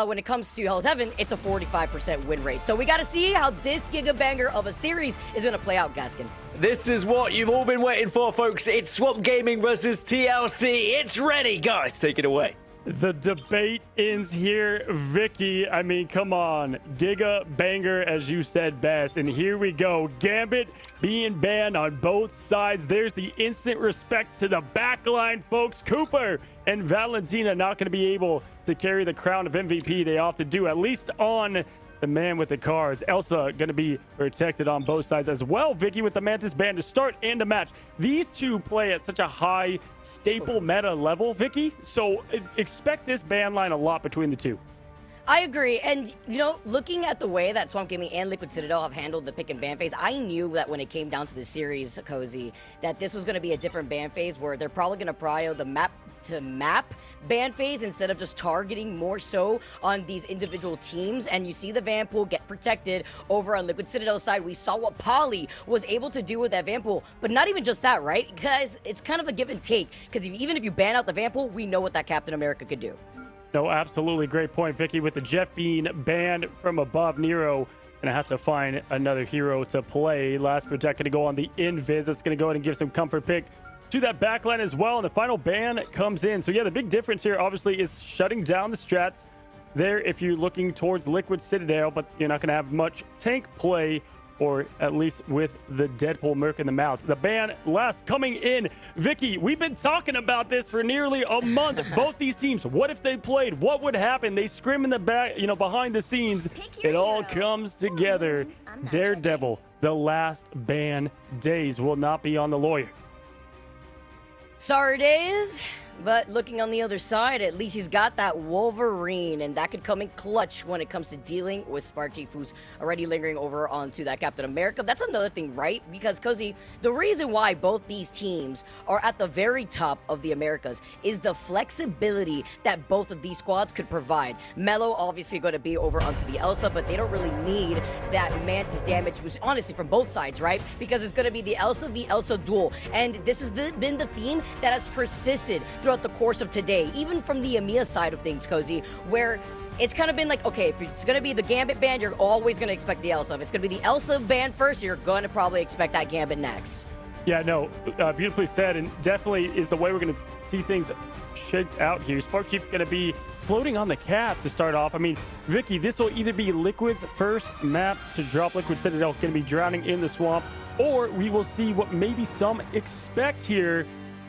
When it comes to Hell's Heaven, it's a 45% win rate. So we got to see how this gigabanger of a series is going to play out, Gaskin. This is what you've all been waiting for, folks. It's Swamp Gaming versus TLC. It's ready, guys. Take it away. The debate ends here, Vicky. I mean, come on. Giga banger, as you said best. And here we go. Gambit being banned on both sides. There's the instant respect to the backline, folks. Cooper and Valentina not going to be able to carry the crown of MVP. They often do, at least on the man with the cards. Elsa going to be protected on both sides as well. Vicky with the Mantis ban to start and to match. These two play at such a high staple meta level, Vicky. So expect this ban line a lot between the two. I agree. And, you know, looking at the way that Swamp Gaming and Liquid Citadel have handled the pick and ban phase, I knew that when it came down to the series, Cozy, that this was going to be a different ban phase where they're probably going to prio the map to map ban phase instead of just targeting more so on these individual teams. And you see the van pool get protected over on Liquid Citadel's side. We saw what Polly was able to do with that van pool, but not even just that, right? Guys, it's kind of a give and take, because even if you ban out the van pool, we know what that Captain America could do. No, absolutely. Great point, Vicky. With the Jeff being banned from above, Nero gonna have to find another hero to play. Last Protect gonna go on the invis. That's gonna go ahead and give some comfort pick to that backline as well. And the final ban comes in. So yeah, the big difference here obviously is shutting down the strats there if you're looking towards Liquid Citadel, but you're not gonna have much tank play, or at least with the Deadpool Merc in the mouth. The ban last coming in. Vicky, we've been talking about this for nearly a month. Both these teams, what if they played? What would happen? They scrim in the back, you know, behind the scenes. It all comes together. Daredevil, the last ban days will not be on the lawyer. Sorry days. But looking on the other side, at least he's got that Wolverine, and that could come in clutch when it comes to dealing with Sparchief, who's already lingering over onto that Captain America. That's another thing, right? Because, Cozy, the reason why both these teams are at the very top of the Americas is the flexibility that both of these squads could provide. Mello obviously going to be over onto the Elsa, but they don't really need that Mantis damage, which honestly from both sides, right? Because it's going to be the Elsa v Elsa duel, and this has been the theme that has persisted throughout the course of today, even from the AMER side of things, Cozy, where it's kind of been like, okay, if it's going to be the Gambit ban, you're always going to expect the Elsa. If it's going to be the Elsa ban first, you're going to probably expect that Gambit next. Yeah, no, beautifully said, and definitely is the way we're going to see things shaked out here. Sparchief's going to be floating on the cap to start off. I mean, Vicky, this will either be Liquid's first map to drop. Liquid Citadel going to be drowning in the swamp, or we will see what maybe some expect here.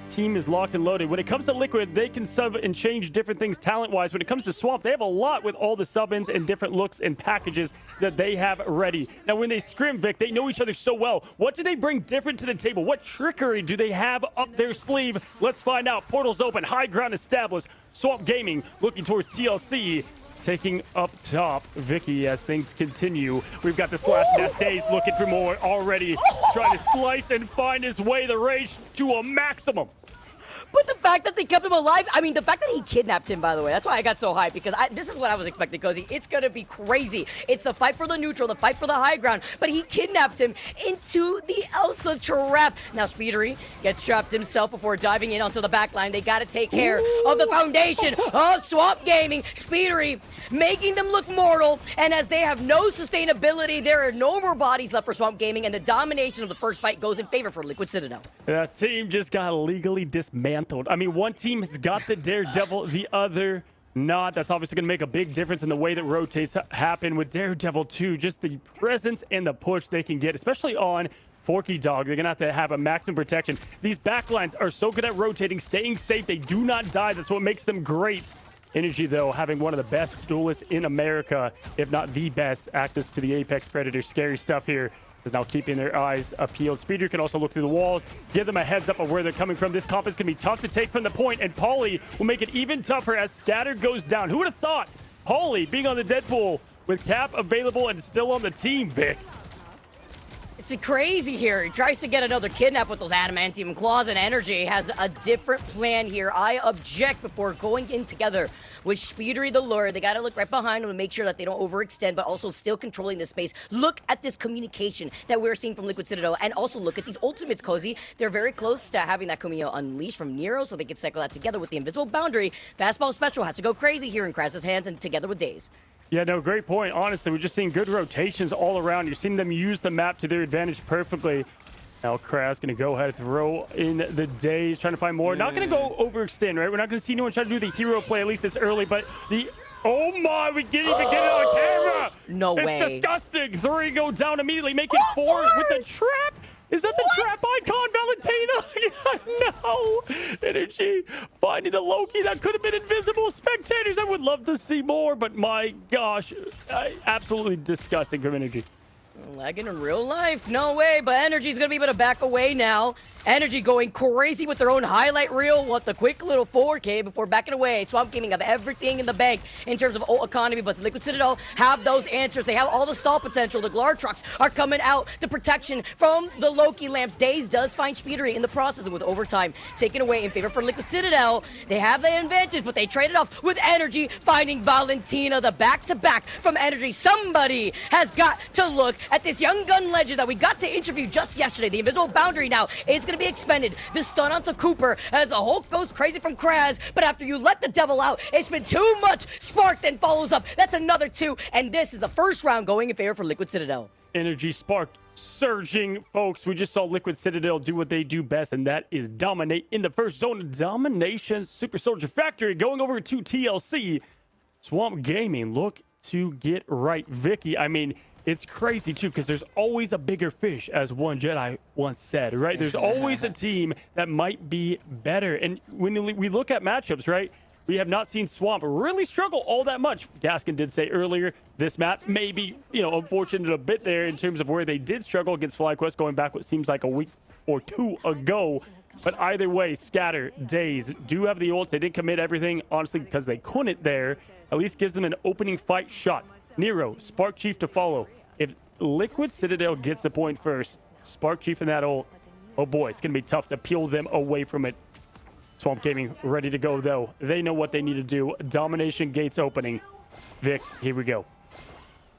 Team is locked and loaded. When it comes to Liquid, they can sub and change different things talent-wise. When it comes to Swamp, they have a lot with all the sub-ins and different looks and packages that they have ready. Now, when they scrim, Vic, they know each other so well. What do they bring different to the table? What trickery do they have up their sleeve? Let's find out. Portals open, high ground established. Swamp Gaming looking towards TLC. Taking up top, Vicky, as things continue. We've got the Slash Nest Days looking for more already. Trying to slice and find his way, the rage to a maximum. But the fact that they kept him alive, I mean, the fact that he kidnapped him, by the way, that's why I got so hyped, because this is what I was expecting, Cozy. It's going to be crazy. It's the fight for the neutral, the fight for the high ground, but he kidnapped him into the Elsa trap. Now, Speedery gets trapped himself before diving in onto the back line. They got to take care of the foundation of Swamp Gaming. Speedery making them look mortal, and as they have no sustainability, there are no more bodies left for Swamp Gaming, and the domination of the first fight goes in favor for Liquid Citadel. That team just got legally dismantled. I mean, one team has got the Daredevil, the other not. That's obviously going to make a big difference in the way that rotates happen with Daredevil too. Just the presence and the push they can get, especially on Forky Dog. They're going to have a maximum protection. These backlines are so good at rotating, staying safe. They do not die. That's what makes them great. Energy, though, having one of the best duelists in America, if not the best. Access to the Apex Predator. Scary stuff here. Is now keeping their eyes peeled. Speeder can also look through the walls, give them a heads up of where they're coming from. This comp is going to be tough to take from the point, and Pauly will make it even tougher as Scatter goes down. Who would have thought Pauly being on the Deadpool with Cap available and still on the team, Vic? It's crazy here. He tries to get another kidnap with those adamantium claws, and Energy has a different plan here. I object before going in together with Speedery the Lure. They gotta look right behind them and make sure that they don't overextend, but also still controlling the space. Look at this communication that we're seeing from Liquid Citadel, and also look at these ultimates, Cozy. They're very close to having that Kumio unleashed from Nero, so they can cycle that together with the invisible boundary. Fastball Special has to go crazy here in Kras's hands and together with Daze. Yeah, no, great point. Honestly, we're just seeing good rotations all around. You're seeing them use the map to their advantage perfectly. Now Kraz going to go ahead and throw in the Daze, trying to find more. Not going to go overextend, right? We're not going to see anyone try to do the hero play, at least this early, but the... Oh my, we didn't even get it on camera! No way. It's disgusting. 3 go down immediately, making 4 with the trap. Is that the trap icon, Valentina? No! Energy finding the Loki. That could have been invisible. Spectators, I would love to see more, but my gosh, absolutely disgusting from Energy. Lagging in real life. No way, but Energy's going to be able to back away now. Energy going crazy with their own highlight reel. What the quick little 4K before backing away. Swamp Gaming have everything in the bank in terms of ult economy, but the Liquid Citadel have those answers. They have all the stall potential. The Glar trucks are coming out. The protection from the Loki lamps. Daze does find Speedery in the process, and with overtime taken away in favor for Liquid Citadel. They have the advantage, but they traded off with Energy finding Valentina. The back-to-back from Energy. Somebody has got to look at this young gun legend that we got to interview just yesterday. The invisible boundary now is going to be expended. The stun onto Cooper as the Hulk goes crazy from Kraz, but after you let the devil out, it's been too much. Spark then follows up. That's another 2, and this is the first round going in favor for Liquid Citadel. Energy Spark surging, folks. We just saw Liquid Citadel do what they do best, and that is dominate in the first zone of domination. Super Soldier Factory going over to TLC. Swamp Gaming look to get right. Vicky, I mean, it's crazy too, because there's always a bigger fish, as one Jedi once said, right? There's always a team that might be better. And when we look at matchups, right, we have not seen Swamp really struggle all that much. Gaskin did say earlier, this map may be, unfortunate a bit there in terms of where they did struggle against FlyQuest going back what seems like a week or 2 ago. But either way, Scatter, Daze do have the ults. They didn't commit everything, honestly, because they couldn't there. At least gives them an opening fight shot. Nero, Spark Chief to follow. If Liquid Citadel gets the point first, Spark Chief and that ult, oh boy, it's going to be tough to peel them away from it. Swamp Gaming ready to go, though. They know what they need to do. Domination gates opening. Vic, here we go.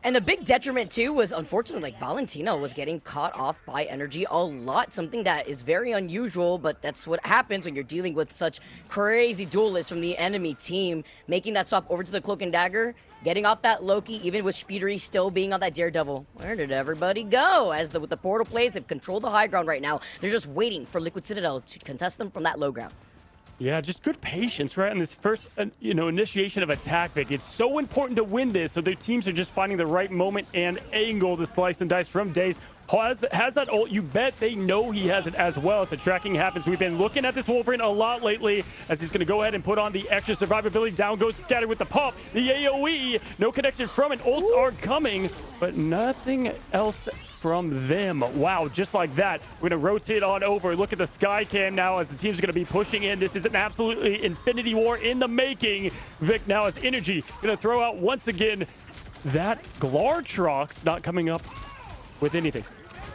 And the big detriment, too, was unfortunately, like, Valentina was getting caught off by Energy a lot. Something that is very unusual, but that's what happens when you're dealing with such crazy duelists from the enemy team. Making that swap over to the Cloak and Dagger, getting off that Loki, even with Speedery still being on that Daredevil. Where did everybody go? As with the portal plays, they've controlled the high ground right now. They're just waiting for Liquid Citadel to contest them from that low ground. Yeah, just good patience, right? On this first, initiation of attack, Vic. It's so important to win this, so their teams are just finding the right moment and angle to slice and dice from Daze. Has that ult. You bet they know he has it as well as the tracking happens. We've been looking at this Wolverine a lot lately as he's going to go ahead and put on the extra survivability. Down goes Scatter with the pop. The AoE, no connection from it. Ults are coming, but nothing else from them. Wow, just like that. We're going to rotate on over. Look at the sky cam now as the teams are going to be pushing in. This is an absolutely Infinity War in the making. Vic now has Energy. Going to throw out once again. That Glartrox not coming up with anything.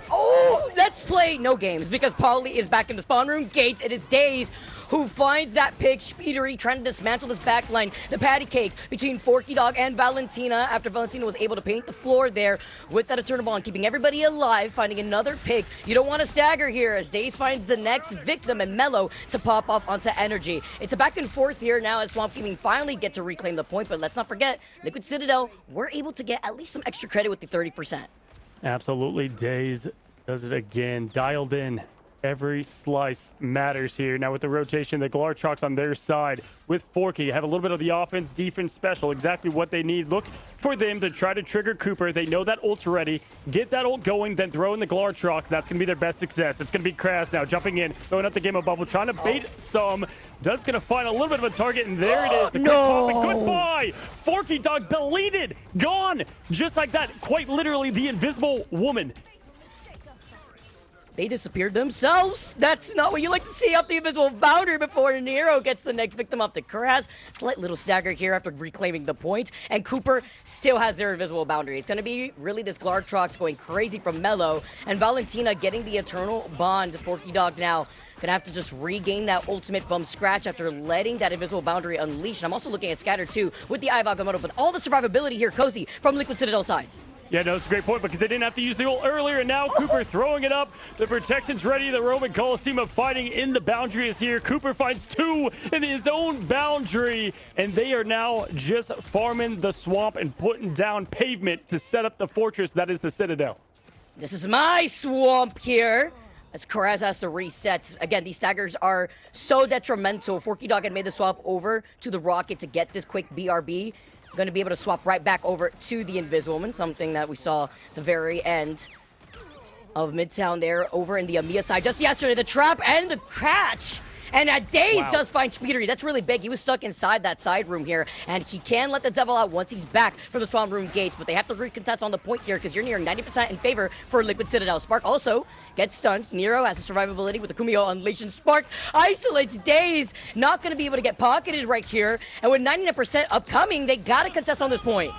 Oh, let's play no games because Polly is back in the spawn room. Gates, and it's Daze who finds that pick. Speedery trying to dismantle this backline. The patty cake between Forky Dog and Valentina after Valentina was able to paint the floor there with that Eternal Bond, keeping everybody alive, finding another pick. You don't want to stagger here as Daze finds the next victim and Mellow to pop up onto Energy. It's a back and forth here now as Swamp Gaming finally get to reclaim the point, but let's not forget, Liquid Citadel were able to get at least some extra credit with the 30%. Absolutely. Daze does it again. Dialed in. Every slice matters here. Now with the rotation, the Glartrox on their side with Forky have a little bit of the offense, defense special, exactly what they need. Look for them to try to trigger Cooper. They know that ult's ready. Get that ult going, then throw in the Glartrox. That's going to be their best success. It's going to be Kraz now jumping in, throwing up the game of bubble, trying to bait some. Does going to find a little bit of a target, and there it is. The No! Goodbye! Forky Dog deleted, gone, just like that. Quite literally the invisible woman. they disappeared themselves. That's not what you like to see off the invisible boundary before Nero gets the next victim off to Kraz. Slight little stagger here after reclaiming the point, and Cooper still has their invisible boundary. It's going to be really this Glartrox going crazy from Mello, and Valentina getting the eternal bond. Forky Dog now gonna have to just regain that ultimate from scratch after letting that invisible boundary unleash. And I'm also looking at Scatter too with the Eye of Agamotto, but all the survivability here, Cozy, from Liquid Citadel side. Yeah, no, it's a great point because they didn't have to use the ult earlier, and now Cooper throwing it up. The protection's ready. The Roman Coliseum of fighting in the boundary is here. Cooper finds 2 in his own boundary, and they are now just farming the swamp and putting down pavement to set up the fortress that is the Citadel. This is my swamp here. As Kraz has to reset. Again, these staggers are so detrimental. Forky Dog had made the swap over to the Rocket to get this quick BRB. Going to be able to swap right back over to the Inviswoman, something that we saw at the very end of Midtown there over in the AMER side just yesterday. The trap and the catch. And Daze does find Speedery. That's really big. He was stuck inside that side room here, and he can let the devil out once he's back from the spawn room gates, but they have to recontest on the point here because you're nearing 90% in favor for Liquid Citadel. Spark also gets stunned. Nero has a survivability with the Kumio Unleashing. Spark isolates Daze. Not going to be able to get pocketed right here, and with 99% upcoming, they got to contest on this point.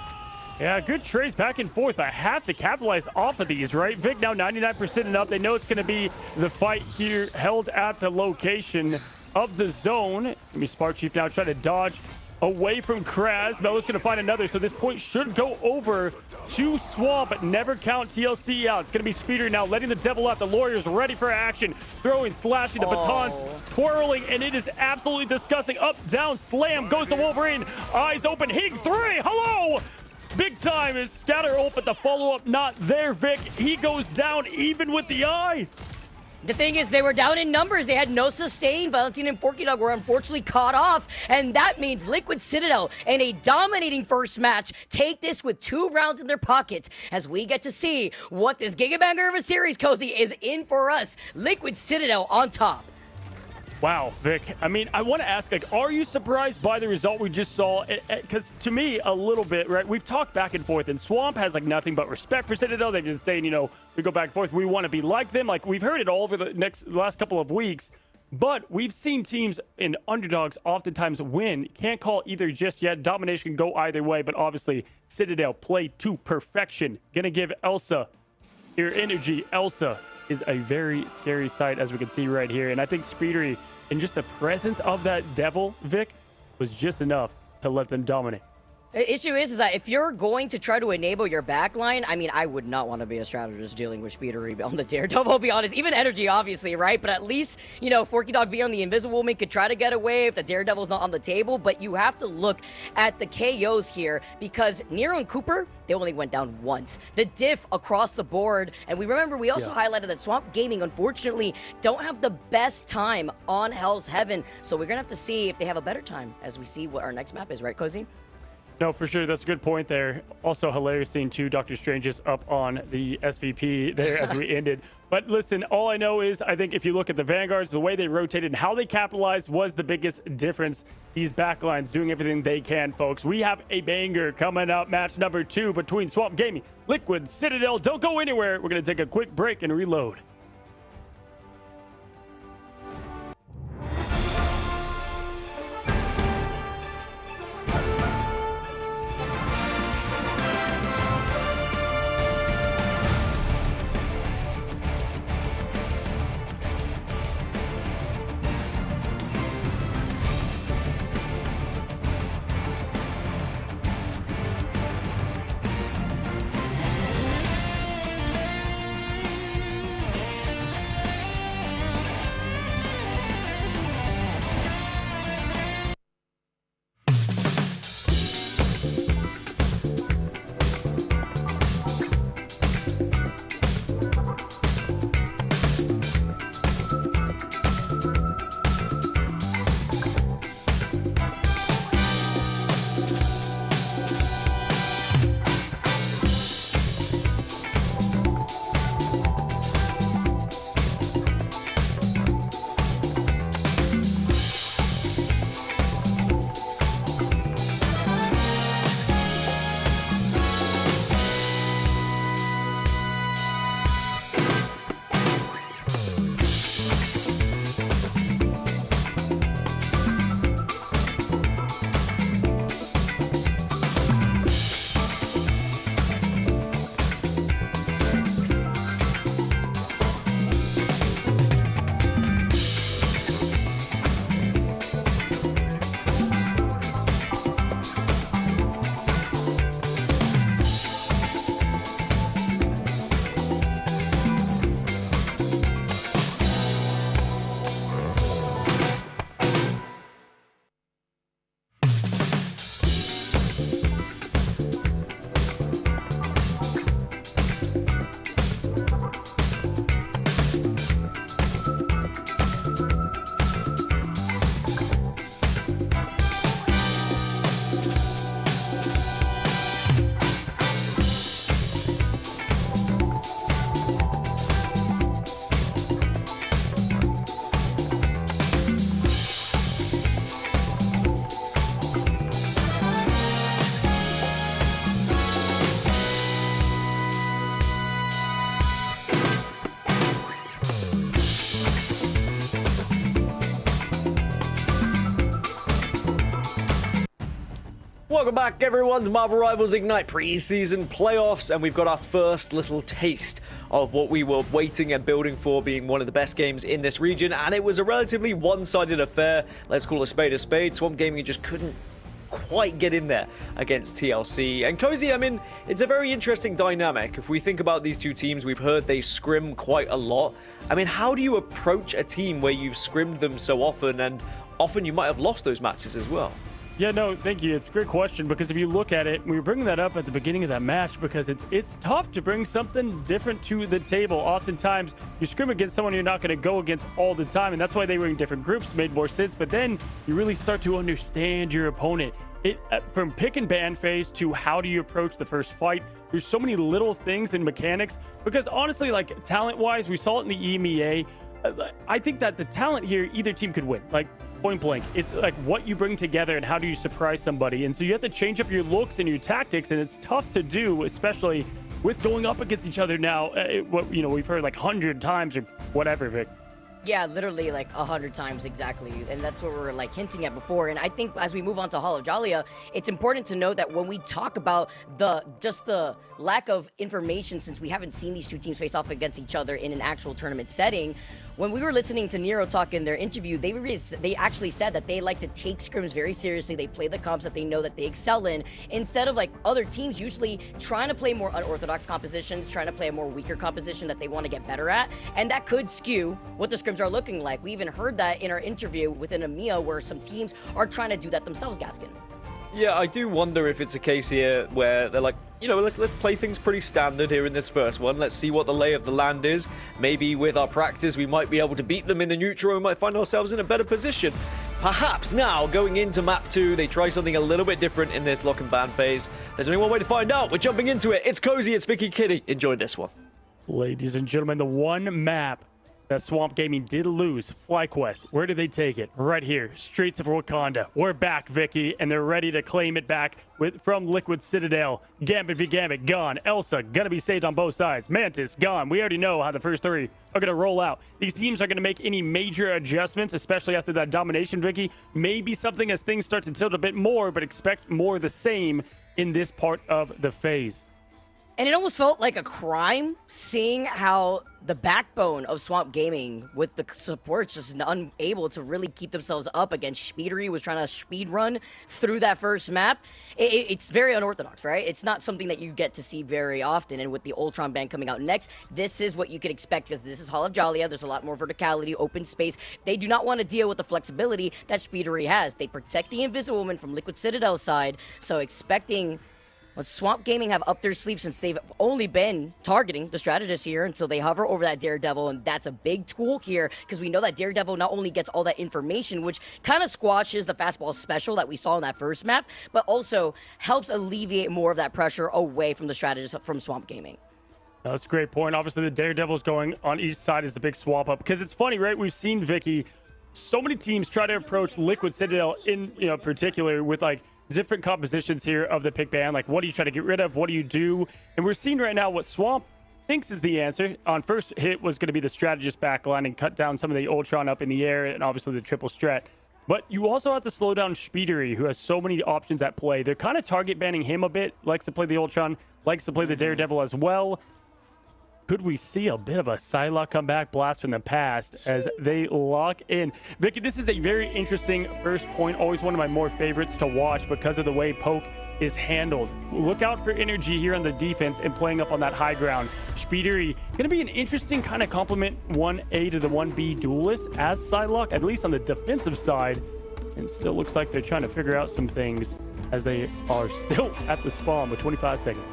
Yeah, good trades back and forth. I have to capitalize off of these, right? Vic now 99% and up. They know it's going to be the fight here held at the location of the zone. Spark Chief now trying to dodge away from Kraz. Melo's going to find another, so this point should go over to Swamp, but never count TLC out. It's going to be Speeder now letting the devil out. The Lawyer's ready for action. Throwing, slashing, the batons twirling, and it is absolutely disgusting. Up, down, slam, goes to Wolverine. Eyes open, Hig 3, hello! Big time is Scatter ult, but the follow-up not there, Vic. He goes down even with the eye. The thing is, they were down in numbers. They had no sustain. Valentina and Forky Dog were unfortunately caught off, and that means Liquid Citadel, in a dominating first match, take this with 2 rounds in their pocket as we get to see what this Gigabanger of a series, Cozy, is in for us. Liquid Citadel on top. Wow, Vic. I mean, I want to ask, like, are you surprised by the result we just saw? Because to me, a little bit, right? We've talked back and forth, and Swamp has, like, nothing but respect for Citadel. They've been saying, you know, we go back and forth. We want to be like them. Like, we've heard it all over the last couple of weeks. But we've seen teams in underdogs oftentimes win. Can't call either just yet. Domination can go either way, but obviously, Citadel played to perfection. Gonna give Elsa your energy. Elsa is a very scary sight, as we can see right here. And I think Speedery, and just the presence of that devil, Vic, was just enough to let them dominate. The issue is that if you're going to try to enable your backline, I mean, I would not want to be a strategist dealing with Speedery on the Daredevil, I'll be honest. Even Energy, obviously, right? But at least, you know, Forky Dog being on the Invisible Woman could try to get away if the Daredevil's not on the table. But you have to look at the KOs here because Nero and Cooper, they only went down once. The diff across the board, and we also highlighted that Swamp Gaming, unfortunately, don't have the best time on Hell's Heaven. So we're going to have to see if they have a better time as we see what our next map is, right, Cozy? No, for sure. That's a good point there. Also hilarious seeing 2 Doctor Stranges up on the SVP there as we ended. But listen, all I know is I think if you look at the Vanguards, the way they rotated and how they capitalized was the biggest difference. These backlines doing everything they can, folks. We have a banger coming up. Match number 2 between Swamp Gaming, Liquid Citadel. Don't go anywhere. We're going to take a quick break and reload. Welcome back, everyone, to Marvel Rivals Ignite preseason playoffs, and we've got our first little taste of what we were waiting and building for being one of the best games in this region, and it was a relatively one-sided affair. Let's call a spade a spade. Swamp Gaming just couldn't quite get in there against TLC. And Cozy, I mean, it's a very interesting dynamic. If we think about these two teams, we've heard they scrim quite a lot. I mean, how do you approach a team where you've scrimmed them so often, and often you might have lost those matches as well? Yeah, no, thank you. It's a great question, because if you look at it, we were bringing that up at the beginning of that match because it's tough to bring something different to the table. Oftentimes, you scrim against someone you're not going to go against all the time, and that's why they were in different groups, made more sense. But then you really start to understand your opponent. From pick and ban phase to how do you approach the first fight, there's so many little things and mechanics, because honestly, like talent-wise, we saw it in the EMEA. I think that the talent here, either team could win. Like, point blank, it's like what you bring together and how do you surprise somebody. And so you have to change up your looks and your tactics, and it's tough to do, especially with going up against each other now. We've heard like 100 times or whatever, Vic. Yeah, literally like 100 times exactly. And that's what we're like hinting at before. And I think as we move on to Hall of Jalia, it's important to know that when we talk about the lack of information, since we haven't seen these two teams face off against each other in an actual tournament setting, when we were listening to Nero talk in their interview, they actually said that they like to take scrims very seriously. They play the comps that they know that they excel in, instead of like other teams usually trying to play more unorthodox compositions, trying to play a more weaker composition that they want to get better at. And that could skew what the scrims are looking like. We even heard that in our interview within EMEA, where some teams are trying to do that themselves, Gaskin. Yeah, I do wonder if it's a case here where they're like, let's play things pretty standard here in this first one. Let's see what the lay of the land is. Maybe with our practice, we might be able to beat them in the neutral and we might find ourselves in a better position. Perhaps now, going into map 2, they try something a little bit different in this lock and ban phase. There's only one way to find out. We're jumping into it. It's Cozy, it's Vicky Kitty. Enjoy this one. Ladies and gentlemen, the one map that Swamp Gaming did lose, FlyQuest. Where did they take it? Right here, Streets of Wakanda. We're back, Vicky, and they're ready to claim it back from Liquid Citadel. Gambit v Gambit, gone. Elsa, gonna be saved on both sides. Mantis, gone. We already know how the first three are gonna roll out. These teams are gonna make any major adjustments, especially after that domination, Vicky. Maybe something as things start to tilt a bit more, but expect more of the same in this part of the phase. And it almost felt like a crime seeing how the backbone of Swamp Gaming with the supports just unable to really keep themselves up against Speedery was trying to speed run through that first map. It's very unorthodox, right? It's not something that you get to see very often. And with the Ultron ban coming out next, this is what you could expect, because this is Hall of Jalia. There's a lot more verticality, open space. They do not want to deal with the flexibility that Speedery has. They protect the Invisible Woman from Liquid Citadel's side, so expecting what Swamp Gaming have up their sleeve, since they've only been targeting the strategist here until they hover over that Daredevil, and that's a big tool here, because we know that Daredevil not only gets all that information, which kind of squashes the fastball special that we saw in that first map, but also helps alleviate more of that pressure away from the strategist from Swamp Gaming. That's a great point. Obviously, the Daredevil's going on each side is the big swap up, because it's funny, right? We've seen, Vicky, so many teams try to approach Liquid Citadel in particular with like different compositions here of the pick ban. Like, what do you try to get rid of? What do you do? And we're seeing right now what Swamp thinks is the answer. On first hit was going to be the strategist backline and cut down some of the Ultron up in the air, and obviously the triple strat. But you also have to slow down Speedery, who has so many options at play. They're kind of target banning him a bit. Likes to play the Ultron, likes to play the Daredevil as well. Could we see a bit of a Psylocke comeback blast from the past as they lock in? Vicky, this is a very interesting first point. Always one of my more favorites to watch because of the way Poke is handled. Look out for energy here on the defense and playing up on that high ground. Speedery, going to be an interesting kind of complement 1A to the 1B duelist as Psylocke, at least on the defensive side. And still looks like they're trying to figure out some things as they are still at the spawn with 25 seconds.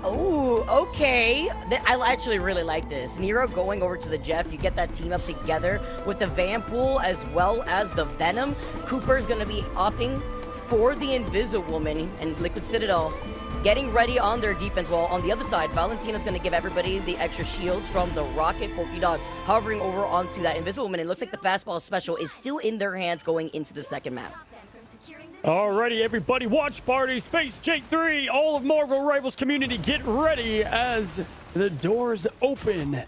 Oh, okay. I actually really like this. Nero going over to the Jeff. You get that team up together with the Vanpool as well as the Venom. Cooper's going to be opting for the Invisible Woman, and Liquid Citadel getting ready on their defense wall. On the other side, Valentina's going to give everybody the extra shields from the Rocket. Forky Dog hovering over onto that Invisible Woman. It looks like the fastball special is still in their hands going into the second map. Alrighty, everybody, watch party, Space J3, all of Marvel Rivals community, get ready as the doors open.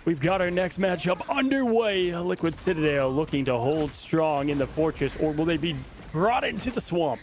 We've got our next matchup underway. Liquid Citadel looking to hold strong in the fortress, or will they be brought into the swamp?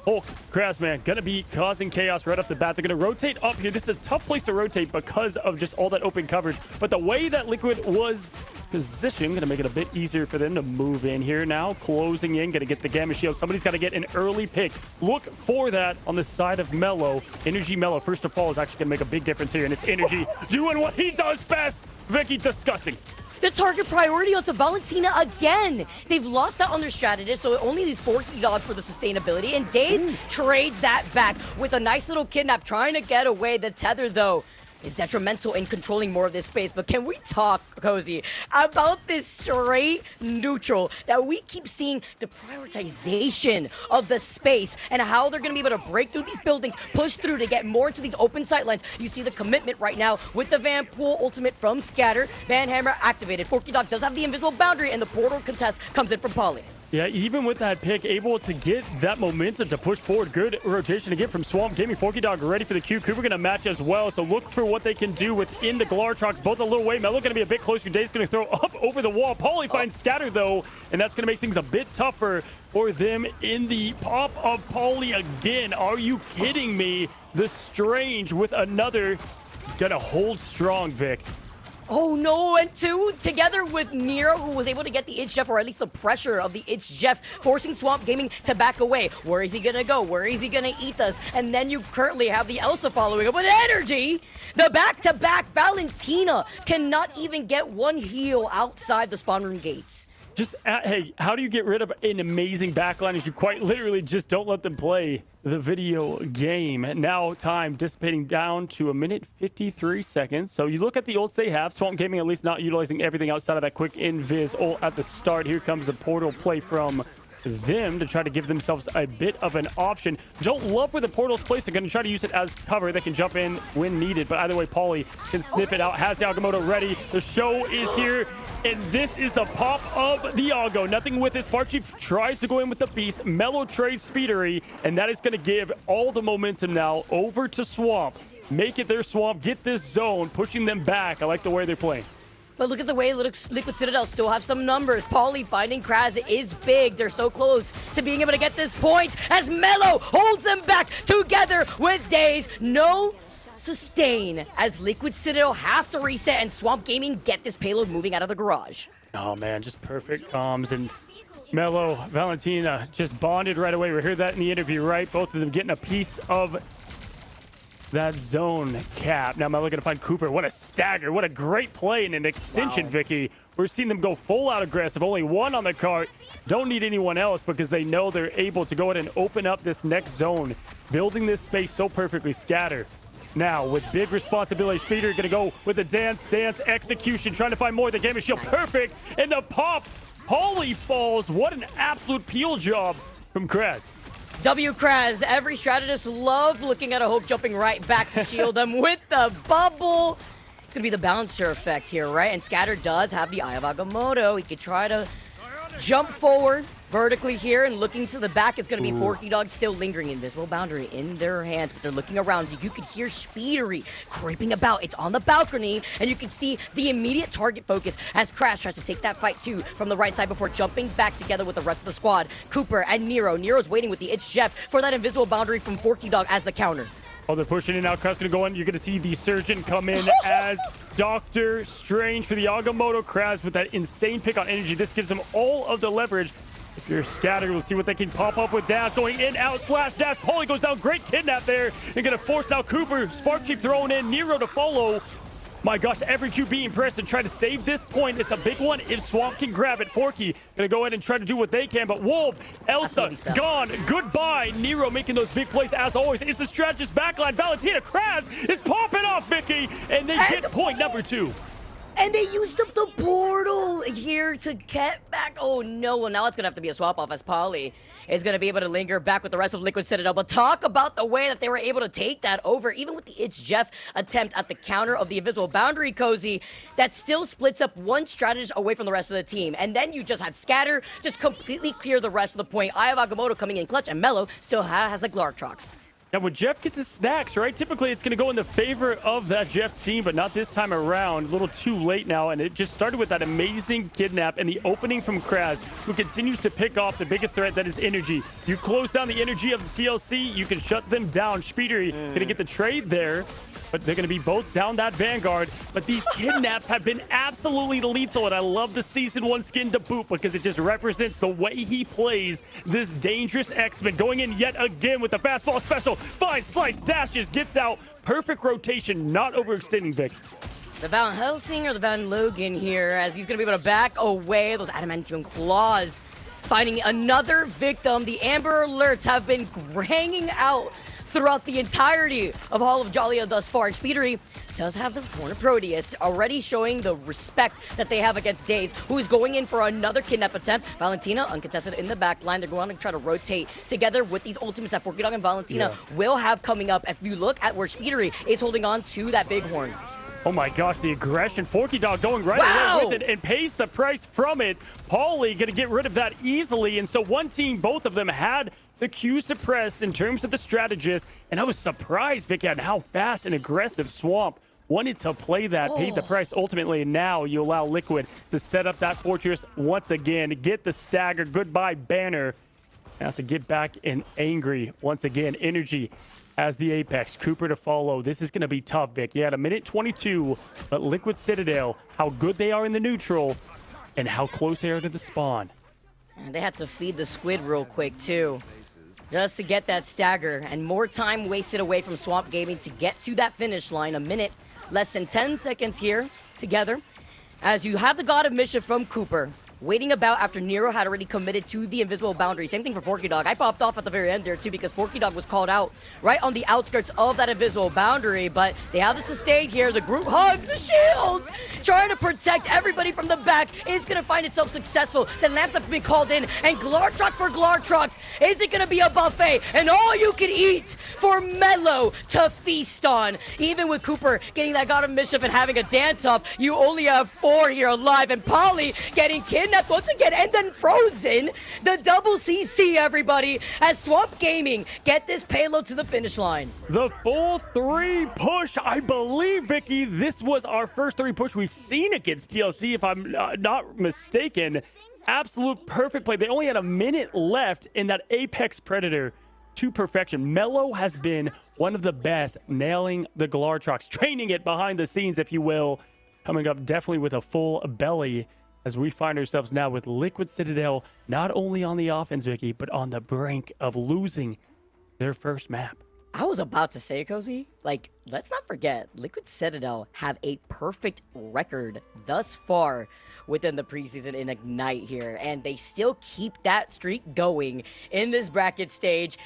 Hulk, Krasman, gonna be causing chaos right off the bat. They're gonna rotate up here. This is a tough place to rotate because of just all that open coverage. But the way that Liquid was positioned, gonna make it a bit easier for them to move in here now. Closing in, gonna get the Gamma Shield. Somebody's gotta get an early pick. Look for that on the side of Mello. Energy Mello, first of all, is actually gonna make a big difference here. And it's Energy doing what he does best. Vicky, disgusting. The target priority onto Valentina again. They've lost out on their strategist, so it only leaves Forky Dog for the sustainability, and Daze trades that back with a nice little kidnap trying to get away. The tether, though, is detrimental in controlling more of this space. But can we talk, Cozy, about this straight neutral that we keep seeing the prioritization of the space and how they're going to be able to break through these buildings, push through to get more into these open sight lines. You see the commitment right now with the Vanpool ultimate from Scatter. Vanhammer activated. Forky Dog does have the invisible boundary, and the portal contest comes in from Polly. Yeah, even with that pick, able to get that momentum to push forward. Good rotation again from Swamp Gaming. Forky Dog ready for the Q. Cooper going to match as well. So look for what they can do within the Glartrox. Both a little way. Mello going to be a bit closer. Dave's going to throw up over the wall. Paulie finds Scatter, though, and that's going to make things a bit tougher for them in the pop of Paulie again. Are you kidding me? The Strange with another. Going to hold strong, Vic. Oh no, and two, together with Nero, who was able to get the Itch Jeff, or at least the pressure of the Itch Jeff, forcing Swamp Gaming to back away. Where is he gonna go? Where is he gonna eat us? And then you currently have the Elsa following up with Energy. The back-to-back Valentina cannot even get one heal outside the spawn room gates. Just, hey, how do you get rid of an amazing backline if you quite literally just don't let them play the video game? Now time dissipating down to 1:53. So you look at the ults they have. Swamp Gaming at least not utilizing everything outside of that quick invis ult at the start. Here comes the portal play from them to try to give themselves a bit of an option. Don't love where the portal's placed. They're going to try to use it as cover. They can jump in when needed. But either way, Paulie can sniff it out. Has the Agamotto ready. The show is here. And this is the pop of the Algo. Nothing with it. Spark Chief tries to go in with the Beast. Mellow trades Speedery. And that is going to give all the momentum now over to Swamp. Make it their Swamp. Get this zone. Pushing them back. I like the way they're playing. But look at the way Liquid Citadel still have some numbers. Paulie finding Kraz is big. They're so close to being able to get this point as Mello holds them back together with Daze. No sustain as Liquid Citadel have to reset and Swamp Gaming get this payload moving out of the garage. Oh man, just perfect comms, and Mello, Valentina just bonded right away. We heard that in the interview, right? Both of them getting a piece of that zone cap. Now Mello gonna find Cooper. What a stagger. What a great play and an extension, wow. Vicky. We're seeing them go full out aggressive. Only one on the cart. Don't need anyone else because they know they're able to go ahead and open up this next zone. Building this space so perfectly. Scatter. Now, with big responsibility, Speeder going to go with the dance execution, trying to find more. The game is shield perfect, and the pop. Paulie falls. What an absolute peel job from Kraz. W Kraz, every strategist loved looking at a Hulk jumping right back to shield them with the bubble. It's going to be the bouncer effect here, right? And Scatter does have the Eye of Agamotto. He could try to jump forward vertically here and looking to the back. It's going to be Forky Dog still lingering. Invisible boundary in their hands, but they're looking around. You could hear Speedery creeping about. It's on the balcony, and you can see the immediate target focus as Crash tries to take that fight too from the right side before jumping back together with the rest of the squad. Cooper and Nero. Nero's waiting with the Itch Jeff for that invisible boundary from Forky Dog as the counter. Oh, they're pushing in now. Crash going to go in. You're going to see the Surgeon come in as Dr. Strange for the Agamotto. Kraz with that insane pick on energy. This gives them all of the leverage. If you're Scatter, we'll see what they can pop up with Dash going in, out, slash, dash. Paulie goes down. Great kidnap there. And going to force now Cooper. Spark Chief throwing in. Nero to follow. My gosh, every QB impressed and try to save this point. It's a big one if Swamp can grab it. Forky going to go ahead and try to do what they can. But Wolf, Elsa, gone. Goodbye. Nero making those big plays as always. It's the strategist backline. Valentina Kraz is popping off, Vicky. And they get point number 2. And they used up the portal here to get back. Oh no, well now it's gonna have to be a swap off as Paulie is gonna be able to linger back with the rest of Liquid Citadel. But talk about the way that they were able to take that over, even with the Itch Jeff attempt at the counter of the invisible boundary, Cozy, that still splits up one strategist away from the rest of the team. And then you just had Scatter just completely clear the rest of the point. Eye of Agamotto coming in clutch, and Mello still has the Glartrox. Yeah, when Jeff gets his snacks, right? Typically, it's going to go in the favor of that Jeff team, but not this time around. A little too late now, and it just started with that amazing kidnap and the opening from Kraz, who continues to pick off the biggest threat, that is energy. You close down the energy of the TLC, you can shut them down. Speedery going to get the trade there, but they're going to be both down that Vanguard. But these kidnaps have been absolutely lethal, and I love the Season 1 skin to boot because it just represents the way he plays this dangerous X-Men. Going in yet again with the fastball special. Finds slice, dashes, gets out. Perfect rotation, not overextending, Vic. The Van Helsing or the Van Logan here, as he's going to be able to back away those adamantium claws. Finding another victim. The Amber Alerts have been hanging out throughout the entirety of Hall of Jollia thus far. And Speedery does have the corner Proteus, already showing the respect that they have against Daze, who is going in for another kidnap attempt. Valentina, uncontested in the back line. They're going to try to rotate together with these ultimates that Forky Dog and Valentina will have coming up. If you look at where Speedery is holding on to that bighorn. Oh my gosh, the aggression. Forky Dog going right away with it and pays the price from it. Paulie going to get rid of that easily. And so one team, both of them had the cues to press in terms of the strategist. And I was surprised, Vic, at how fast and aggressive Swamp wanted to play that, paid the price ultimately. And now you allow Liquid to set up that fortress once again, get the stagger. Goodbye, banner. Have to get back and angry once again. Energy as the apex. Cooper to follow. This is going to be tough, Vic. You had a minute 22, but Liquid Citadel, how good they are in the neutral and how close they are to the spawn. And they had to feed the squid real quick, too, just to get that stagger. And more time wasted away from Swamp Gaming to get to that finish line. A minute, less than 10 seconds here together. As you have the God of Mischief from Cooper waiting about after Nero had already committed to the invisible boundary. Same thing for Forky Dog. I popped off at the very end there too because Forky Dog was called out right on the outskirts of that invisible boundary, but they have the sustain here. The group hug, the shields, trying to protect everybody from the back is going to find itself successful. The lamps have been called in, and Glartrox for Glartrox. Is it going to be a buffet and all you can eat for Mellow to feast on? Even with Cooper getting that God of Mischief and having a dance off, you only have 4 here alive, and Polly getting kidnapped once again and then frozen. The double CC, everybody, as Swamp Gaming get this payload to the finish line. The full 3 push, I believe, Vicky. This was our first 3 push we've seen against TLC, if I'm not mistaken. Absolute perfect play. They only had a minute left in that Apex Predator to perfection. Mello has been one of the best, nailing the Glartrox, training it behind the scenes, if you will. Coming up definitely with a full belly, as we find ourselves now with Liquid Citadel not only on the offense, Vicky, but on the brink of losing their first map. I was about to say, Cozy, like, let's not forget, Liquid Citadel have a perfect record thus far within the preseason in Ignite here, and they still keep that streak going in this bracket stage.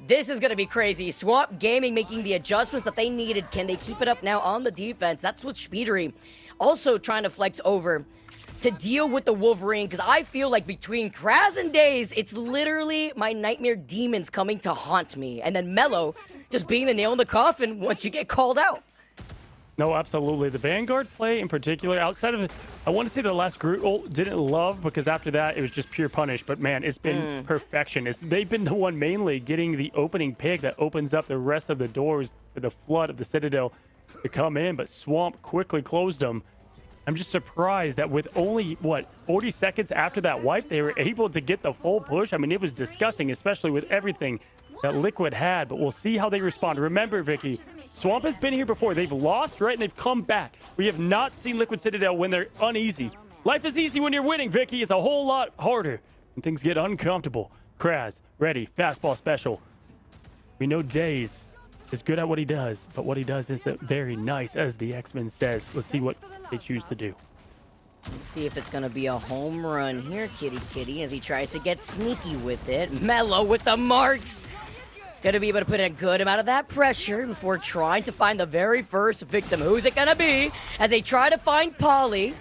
This is going to be crazy. Swamp Gaming making the adjustments that they needed. Can they keep it up now on the defense? That's what Speedery also trying to flex over to deal with the Wolverine, because I feel like between Kraz and Daze, it's literally my nightmare demons coming to haunt me. And then Mello just being the nail in the coffin once you get called out. No, absolutely. The Vanguard play in particular, outside of, I want to say the last group ult didn't love, because after that, it was just pure punish. But man, it's been perfection. They've been the one mainly getting the opening pick that opens up the rest of the doors for the flood of the Citadel to come in. But Swamp quickly closed them. I'm just surprised that with only, 40 seconds after that wipe, they were able to get the full push. I mean, it was disgusting, especially with everything that Liquid had, but we'll see how they respond. Remember, Vicky, Swamp has been here before. They've lost, right, and they've come back. We have not seen Liquid Citadel when they're uneasy. Life is easy when you're winning, Vicky. It's a whole lot harder when things get uncomfortable. Kraz, ready, fastball special. We know Daze is good at what he does, but what he does is very nice, as the X-Men says. Let's see what they choose to do. Let's see if it's gonna be a home run here, Kitty, as he tries to get sneaky with it. Mello with the marks. Gonna be able to put in a good amount of that pressure before trying to find the very first victim. Who's it gonna be? As they try to find Polly.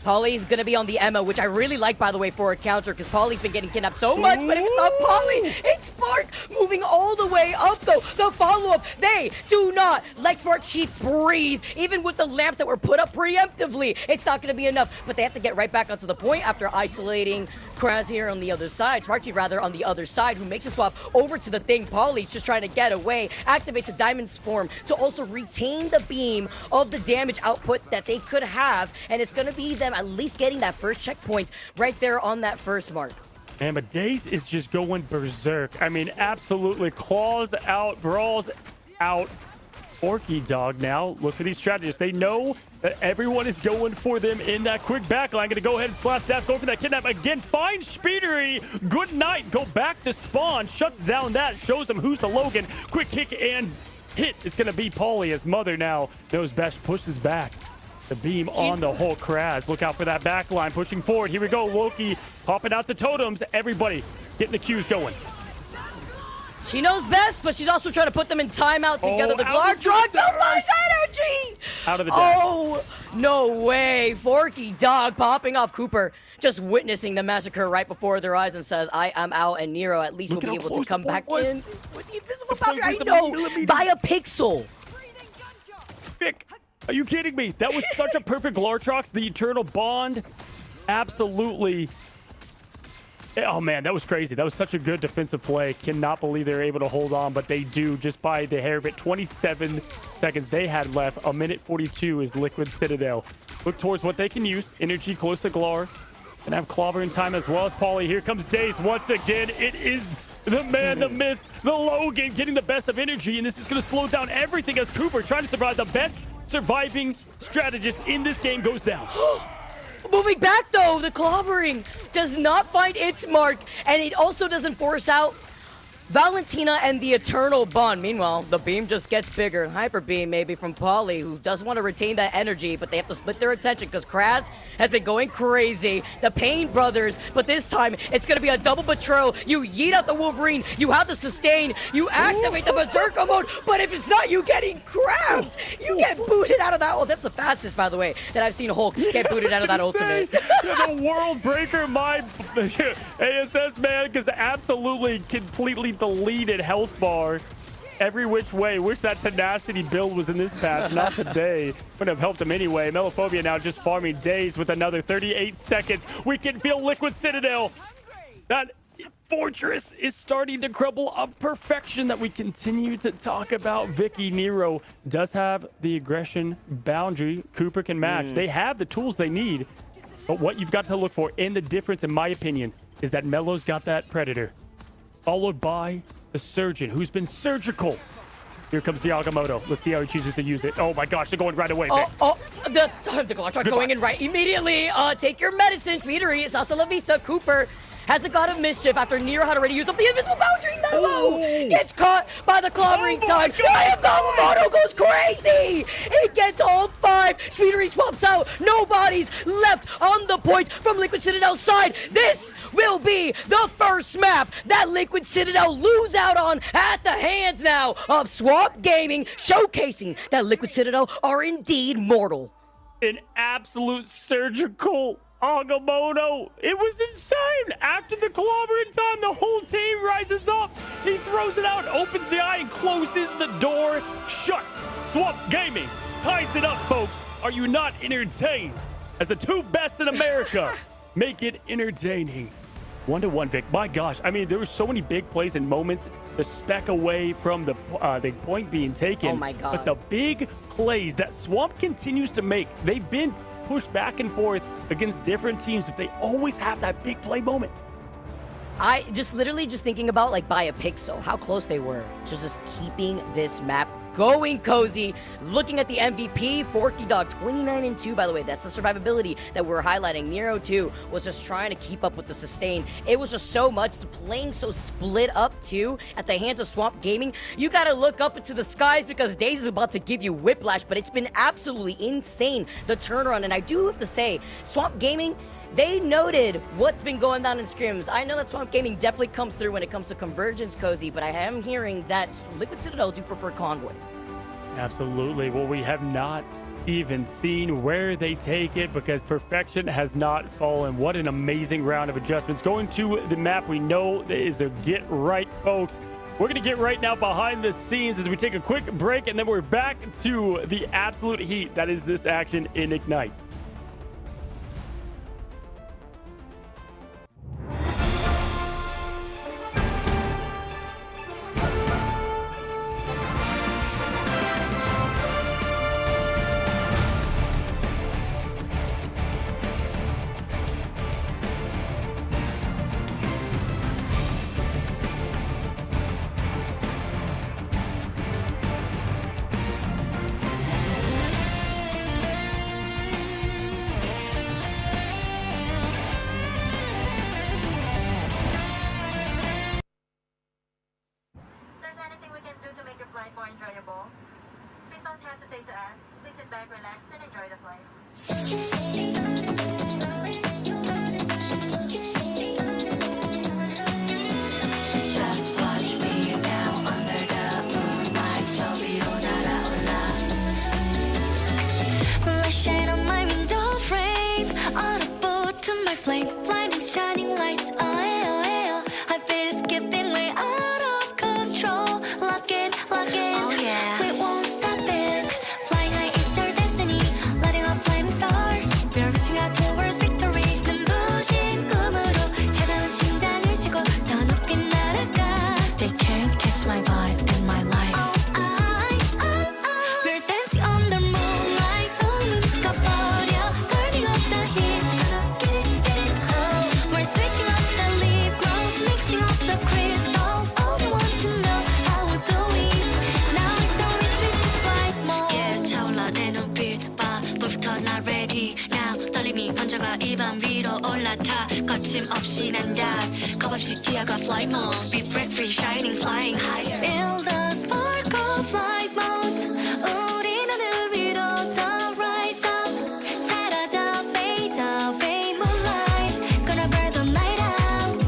Polly's going to be on the Emma, which I really like, by the way, for a counter, because Polly's been getting kidnapped so much, but if it's not Polly, it's Spark moving all the way up, though. The follow-up, they do not let Spark Chief breathe, even with the lamps that were put up preemptively. It's not going to be enough, but they have to get right back onto the point after isolating Kraz here on the other side. Spark Chief, rather, on the other side, who makes a swap over to the thing. Polly's just trying to get away, activates a Diamond Swarm to also retain the beam of the damage output that they could have, and it's going to be them at least getting that first checkpoint right there on that first mark. Man, but Daze is just going berserk. I mean, absolutely claws out, brawls out. Forky Dog now, look for these strategists. They know that everyone is going for them in that quick backline. Gonna go ahead and slash dash, go for that kidnap again. Find Speedery. Good night. Go back to spawn. Shuts down that. Shows them who's the Logan. Quick kick and hit. It's gonna be Paulie as Mother now knows best. Pushes back. The beam on the whole Kraz. Look out for that back line. Pushing forward. Here we go. Loki popping out the totems. Everybody getting the Qs going. She knows best, but she's also trying to put them in timeout together. The Glar truck to find energy! Out of the dash. Oh, no way. Forky Dog popping off Cooper. Just witnessing the massacre right before their eyes and says, I am out, and Nero at least will be able to come back in with the invisible boundary. I know, by a pixel. Vic, are you kidding me? That was such a perfect Glartrox. The Eternal Bond. Absolutely. Oh, man, that was crazy. That was such a good defensive play. Cannot believe they were able to hold on, but they do just by the hair of it. 27 seconds they had left. A minute 42 is Liquid Citadel. Look towards what they can use. Energy close to Glar. And have Clobber in time as well as Paulie. Here comes Daze once again. It is the man, the myth, the Logan getting the best of energy, and this is going to slow down everything as Cooper trying to survive. The best surviving strategist in this game goes down. Moving back, though, the clobbering does not find its mark, and it also doesn't force out Valentina and the Eternal Bond. Meanwhile, the beam just gets bigger. Hyper beam maybe from Paulie, who does want to retain that energy, but they have to split their attention because Kraz has been going crazy. The Pain Brothers, but this time it's going to be a double betrayal. You yeet out the Wolverine, you have the sustain, you activate the Berserker mode, but if it's not you getting grabbed, you get booted out of that. Oh, that's the fastest, by the way, that I've seen Hulk get booted out of that ultimate. The World Breaker, my ASS man, because absolutely completely deleted health bar every which way. Wish that tenacity build was in this patch, not today. Would have helped him anyway. Melophobia now just farming Days with another 38 seconds. We can feel Liquid Citadel. That fortress is starting to crumble of perfection that we continue to talk about. Vicky Nero does have the aggression boundary Cooper can match. They have the tools they need, but what you've got to look for, and the difference in my opinion, is that Melo's got that Predator, followed by the Surgeon, who's been surgical. Here comes the Agamotto. Let's see how he chooses to use it. Oh my gosh, they're going right away. The Glartrox going in right immediately. Take your medicine, Speedery. It's Hasta La Vista. Cooper has a God of Mischief after Nero had already used up the invisible boundary. Melo gets caught by the clobbering time. Agamotto goes crazy. It gets all five. Speedery swaps out. Nobody's left on the point from Liquid Citadel's side. This will be the first map that Liquid Citadel lose out on at the hands now of Swamp Gaming, showcasing that Liquid Citadel are indeed mortal. An absolute surgical Agamotto. It was insane. After the clobbering time, the whole team rises up. He throws it out, opens the eye, and closes the door shut. Swamp Gaming ties it up, folks. Are you not entertained? As the two best in America make it entertaining. 1-1, Vic. My gosh. I mean, there were so many big plays and moments. The spec away from the point being taken. Oh, my God. But the big plays that Swamp continues to make, they've been pushed back and forth against different teams, if they always have that big play moment. I literally thinking about like by a pixel, how close they were. Just keeping this map going, Cozy. Looking at the MVP, Forky Dog, 29-2, by the way. That's the survivability that we're highlighting. Nero, too, was just trying to keep up with the sustain. It was just so much. Playing so split up, too, at the hands of Swamp Gaming. You got to look up into the skies because Daze is about to give you whiplash, but it's been absolutely insane, the turnaround. And I do have to say, Swamp Gaming, they noted what's been going down in scrims. I know that Swamp Gaming definitely comes through when it comes to convergence, Cozy, but I am hearing that Liquid Citadel do prefer Convoy. Absolutely. Well, we have not even seen where they take it, because perfection has not fallen. What an amazing round of adjustments. Going to the map we know is a get right, folks. We're going to get right now behind the scenes as we take a quick break, and then we're back to the absolute heat that is this action in Ignite. More enjoyable. Please don't hesitate to ask. Please sit back, relax, and enjoy the flight. Just watch me now under the moonlight. 저기로 날아올라. Light shine on my window frame. On a boat to my flame. Blinding shining lights. Oh, yeah, oh, yeah. I feel it skipping way out of control. Lock it. Oh yeah, we won't stop it. Flying high is our destiny. Lighting up flaming stars. We're reaching out towards victory. 눈부신 꿈으로 차가운 심장을 쉬고 더 높게 날아가. They can't catch my vibe and my life. All eyes on us. We're dancing under moonlight. 손을 꺼버려. Turning up the heat. Gonna get it, oh. We're switching up the lip gloss. Mixing up the crystals. All they want to know how we do it. Now it's time we switch to flight mode. Yeah, 차올라 내 눈빛 봐. 불부터 나 ready now. 떨림이 번져가 이 밤 위로 올라타. 거침없이 난 dive. 겁없이 뛰어가 flight mode. Be breath-free, shining, flying high. Feel the spark of flight mode. 우리 하늘 위로 더 rise up. 사라져 fade away moonlight. Gonna burn the night out.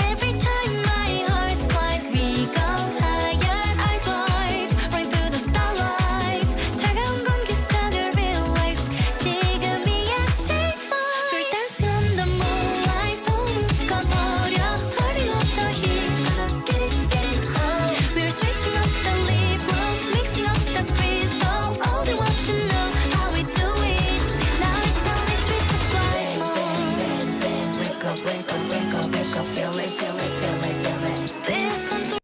Every time my heart's flight, we go higher, eyes wide, right through the starlights. 차가운 공기속을 realize 지금이야 take flight. We're dancing on the moonlight. 손을 꺼버려. Turning up the heat. Gonna get it, oh. We're switching up the lip gloss. Mixing up the crystals. All they want to know how we do it. Now it's time we switch to flight mode. Wake up, wake up, wake up, wake up. Feel it, feel it, feel it, feel it. This I'm so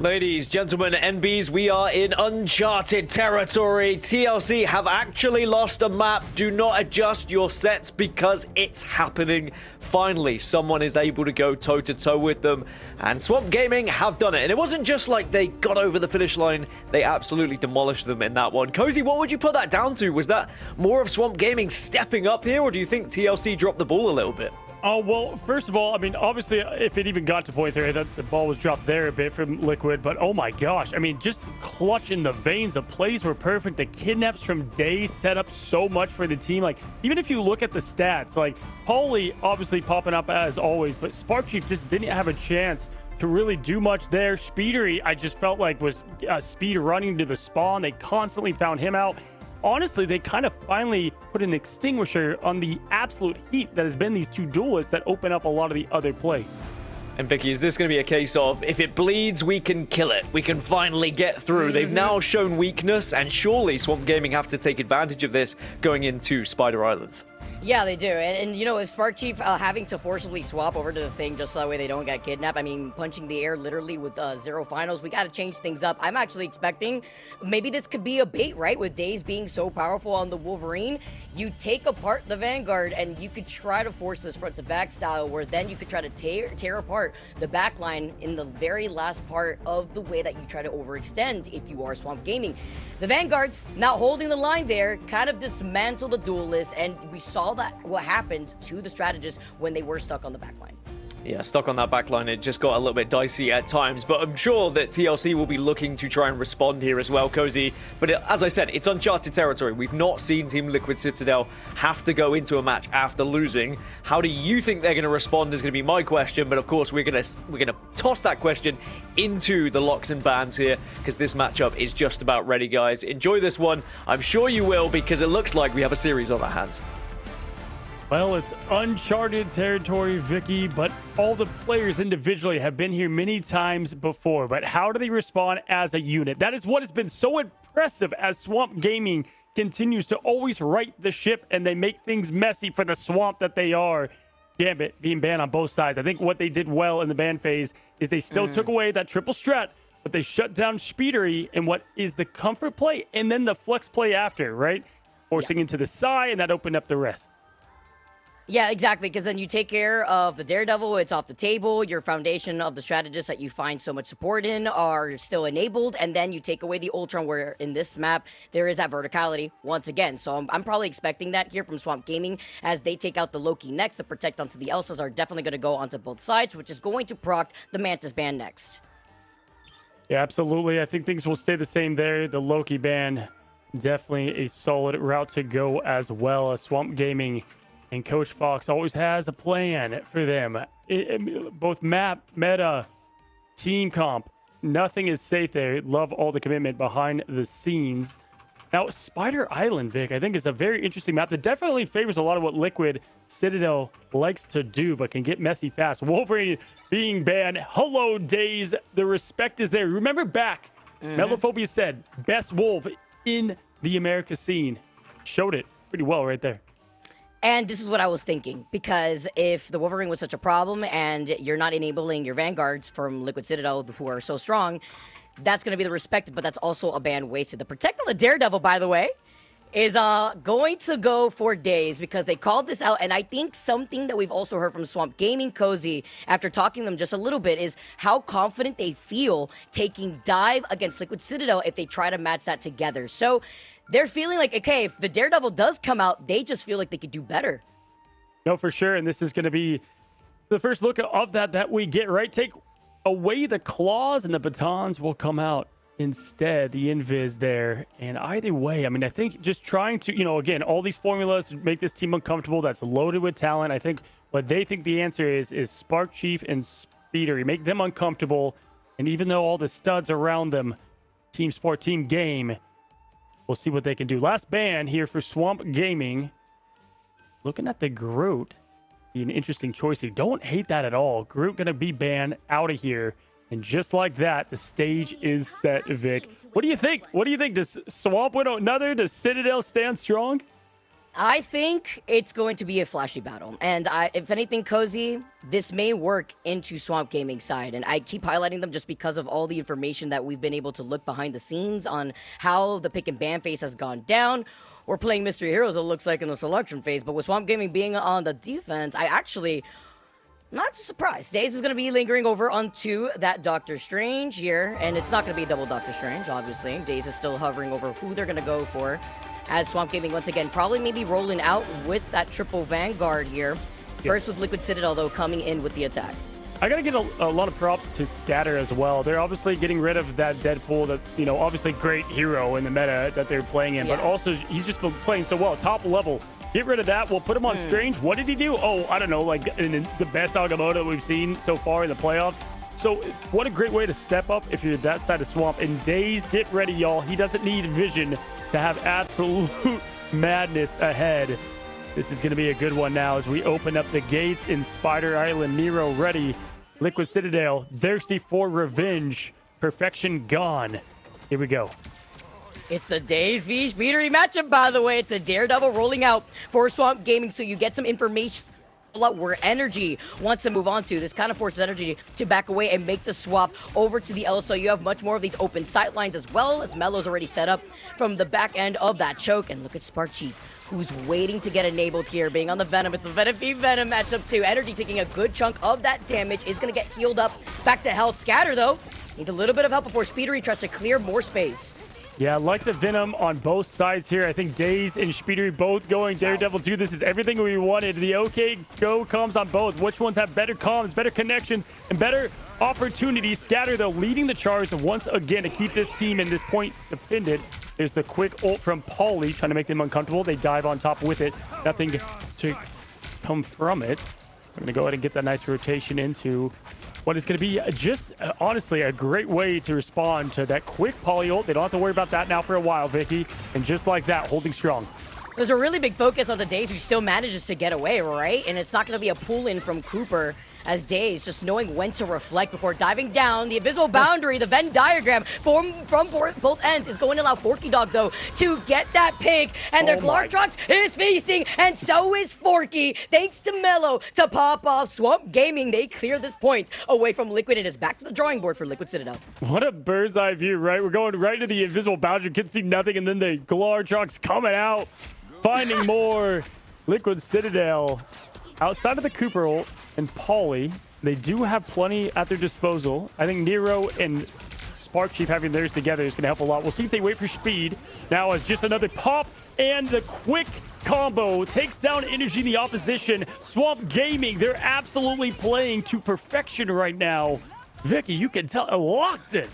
Ladies, gentlemen, NBs, we are in uncharted territory. TLC have actually lost a map. Do not adjust your sets because it's happening. Finally, someone is able to go toe-to-toe with them. And Swamp Gaming have done it. And it wasn't just like they got over the finish line. They absolutely demolished them in that one. Cozy, what would you put that down to? Was that more of Swamp Gaming stepping up here? Or do you think TLC dropped the ball a little bit? Oh, well, first of all, I mean, obviously, if it even got to point there, that the ball was dropped there a bit from Liquid. But, oh, my gosh. I mean, just clutch in the veins. The plays were perfect. The kidnaps from Day set up so much for the team. Like, even if you look at the stats, like, Paulie obviously popping up as always, but Spark Chief just didn't have a chance to really do much there. Speedery, I just felt like was speed running to the spawn. They constantly found him out. Honestly, they kind of finally put an extinguisher on the absolute heat that has been these two duelists that open up a lot of the other play. And Vicky, is this going to be a case of, if it bleeds, we can kill it? We can finally get through. They've now shown weakness, and surely Swamp Gaming have to take advantage of this going into Spider Islands. Yeah, they do. And you know, if Spark Chief having to forcibly swap over to the thing just so that way they don't get kidnapped, I mean, punching the air literally with 0 finals, we got to change things up. I'm actually expecting maybe this could be a bait, right? With Days being so powerful on the Wolverine, you take apart the Vanguard and you could try to force this front to back style, where then you could try to tear apart the back line in the very last part of the way that you try to overextend if you are Swamp Gaming. The Vanguards now holding the line there, kind of dismantle the duelists, and we saw that what happened to the strategists when they were stuck on the back line. Yeah, stuck on that back line. It just got a little bit dicey at times, but I'm sure that TLC will be looking to try and respond here as well, Cozy. But as I said, it's uncharted territory. We've not seen Team Liquid Citadel have to go into a match after losing. How do you think they're going to respond is going to be my question, but of course we're going to toss that question into the locks and bans here, because this matchup is just about ready, guys. Enjoy this one. I'm sure you will, because it looks like we have a series on our hands. Well, it's uncharted territory, Vicky, but all the players individually have been here many times before. But how do they respond as a unit? That is what has been so impressive as Swamp Gaming continues to always right the ship, and they make things messy for the Swamp that they are. Damn it, being banned on both sides. I think what they did well in the ban phase is they still took away that triple strat, but they shut down Speedery and what is the comfort play and then the flex play after, right? Forcing into the side, and that opened up the rest. Yeah, exactly, because then you take care of the Daredevil, it's off the table, your foundation of the strategists that you find so much support in are still enabled, and then you take away the Ultron, where in this map, there is that verticality once again. So I'm probably expecting that here from Swamp Gaming, as they take out the Loki next, the Protect onto the Elsas are definitely going to go onto both sides, which is going to proc the Mantis ban next. Yeah, absolutely. I think things will stay the same there. The Loki ban, definitely a solid route to go as well as Swamp Gaming. And Coach Fox always has a plan for them. Both map, meta, team comp, nothing is safe there. Love all the commitment behind the scenes. Now, Spider Island, Vic, I think is a very interesting map that definitely favors a lot of what Liquid Citadel likes to do, but can get messy fast. Wolverine being banned. Hello, Days. The respect is there. Remember back, Melophobia said, best wolf in the America scene. Showed it pretty well right there. And this is what I was thinking, because if the Wolverine was such a problem and you're not enabling your Vanguards from Liquid Citadel, who are so strong, that's going to be the respected, but that's also a ban wasted. The Protect on the Daredevil, by the way, is going to go for Days, because they called this out, and I think something that we've also heard from Swamp Gaming Cozy, after talking to them just a little bit, is how confident they feel taking dive against Liquid Citadel if they try to match that together. So they're feeling like, okay, if the Daredevil does come out, they just feel like they could do better. No, for sure. And this is going to be the first look of that we get, right? Take away the claws and the batons will come out instead, the invis there. And either way, I mean, I think just trying to, again, all these formulas make this team uncomfortable. That's loaded with talent. I think what they think the answer is Spark Chief and Speedery. Make them uncomfortable. And even though all the studs around them, team sport, team game, we'll see what they can do. Last ban here for Swamp Gaming. Looking at the Groot. Be an interesting choice here. Don't hate that at all. Groot going to be banned out of here. And just like that, the stage is set, Vic. What do you think? What do you think? Does Swamp win another? Does Citadel stand strong? I think it's going to be a flashy battle. And if anything, Cozy, this may work into Swamp Gaming side. And I keep highlighting them just because of all the information that we've been able to look behind the scenes on how the pick and ban phase has gone down. We're playing Mystery Heroes, it looks like, in the selection phase. But with Swamp Gaming being on the defense, I'm not surprised. Days is going to be lingering over onto that Doctor Strange here. And it's not going to be double Doctor Strange, obviously. Days is still hovering over who they're going to go for. As Swamp Gaming, once again, probably maybe rolling out with that triple Vanguard here. First with Liquid Citadel, though, coming in with the attack. I got to get a lot of props to Scatter as well. They're obviously getting rid of that Deadpool, that, obviously great hero in the meta that they're playing in. Yeah. But also, he's just been playing so well. Top level. Get rid of that. We'll put him on Strange. What did he do? Oh, I don't know. Like in the best Agamotto we've seen so far in the playoffs. So what a great way to step up if you're that side of Swamp. And Days, get ready, y'all. He doesn't need vision to have absolute madness ahead. This is going to be a good one now as we open up the gates in Spider Island. Nero ready. Liquid Citadel, thirsty for revenge. Perfection gone. Here we go. It's the Days v Speedery matchup, by the way. It's a Daredevil rolling out for Swamp Gaming, so you get some information where Energy wants to move on to. This kind of forces Energy to back away and make the swap over to the L, so you have much more of these open sight lines, as well as Melo's already set up from the back end of that choke. And look at Spark Chief, who's waiting to get enabled here, being on the Venom. It's a Venom v Venom matchup too. Energy taking a good chunk of that damage, is going to get healed up back to health. Scatter, though, needs a little bit of help before Speedery tries to clear more space. Yeah, I like the Venom on both sides here. I think Daze and Speedery both going Daredevil 2. This is everything we wanted. The OK Go comms on both. Which ones have better comms, better connections, and better opportunities? Scatter, though, leading the charge once again to keep this team in this point defended. There's the quick ult from Paulie, trying to make them uncomfortable. They dive on top with it. Nothing to come from it. We're going to go ahead and get that nice rotation into what is going to be just, honestly, a great way to respond to that quick poly ult. They don't have to worry about that now for a while, Vicky. And just like that, holding strong. There's a really big focus on the Daze who still manages to get away, right? And it's not going to be a pull-in from Cooper as Daze, just knowing when to reflect before diving down. The invisible boundary, the Venn diagram from both ends is going to allow Forky Dog, though, to get that pick. And their Glartrox is feasting, and so is Forky. Thanks to Mellow to pop off. Swamp Gaming, they clear this point away from Liquid. It is back to the drawing board for Liquid Citadel. What a bird's eye view, right? We're going right to the invisible boundary. Can see nothing, and then the Glartrox coming out, finding more. Liquid Citadel outside of the Cooper ult and Paulie, they do have plenty at their disposal. I think Nero and Spark Chief having theirs together is going to help a lot. We'll see if they wait for speed. Now it's just another pop, and the quick combo takes down energy in the opposition. Swamp Gaming, they're absolutely playing to perfection right now. Vicky, you can tell, locked it.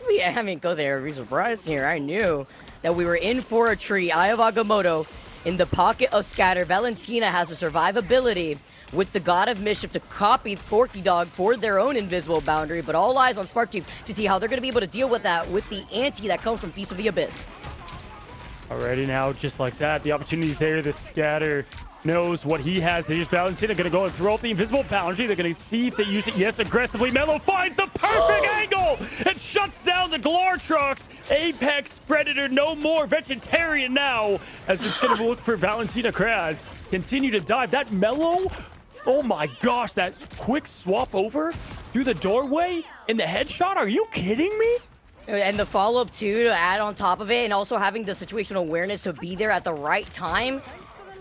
Yeah, I mean, goes a surprise here. I knew that we were in for a treat. Eye of Agamotto in the pocket of Scatter. Valentina has a survivability with the God of Mischief to copy Forky Dog for their own invisible boundary, but all eyes on Spark Chief to see how they're going to be able to deal with that with the ante that comes from Piece of the Abyss. Already now, just like that, the opportunity's there. The Scatter knows what he has. They just Valentina going to go and throw out the invisible boundary. They're going to see if they use it. Yes, aggressively. Mellow finds the perfect angle and shuts down the Glartrox. Apex Predator no more. Vegetarian now as it's going to look for Valentina Kraz. Continue to dive. That Mellow, oh my gosh, that quick swap over through the doorway and the headshot. Are you kidding me? And the follow-up, too, to add on top of it, and also having the situational awareness to be there at the right time.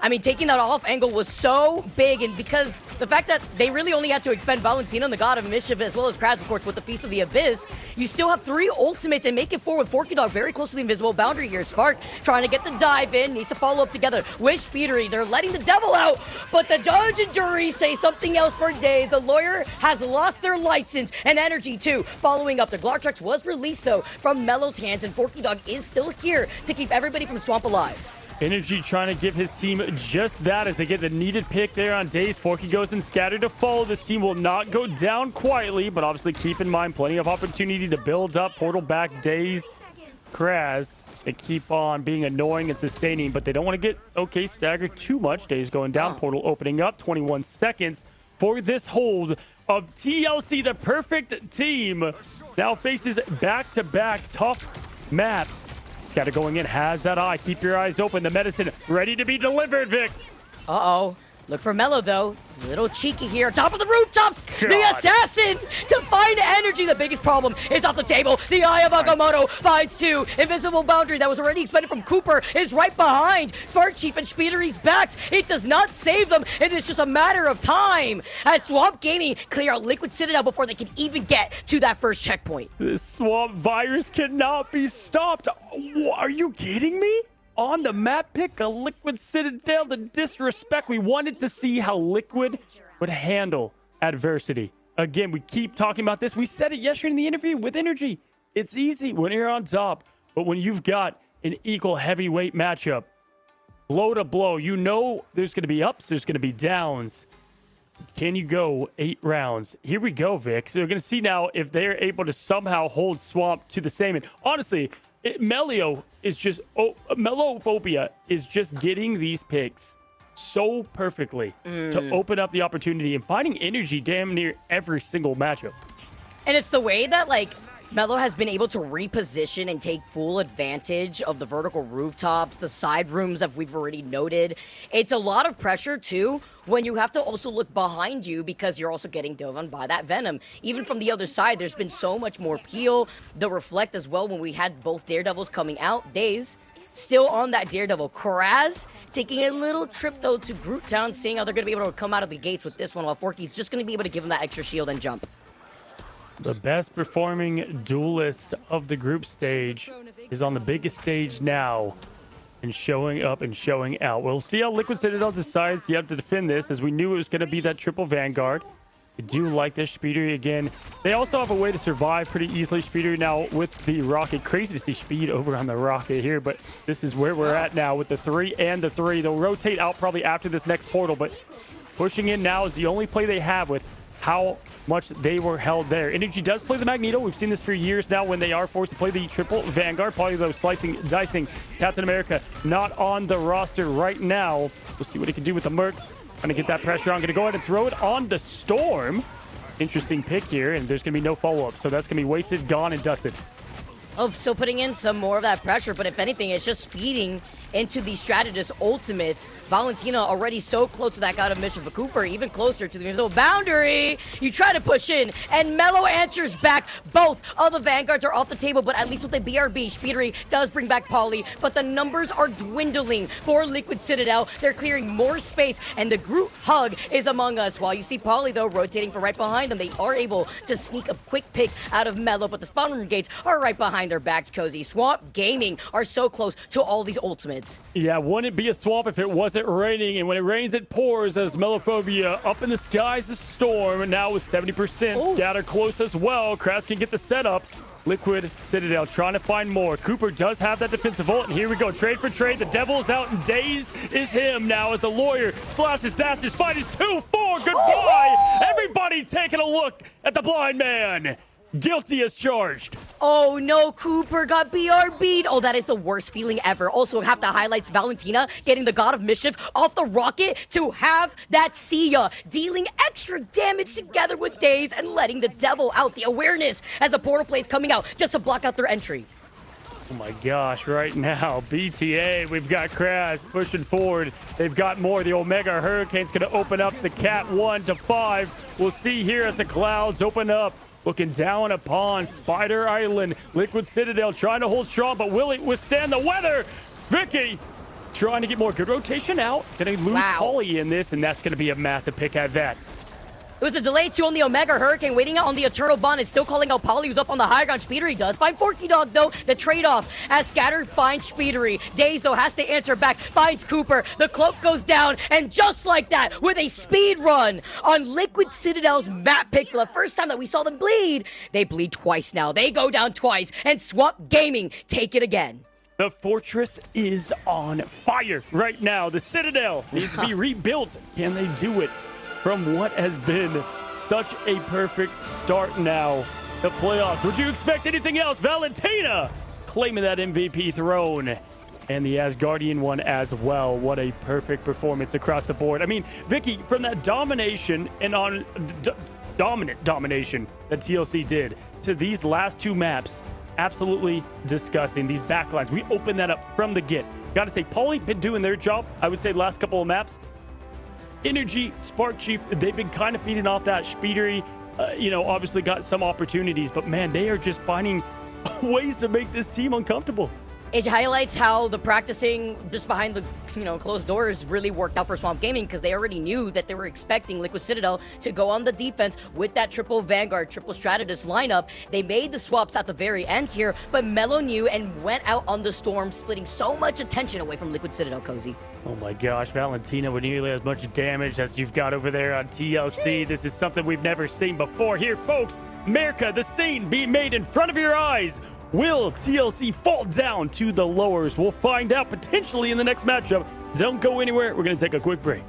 I mean, taking that off angle was so big, and because the fact that they really only had to expend Valentina and the God of Mischief, as well as Kraz, of course, with the Feast of the Abyss, you still have 3 ultimates and make it forward with Forky Dog very close to the invisible boundary here. Spark trying to get the dive in, needs to follow up together with Speedery. They're letting the devil out, but the judge and jury say something else for days. The lawyer has lost their license and energy, too. Following up, the Glartrox was released, though, from Mellow's hands, and Forky Dog is still here to keep everybody from Swamp alive. Energy trying to give his team just that as they get the needed pick there on Daze. Forky goes and Scatter to follow. This team will not go down quietly, but obviously keep in mind plenty of opportunity to build up. Portal back, Daze, Kraz. They keep on being annoying and sustaining, but they don't want to get staggered too much. Daze going down, Portal opening up. 21 seconds for this hold of TLC. The perfect team now faces back-to-back tough maps. Scatter going in, has that eye. Keep your eyes open. The medicine ready to be delivered, Vic. Uh-oh. Look for Mellow, though. A little cheeky here. Top of the rooftops. God. The assassin to find energy. The biggest problem is off the table. The Eye of Agamotto finds 2. Invisible boundary that was already expended from Cooper is right behind Spark Chief and Speedery's backs. It does not save them. It is just a matter of time as Swamp Gaming clear out Liquid Citadel before they can even get to that first checkpoint. This swamp virus cannot be stopped. Are you kidding me? On the map pick, a Liquid Citadel, the disrespect. We wanted to see how Liquid would handle adversity. Again, we keep talking about this. We said it yesterday in the interview with Energy. It's easy when you're on top, but when you've got an equal heavyweight matchup, blow to blow, you know there's going to be ups, there's going to be downs. Can you go 8 rounds? Here we go, Vic. So we're going to see now if they're able to somehow hold Swamp to the same. And honestly, Mellophobia is just getting these picks so perfectly to open up the opportunity and finding energy damn near every single matchup. And it's the way that, like, Mellow has been able to reposition and take full advantage of the vertical rooftops, the side rooms that we've already noted. It's a lot of pressure, too, when you have to also look behind you because you're also getting dove on by that Venom. Even from the other side, there's been so much more peel. The Reflect as well when we had both Daredevils coming out. Daze still on that Daredevil. Kraz taking a little trip, though, to Groot Town, seeing how they're going to be able to come out of the gates with this one, while Forky's just going to be able to give him that extra shield and jump. The best performing duelist of the group stage is on the biggest stage now and showing up and showing out. We'll see how Liquid Citadel decides you have to defend this, as we knew it was going to be that triple Vanguard. I do like this Speedery again. They also have a way to survive pretty easily. Speedery now with the rocket. Crazy to see Speed over on the rocket here, but this is where we're at now with the 3 and the 3. They'll rotate out probably after this next portal, but pushing in now is the only play they have with how much they were held there. Energy does play the Magneto. We've seen this for years now when they are forced to play the triple Vanguard. Probably though slicing, dicing Captain America not on the roster right now. We'll see what he can do with the Merc. Gonna get that pressure on. Gonna go ahead and throw it on the Storm. Interesting pick here, and there's gonna be no follow-up. So that's gonna be wasted, gone, and dusted. Oh, still putting in some more of that pressure, but if anything, it's just feeding into the strategist ultimates. Valentina already so close to that God of Mischief, but Cooper even closer to the invisible boundary. You try to push in, and Mello answers back. Both of the Vanguards are off the table, but at least with the BRB, Speedery does bring back Polly, but the numbers are dwindling for Liquid Citadel. They're clearing more space, and the group hug is among us. While you see Polly, though, rotating from right behind them, they are able to sneak a quick pick out of Mello, but the spawn room gates are right behind their backs, Cozy. Swamp Gaming are so close to all these ultimates. Yeah, wouldn't it be a swamp if it wasn't raining? And when it rains, it pours as Melophobia up in the skies, a storm, and now with 70%. Ooh. Scatter close as well. Kraz can get the setup. Liquid Citadel trying to find more. Cooper does have that defensive ult, and here we go. Trade for trade. The Devil's out, and Daze is him now as the Lawyer slashes, dashes, fight is 2-4. Goodbye. Everybody taking a look at the blind man. Guilty as charged. Oh no, Cooper got BRB'd. Oh, that is the worst feeling ever. Also, have to highlight Valentina getting the God of Mischief off the rocket to have that see ya, dealing extra damage together with Daze and letting the Devil out. The awareness as the portal plays coming out just to block out their entry. Oh my gosh, right now, BTA, we've got Kraz pushing forward. They've got more. The Omega Hurricane's going to open up the Cat 1 to 5. We'll see here as the clouds open up. Looking down upon Spider Island. Liquid Citadel trying to hold strong, but will it withstand the weather? Vicky trying to get more. Good rotation out. Gonna lose Polly in this, and that's gonna be a massive pick at that. It was a delay too on the Omega Hurricane, waiting out on the Eternal Bond, and still calling out Polly, who's up on the high ground. Speedery does find Forky Dog, though. The trade-off as Scatter finds Speedery. Daze, though, has to answer back, finds Cooper. The cloak goes down, and just like that, with a speed run on Liquid Citadel's map pick for the first time that we saw them bleed, they bleed twice now. They go down twice, and Swamp Gaming take it again. The fortress is on fire right now. The Citadel needs to be rebuilt. Can they do it? From what has been such a perfect start now, the playoffs. Would you expect anything else? Valentina claiming that MVP throne, and the Asgardian one as well. What a perfect performance across the board. I mean, Vicky, from that domination and on dominant domination that TLC did to these last two maps, absolutely disgusting. These backlines, we opened that up from the get. Got to say, Pauly been doing their job. I would say the last couple of maps. Energy, Spark Chief, they've been kind of feeding off that. Speedery, obviously got some opportunities, but man, they are just finding ways to make this team uncomfortable. It highlights how the practicing just behind the closed doors really worked out for Swamp Gaming, because they already knew that they were expecting Liquid Citadel to go on the defense with that triple Vanguard, triple Strategist lineup. They made the swaps at the very end here, but Mello knew and went out on the Storm, splitting so much attention away from Liquid Citadel, Cozy. Oh my gosh, Valentina with nearly as much damage as you've got over there on TLC. This is something we've never seen before. Here, folks, America, the scene being made in front of your eyes. Will TLC fall down to the lowers? We'll find out potentially in the next matchup. Don't go anywhere. We're going to take a quick break.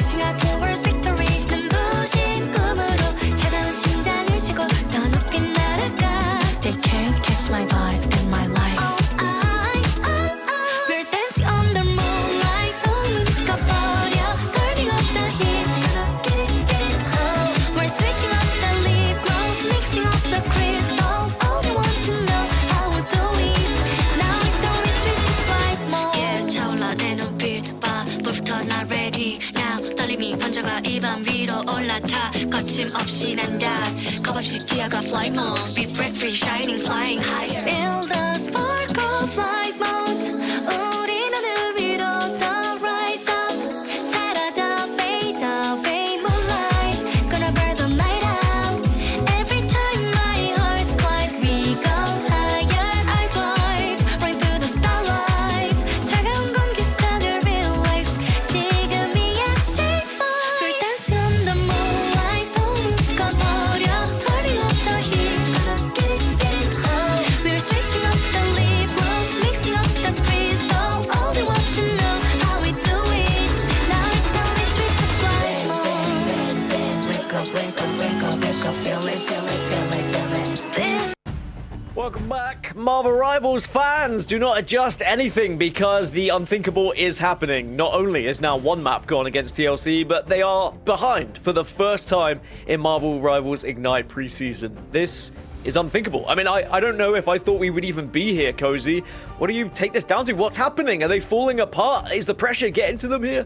pushing out towards victory. 눈부신 꿈으로 차가운 심장을 쉬고 더 높게 날아가. They can't catch my vibe and my life. We're dancing under moonlight. 손을 묶어버려. Turning up the heat. Get it, get it, We're switching up the lip gloss, mixing up the crystals. All they want to know how we do it. Now it's time to switch to flight mode. Yeah, 차올라 내 눈빛 봐. 불부터 나 ready now. 떨림이 번져가 이 밤 위로 올라타. 거침없이 난다. 겁없이 뛰어가 flight mode. Be breath free, shining, flying higher. Feel the spark of flight mode. 우리 하늘 위로 더 rise up. 사라져 fade away moonlight. Gonna burn the night out. Every time my heart's flight, we go higher. Eyes wide, right through the starlights. 차가운 공기선을 realize. 지금이야 take flight. We're dancing on the moonlight. 손 묶어버려. Turning up the heat. Get it, get it, We're switching up the lip gloss, mixing up the crystals. All they want to know how we do it. Now it's time to switch to flight mode. Wake up, wake up, wake up, wake up. Feel it, feel it, feel it, feel it. This Welcome back, Marvel Rivals fans! Do not adjust anything because the unthinkable is happening. Not only is now one map gone against TLC, but they are behind for the first time in Marvel Rivals Ignite preseason. This is unthinkable. I mean, I don't know if I thought we would even be here, Cozy. What do you take this down to? What's happening? Are they falling apart? Is the pressure getting to them here?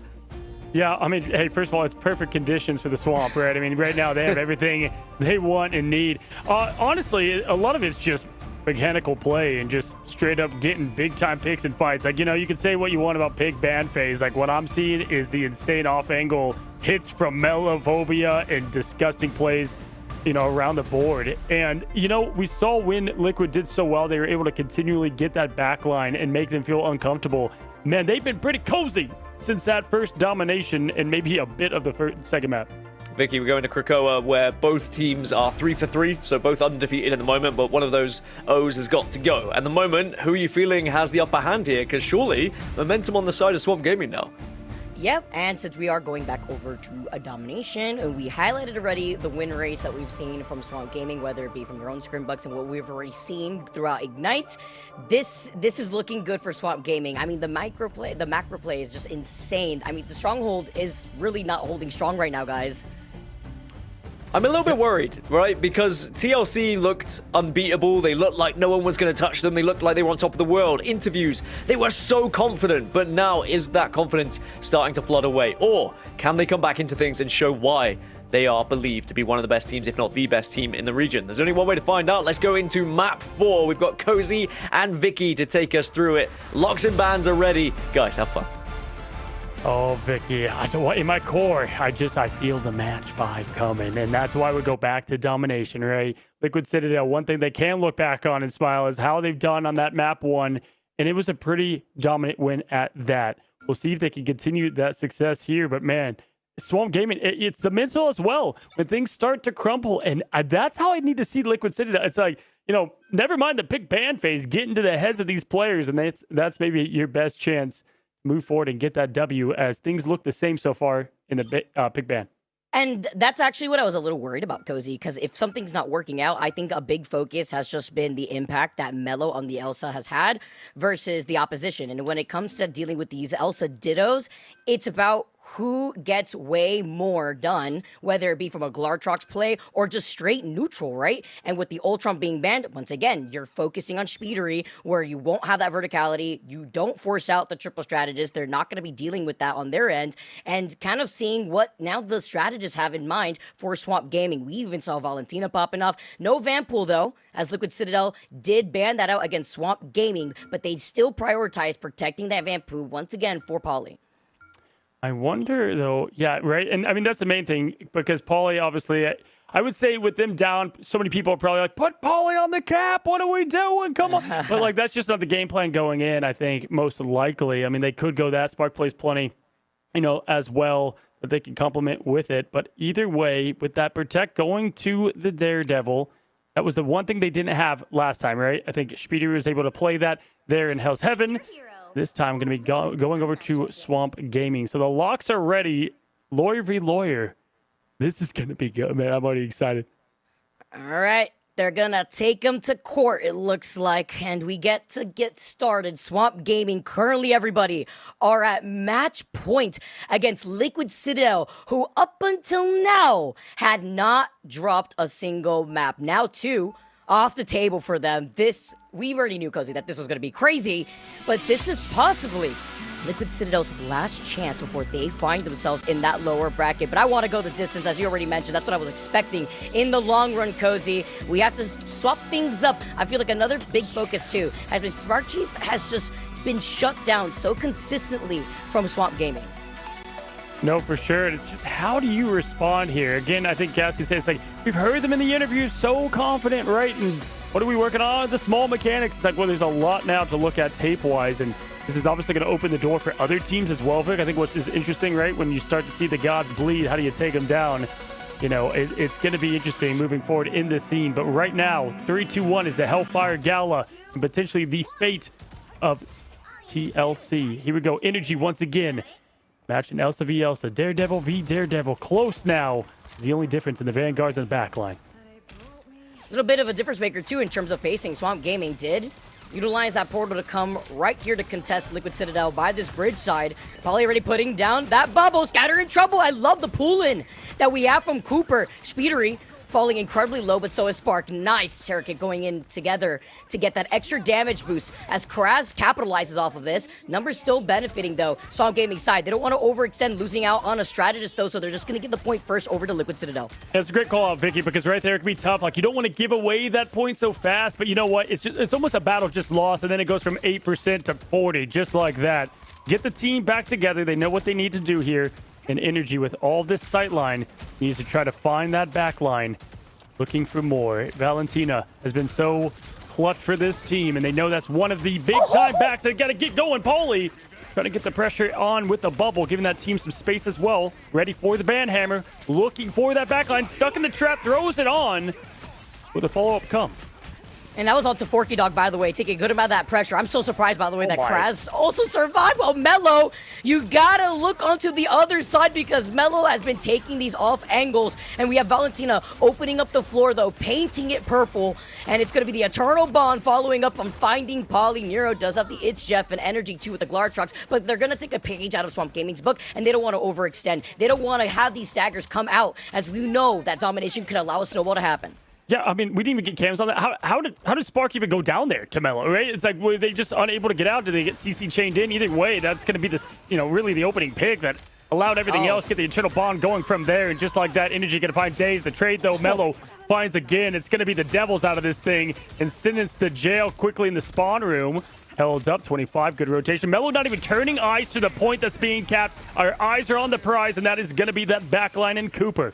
Yeah, I mean, hey, first of all, it's perfect conditions for the swamp, right? I mean, right now they have everything they want and need. Honestly, a lot of it's just mechanical play and just straight up getting big-time picks and fights. Like, you know, you can say what you want about pick ban phase. Like, what I'm seeing is the insane off-angle hits from Melophobia and disgusting plays, you know, around the board. And, you know, we saw when Liquid did so well, they were able to continually get that back line and make them feel uncomfortable. Man, they've been pretty cozy since that first domination and maybe a bit of the second map. Vicky, we're going to Krakoa, where both teams are 3 for 3, so both undefeated at the moment, but one of those O's has got to go. At the moment, who are you feeling has the upper hand here? Because surely, momentum on the side of Swamp Gaming now. Yep, and since we are going back over to a domination, and we highlighted already the win rates that we've seen from Swamp Gaming, whether it be from their own scrimbucks and what we've already seen throughout Ignite, this is looking good for Swamp Gaming. I mean, the macro play is just insane. I mean, the stronghold is really not holding strong right now, guys. I'm a little bit worried, right? Because TLC looked unbeatable. They looked like no one was going to touch them. They looked like they were on top of the world. Interviews, they were so confident. But now, is that confidence starting to flood away? Or can they come back into things and show why they are believed to be one of the best teams, if not the best team in the region? There's only one way to find out. Let's go into map 4. We've got Cozy and Vicky to take us through it. Locks and bands are ready. Guys, have fun. Oh, Vicky, in my core, I feel the match 5 coming, and that's why we go back to domination, right? Liquid Citadel, one thing they can look back on and smile is how they've done on that map 1, and it was a pretty dominant win at that. We'll see if they can continue that success here, but man, Swamp Gaming, it's the mental as well. When things start to crumble, and that's how I need to see Liquid Citadel. It's like, you know, never mind the pick ban phase, get into the heads of these players, and that's maybe your best chance move forward and get that W, as things look the same so far in the pick ban. And that's actually what I was a little worried about, Cozy, because if something's not working out, I think a big focus has just been the impact that Melo on the Elsa has had versus the opposition. And when it comes to dealing with these Elsa Dittos, it's about who gets way more done, whether it be from a Glartrox play or just straight neutral, right? And with the Ultron being banned, once again, you're focusing on Speedery, where you won't have that verticality. You don't force out the triple strategist. They're not going to be dealing with that on their end. And kind of seeing what now the strategists have in mind for Swamp Gaming. We even saw Valentina popping off. No Vanpool, though, as Liquid Citadel did ban that out against Swamp Gaming, but they still prioritize protecting that Vanpool once again for Poly. I wonder, though, yeah, right? And I mean, that's the main thing, because Pauly, obviously, I would say with them down, so many people are probably like, put Pauly on the cap, what are we doing? Come on. But, like, that's just not the game plan going in, I think, most likely. I mean, they could go that. Spark plays plenty, you know, as well, that they can complement with it. But either way, with that Protect going to the Daredevil, that was the one thing they didn't have last time, right? I think Speedy was able to play that there in Hell's Heaven. This time, I'm going to be going over to Swamp Gaming. So the locks are ready. Lawyer v. Lawyer. This is going to be good, man. I'm already excited. All right. They're gonna take him to court, it looks like, and we get to get started. Swamp Gaming, currently everybody, are at match point against Liquid Citadel, who up until now had not dropped a single map. Now 2 off the table for them. We already knew, Cozy, that this was gonna be crazy, but this is possibly Liquid Citadel's last chance before they find themselves in that lower bracket. But I want to go the distance, as you already mentioned. That's what I was expecting in the long run, Cozy. We have to swap things up. I feel like another big focus, too, has been Spark Chief has just been shut down so consistently from Swamp Gaming. No, for sure. And it's just, how do you respond here? Again, I think Gas can say, it's like, we've heard them in the interview, so confident, right? And what are we working on? The small mechanics. It's like, well, there's a lot now to look at tape-wise, and this is obviously going to open the door for other teams as well, Vic. I think what's is interesting, right, when you start to see the gods bleed, how do you take them down? You know, it's going to be interesting moving forward in this scene. But right now, 3-2-1 is the Hellfire Gala and potentially the fate of TLC. Here we go. Energy once again. Matching Elsa v. Elsa. Daredevil v. Daredevil. Close now is the only difference in the Vanguards and the backline. A little bit of a difference maker, too, in terms of pacing. Swamp Gaming did utilize that portal to come right here to contest Liquid Citadel by this bridge side. Probably already putting down that bubble. Scatter in trouble. I love the pull-in that we have from Cooper. Speedery falling incredibly low, but so is Spark. Nice terror kick going in together to get that extra damage boost as Kraz capitalizes off of this. Numbers still benefiting, though. Swamp Gaming side, they don't want to overextend, losing out on a strategist, though, so they're just going to give the point first over to Liquid Citadel. That's a great call out, Vicky, because right there it can be tough. Like, you don't want to give away that point so fast, but you know what? It's almost a battle just lost, and then it goes from 8% to 40, just like that. Get the team back together. They know what they need to do here. And Energy, with all this sightline, needs to try to find that back line. Looking for more. Valentina has been so clutch for this team, and they know that's one of the big-time backs. They got to get going. Pauly trying to get the pressure on with the bubble, giving that team some space as well. Ready for the banhammer. Looking for that backline. Stuck in the trap. Throws it on. Will the follow-up come? And that was onto Forky Dog, by the way, taking a good amount of that pressure. I'm so surprised, by the way, that Kraz also survived. Well, Mello, you gotta look onto the other side because Mello has been taking these off angles. And we have Valentina opening up the floor, though, painting it purple. And it's gonna be the Eternal Bond following up on finding Polly. Nero does have the It's Jeff and Energy, too, with the Glartrox. But they're gonna take a page out of Swamp Gaming's book, and they don't want to overextend. They don't want to have these staggers come out, as we know that domination could allow a snowball to happen. Yeah, I mean, we didn't even get cams on that. How did Spark even go down there to Mello, right? It's like, were they just unable to get out? Did they get CC chained in? Either way, that's going to be this, really the opening pick that allowed everything else, get the Eternal Bond going from there. And just like that, Energy going to find Days. The trade, though, Mello finds again. It's going to be the Devils out of this thing and sentenced to jail quickly in the spawn room. Held up, 25, good rotation. Mello not even turning eyes to the point that's being capped. Our eyes are on the prize, and that is going to be that backline in Cooper.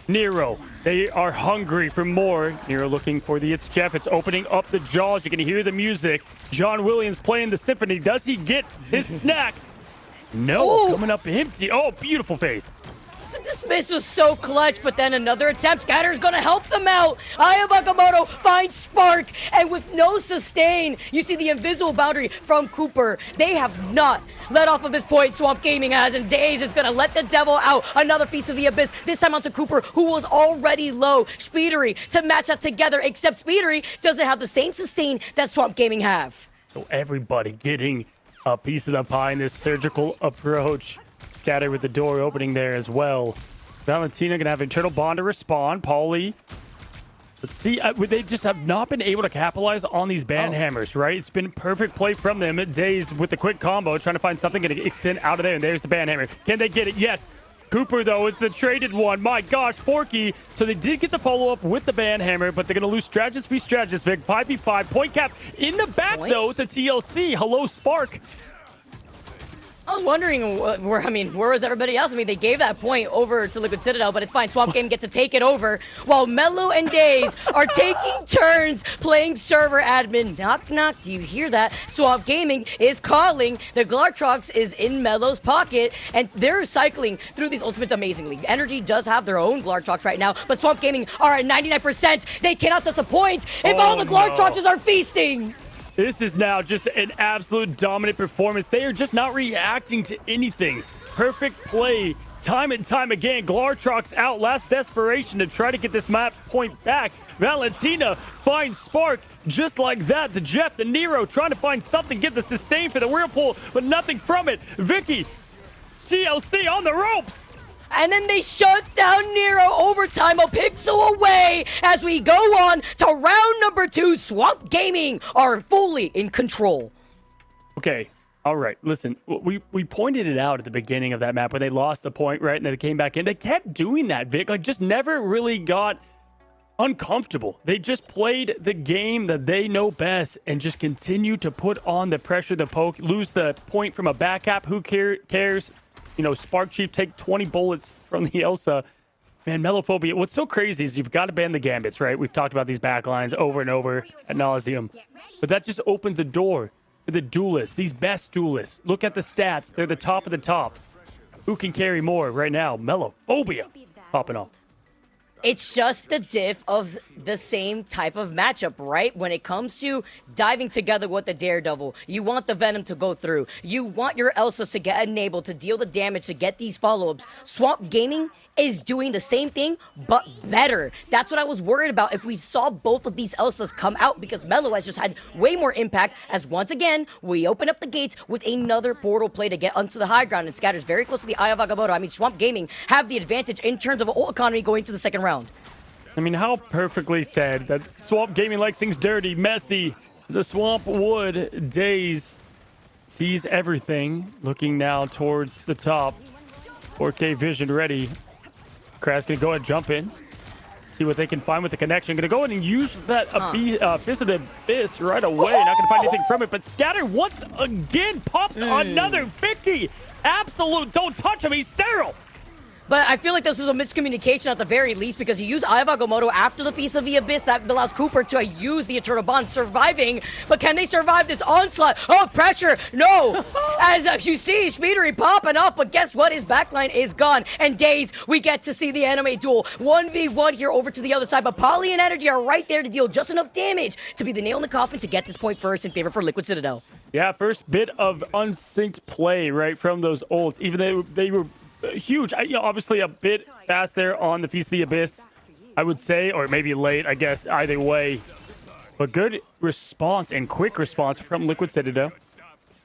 Nero, they are hungry for more. Nero looking for the It's Jeff. It's opening up the jaws. You can hear the music. John Williams playing the symphony. Does he get his snack? No, coming up empty. Oh, beautiful face. The dismiss was so clutch, but then another attempt. Scatter's gonna help them out. Aya Bakamoto finds Spark, and with no sustain, you see the invisible boundary from Cooper. They have not let off of this point. Swamp Gaming has, and Daze is gonna let the devil out. Another Feast of the Abyss, this time onto Cooper, who was already low. Speedery to match that together, except Speedery doesn't have the same sustain that Swamp Gaming have. So everybody getting a piece of the pie in this surgical approach. Scatter with the door opening there as well. Valentina gonna have Eternal Bond to respawn. Pauly. Let's see. They just have not been able to capitalize on these banhammers, right? It's been perfect play from them. Days with the quick combo, trying to find something going to extend out of there. And there's the banhammer. Can they get it? Yes. Cooper, though, is the traded one. My gosh, Forky. So they did get the follow-up with the banhammer, but they're going to lose strategist v. strategist, Vic. 5v5. Point cap in the back, though, to TLC. Hello, Spark. I was wondering where was everybody else? I mean, they gave that point over to Liquid Citadel, but it's fine. Swamp Game get to take it over while Mello and Daze are taking turns playing server admin. Knock, knock. Do you hear that? Swamp Gaming is calling. The Glartrox is in Mello's pocket, and they're cycling through these ultimates amazingly. Energy does have their own Glartrox right now, but Swamp Gaming are at 99%. They cannot disappoint if all the Glartroxes are feasting. This is now just an absolute dominant performance. They are just not reacting to anything. Perfect play time and time again. Glartrox out, last desperation to try to get this map point back. Valentina finds Spark just like that. The Jeff, the Nero trying to find something, get the sustain for the Whirlpool, but nothing from it. Vicky, TLC on the ropes. And then they shut down Nero overtime, a pixel away as we go on to round number 2. Swamp Gaming are fully in control. Okay. All right, listen, we pointed it out at the beginning of that map where they lost the point, right? And then they came back in. They kept doing that, Vic. Like, just never really got uncomfortable. They just played the game that they know best and just continue to put on the pressure, the poke, lose the point from a back cap. Who cares? You know, Spark Chief take 20 bullets from the Elsa. Man, Melophobia, what's so crazy is you've got to ban the Gambits, right? We've talked about these backlines over and over ad nauseum. But that just opens a door for the duelists, these best duelists. Look at the stats. They're the top of the top. Who can carry more right now? Melophobia popping off. It's just the diff of the same type of matchup, right? When it comes to diving together with the Daredevil, you want the Venom to go through. You want your Elsas to get enabled to deal the damage to get these follow-ups. Swamp Gaming is doing the same thing, but better. That's what I was worried about if we saw both of these Elsas come out, because Melo has just had way more impact as once again, we open up the gates with another portal play to get onto the high ground and scatters very close to the Eye of Agamotto. I mean, Swamp Gaming have the advantage in terms of ult economy going to the second round. I mean, how perfectly said that Swamp Gaming likes things dirty, messy. The Swamp would. Daze sees everything. Looking now towards the top. 4K vision ready. Crash gonna go ahead and jump in. See what they can find with the connection. Gonna go ahead and use that Fist of the Abyss right away. Not gonna find anything from it, but Scatter once again pops another Vicky. Absolute, don't touch him, he's sterile. But I feel like this is a miscommunication at the very least, because you use Eye of Agamotto after the Feast of the Abyss. That allows Cooper to use the Eternal Bond, surviving. But can they survive this onslaught of pressure? No! As you see, Speedery popping up, but guess what? His backline is gone. And Daze, we get to see the anime duel. 1v1 here over to the other side, but Polly and Energy are right there to deal just enough damage to be the nail in the coffin to get this point first in favor for Liquid Citadel. Yeah, first bit of unsynced play, right, from those ults. Even though they were huge. Obviously a bit fast there on the Feast of the Abyss, I would say, or maybe late, I guess, either way. But good response and quick response from Liquid Citadel.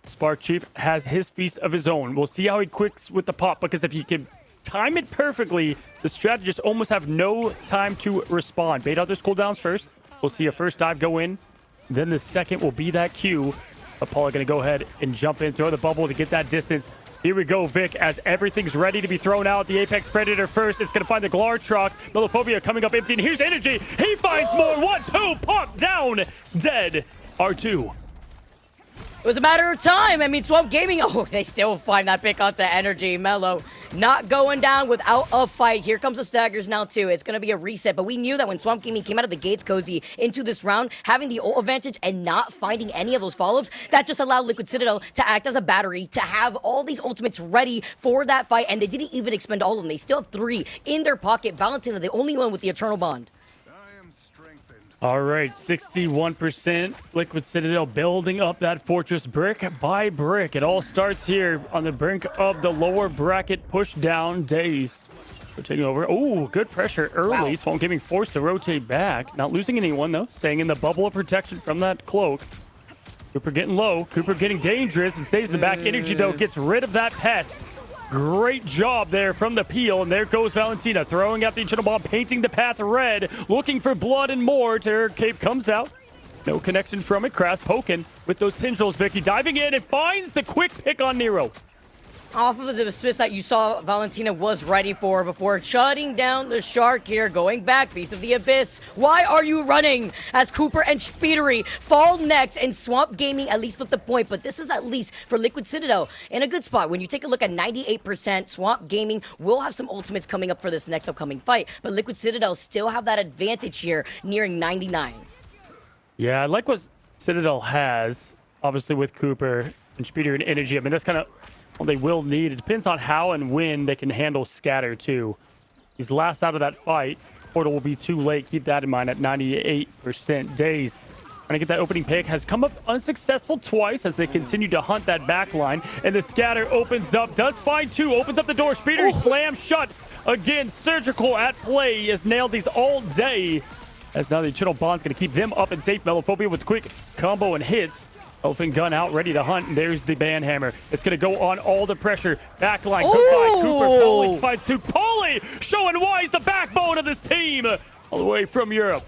Spark Chief has his Feast of his own. We'll see how he quicks with the pop, because if he can time it perfectly, the strategists almost have no time to respond. Bait out those cooldowns first. We'll see a first dive go in. Then the second will be that Q. Apollo going to go ahead and jump in, throw the bubble to get that distance. Here we go, Vic, as everything's ready to be thrown out. The Apex Predator first. It's going to find the Glartrox. Melophobia coming up empty, and here's Energy. He finds more. 1-2, pop down. Dead. R2. It was a matter of time. I mean, Swamp Gaming, they still find that pick onto Energy. Melo not going down without a fight. Here comes the Staggers now, too. It's going to be a reset, but we knew that when Swamp Gaming came out of the gates, Cozy, into this round, having the ult advantage and not finding any of those follow-ups, that just allowed Liquid Citadel to act as a battery, to have all these ultimates ready for that fight, and they didn't even expend all of them. They still have 3 in their pocket. Valentina, the only one with the Eternal Bond. All right, 61%. Liquid Citadel building up that fortress brick by brick. It all starts here on the brink of the lower bracket push down days. We're taking over. Oh, good pressure early. Wow. Swamp Gaming forced to rotate back. Not losing anyone, though. Staying in the bubble of protection from that cloak. Cooper getting low. Cooper getting dangerous and stays in the back. Energy, though, gets rid of that pest. Great job there from the peel, and there goes Valentina throwing out the Eternal Bomb, painting the path red, looking for blood and more. Terror Cape comes out. No connection from it. Crass poking with those tendrils. Vicky diving in and finds the quick pick on Nero. Off of the dismiss that you saw Valentina was ready for before shutting down the Shark here, going back, Beast of the Abyss. Why are you running? As Cooper and Speedery fall next, and Swamp Gaming at least flip the point, but this is at least for Liquid Citadel in a good spot. When you take a look at 98%, Swamp Gaming will have some ultimates coming up for this next upcoming fight, but Liquid Citadel still have that advantage here, nearing 99. Yeah, I like what Citadel has, obviously with Cooper and Speedery and Energy. I mean, that's kind of well, they will need. It depends on how and when they can handle Scatter, too. He's last out of that fight. Portal will be too late. Keep that in mind at 98% days. trying to get that opening pick, has come up unsuccessful twice as they continue to hunt that back line. And the scatter opens up, does find two, opens up the door. Speeder slams shut. Again, surgical at play, has nailed these all day. As now the Channel Bond's going to keep them up and safe. Melophobia with quick combo and hits. Open gun out, ready to hunt. And there's the band hammer. It's going to go on all the pressure. Backline, goodbye. Cooper, Paulie finds two. Paulie showing why he's the backbone of this team. All the way from Europe.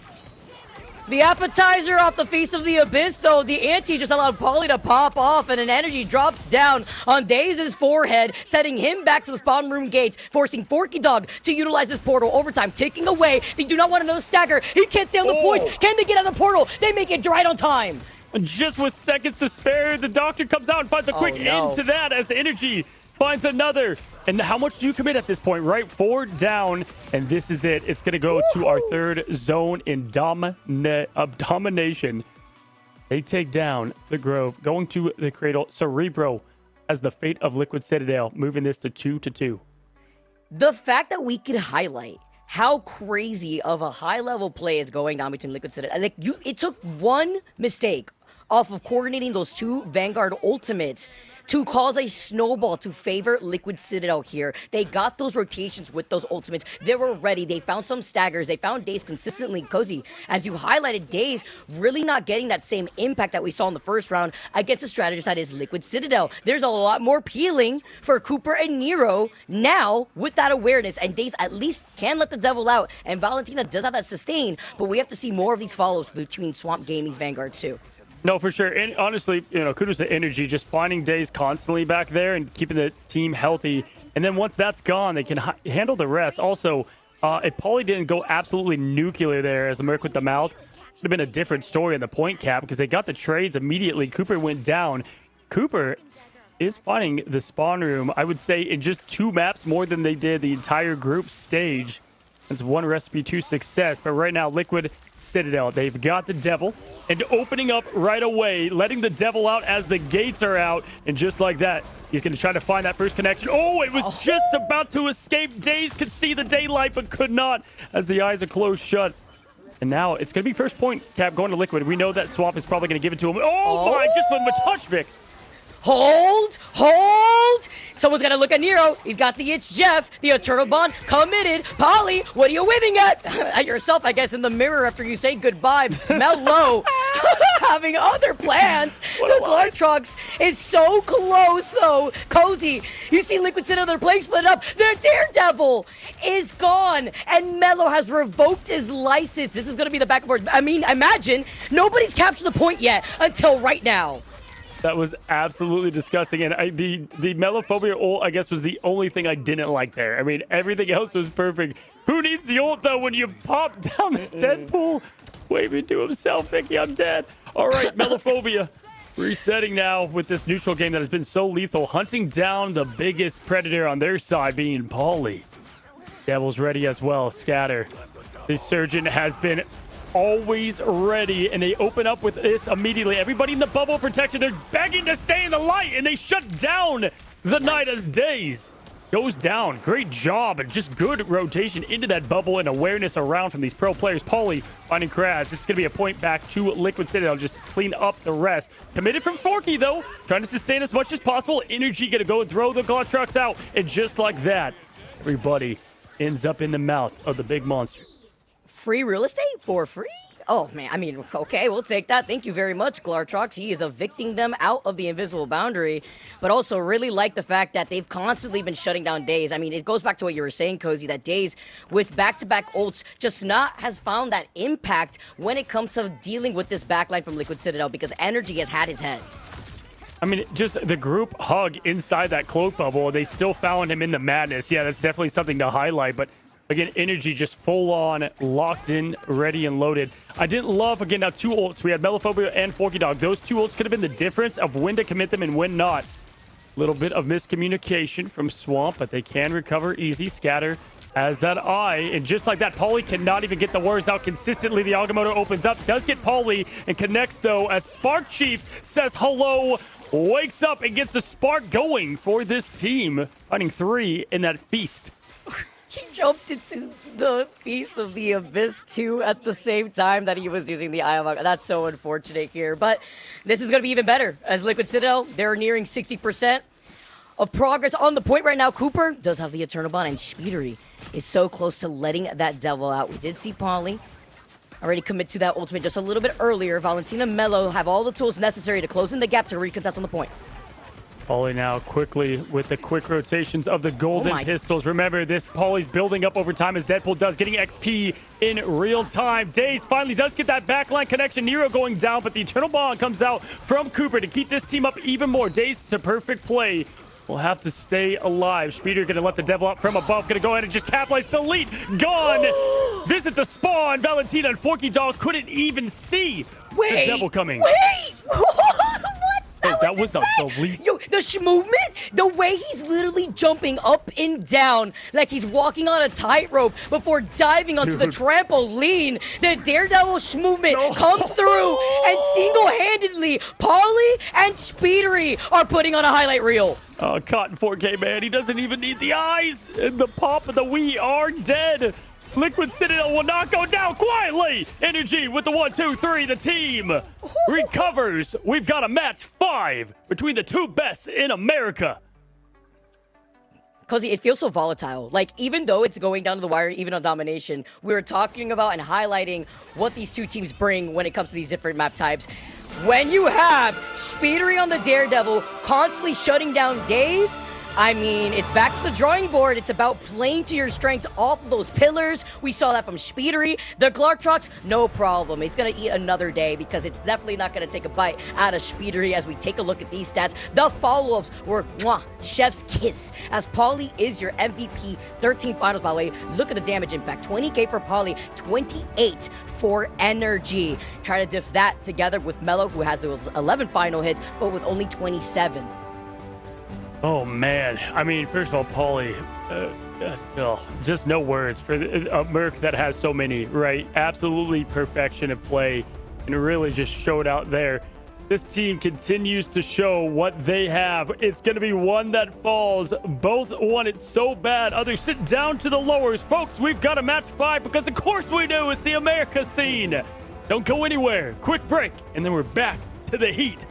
The appetizer off the face of the abyss, though. The ante just allowed Paulie to pop off, and an energy drops down on Daze's forehead, setting him back to the spawn room gates, forcing Forky Dog to utilize his portal overtime, taking away. They do not want another stagger. He can't stay on the points. Can they get out of the portal? They make it right on time. Just with seconds to spare, the doctor comes out and finds a quick end to that as the energy finds another. And how much do you commit at this point, right? 4 down, and this is it. It's going to go to our third zone in domination. They take down the Grove, going to the Cradle. Cerebro as the fate of Liquid Citadel, moving this to 2-2. The fact that we could highlight how crazy of a high-level play is going down between Liquid Citadel. Like, it took one mistake off of coordinating those two Vanguard ultimates to cause a snowball to favor Liquid Citadel here. They got those rotations with those ultimates. They were ready. They found some staggers. They found Daze consistently cozy. As you highlighted, Daze really not getting that same impact that we saw in the first round against a strategist that is Liquid Citadel. There's a lot more peeling for Cooper and Nero now with that awareness, and Daze at least can let the devil out, and Valentina does have that sustain, but we have to see more of these follows between Swamp Gaming's Vanguard too. No, for sure. And honestly, kudos to Energy, just finding Daze constantly back there and keeping the team healthy. And then once that's gone, they can handle the rest. Also, if Paulie didn't go absolutely nuclear there as a Merc with the mouth, it would have been a different story in the point cap because they got the trades immediately. Cooper went down. Cooper is finding the spawn room, I would say, in just 2 maps more than they did the entire group stage. That's one recipe to success. But right now, Liquid Citadel, they've got the devil and opening up right away, letting the devil out as the gates are out. And just like that, he's going to try to find that first connection. Oh, it was just about to escape. Daze could see the daylight, but could not as the eyes are closed shut. And now it's going to be first point cap going to Liquid. We know that Swamp is probably going to give it to him. Oh my, just from a touch, Vic. Hold! Someone's gotta look at Nero. He's got the itch, Jeff. The Eternal Bond committed. Polly, what are you waving at? At yourself, I guess, in the mirror after you say goodbye. Mellow. Having other plans. The Glartrox is so close, though. Cozy. You see Liquid Citadel, they're playing split up. Their Daredevil is gone. And Mello has revoked his license. This is gonna be the back and forth. I mean, imagine nobody's captured the point yet until right now. That was absolutely disgusting. And the Melophobia ult, I guess, was the only thing I didn't like there. I mean, everything else was perfect. Who needs the ult, though, when you pop down the Deadpool? Waving to himself, Vicky, I'm dead. All right, Melophobia resetting now with this neutral game that has been so lethal. Hunting down the biggest predator on their side, being Paulie. Devil's ready as well. Scatter. The Surgeon has been always ready, and they open up with this immediately. Everybody in the bubble protection, they're begging to stay in the light, and they shut down the night as Daze goes down. Great job, and just good rotation into that bubble and awareness around from these pro players. Paulie finding Kraz. This is going to be a point back to Liquid Citadel. Just clean up the rest. Committed from Forky, though, trying to sustain as much as possible. Energy going to go and throw the Glartrox out, and just like that, everybody ends up in the mouth of the big monster. Free real estate for free? Oh, man, I mean, okay, we'll take that. Thank you very much, Glartrox. He is evicting them out of the invisible boundary, but also really like the fact that they've constantly been shutting down Daze. I mean, it goes back to what you were saying, Cozy, that Daze, with back-to-back ults, just not has found that impact when it comes to dealing with this backline from Liquid Citadel, because Energy has had his head. I mean, just the group hug inside that cloak bubble, they still found him in the madness. Yeah, that's definitely something to highlight, but again, Energy just full on, locked in, ready and loaded. I didn't love, again, now 2 ults. We had Melophobia and Forky Dog. Those 2 ults could have been the difference of when to commit them and when not. Little bit of miscommunication from Swamp, but they can recover easy. Scatter as that eye, and just like that, Paulie cannot even get the words out consistently. The Agamotto opens up, does get Paulie, and connects, though, as Spark Chief says hello, wakes up and gets the spark going for this team. Finding 3 in that feast. He jumped into the piece of the abyss too at the same time that he was using the Eye of Ugg. That's so unfortunate here. But this is going to be even better as Liquid Citadel, they're nearing 60% of progress on the point right now. Cooper does have the Eternal Bond, and Speedery is so close to letting that devil out. We did see Polly already commit to that ultimate just a little bit earlier. Valentina Mello have all the tools necessary to close in the gap to recontest on the point. Polly now quickly with the quick rotations of the golden pistols. Remember, this Polly's building up over time as Deadpool does, getting XP in real time. Daze finally does get that backline connection. Nero going down, but the Eternal Bond comes out from Cooper to keep this team up even more. Daze to perfect play. Will have to stay alive. Speeder gonna let the devil out from above. Gonna go ahead and just capitalize. Delete. Gone. Visit the spawn. Valentina and Forky Dog couldn't even see the devil coming. Wait. What? That was the delete. Yo, the movement, the way he's literally jumping up and down like he's walking on a tightrope before diving onto the trampoline. The Daredevil movement comes through, and single-handedly, Polly and Speedery are putting on a highlight reel. Cotton 4K, man. He doesn't even need the eyes. And the pop of the we are dead. Liquid Citadel will not go down quietly. Energy with the 1, 2, 3. The team recovers. We've got a match 5 between the two best in America. Because it feels so volatile. Like, even though it's going down to the wire, even on domination, we were talking about and highlighting what these two teams bring when it comes to these different map types. When you have Speedery on the Daredevil constantly shutting down Daze, I mean, it's back to the drawing board. It's about playing to your strengths off of those pillars. We saw that from Speedery. The Glartrox, no problem. It's going to eat another day because it's definitely not going to take a bite out of Speedery as we take a look at these stats. The follow-ups were chef's kiss as Polly is your MVP. 13 finals, by the way. Look at the damage impact. 20k for Polly, 28 for Energy. Try to diff that together with Mello, who has those 11 final hits, but with only 27. Oh, man. I mean, first of all, Polly, just no words for a Merc that has so many, right? Absolutely perfection of play and really just showed out there. This team continues to show what they have. It's going to be one that falls. Both want it so bad. Others sit down to the lowers. Folks, we've got a match 5 because of course we do. It's the America scene. Don't go anywhere. Quick break, and then we're back to the heat.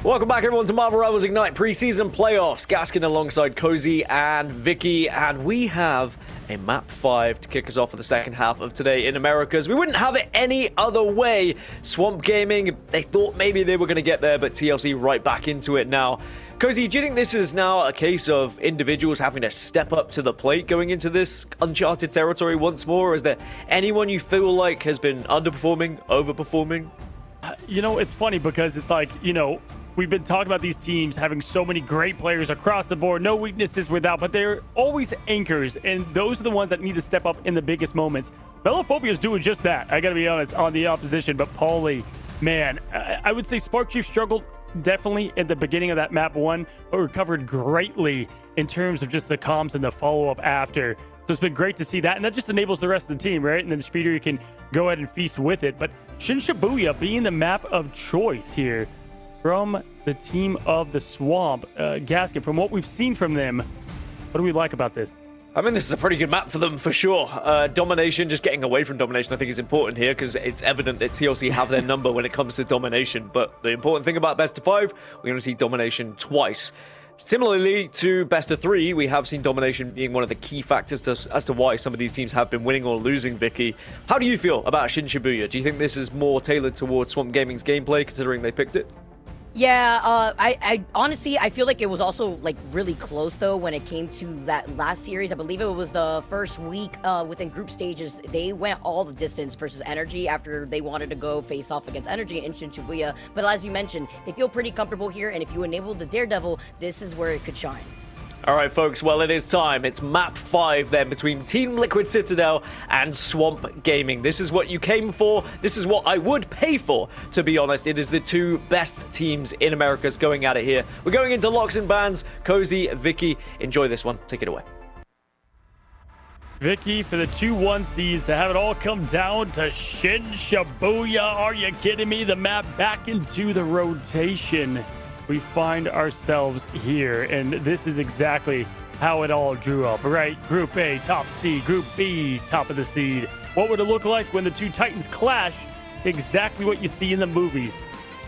Welcome back, everyone, to Marvel Rivals Ignite preseason playoffs. Gaskin alongside Cozy and Vicky, and we have a map 5 to kick us off for the second half of today in Americas. We wouldn't have it any other way. Swamp Gaming, they thought maybe they were going to get there, but TLC right back into it now. Cozy, do you think this is now a case of individuals having to step up to the plate going into this uncharted territory once more? Or is there anyone you feel like has been underperforming, overperforming? You know, it's funny because it's like, we've been talking about these teams having so many great players across the board, no weaknesses without, but they're always anchors, and those are the ones that need to step up in the biggest moments. Melophobia is doing just that, I gotta be honest, on the opposition, but Paulie, man, I would say Spark Chief struggled definitely at the beginning of that map 1, but recovered greatly in terms of just the comms and the follow-up after. So it's been great to see that, and that just enables the rest of the team, right? And then Speeder, you can go ahead and feast with it. But Shin Shibuya being the map of choice here from the team of the Swamp. Gaskin, from what we've seen from them, what do we like about this? I mean, this is a pretty good map for them, for sure. Domination, just getting away from domination, I think is important here because it's evident that TLC have their number when it comes to domination. But the important thing about best of 5, we're going to see domination twice. Similarly to best of 3, we have seen domination being one of the key factors as to why some of these teams have been winning or losing, Vicky. How do you feel about Shin Shibuya? Do you think this is more tailored towards Swamp Gaming's gameplay, considering they picked it? Yeah, I honestly, I feel like it was also like really close though when it came to that last series. I believe it was the first week within group stages. They went all the distance versus Energy after they wanted to go face off against Energy in Shin Shibuya. But as you mentioned, they feel pretty comfortable here, and if you enable the Daredevil, this is where it could shine. All right, folks, well, it is time. It's map 5 then between Team Liquid Citadel and Swamp Gaming. This is what you came for. This is what I would pay for, to be honest. It is the two best teams in Americas going at it here. We're going into locks and bans. Cozy, Vicky, enjoy this one. Take it away. Vicky for the 2-1 seeds to have it all come down to Shin Shibuya. Are you kidding me? The map back into the rotation. We find ourselves here, and this is exactly how it all drew up, right? Group A, top seed. Group B, top of the seed. What would it look like when the two Titans clash? Exactly what you see in the movies.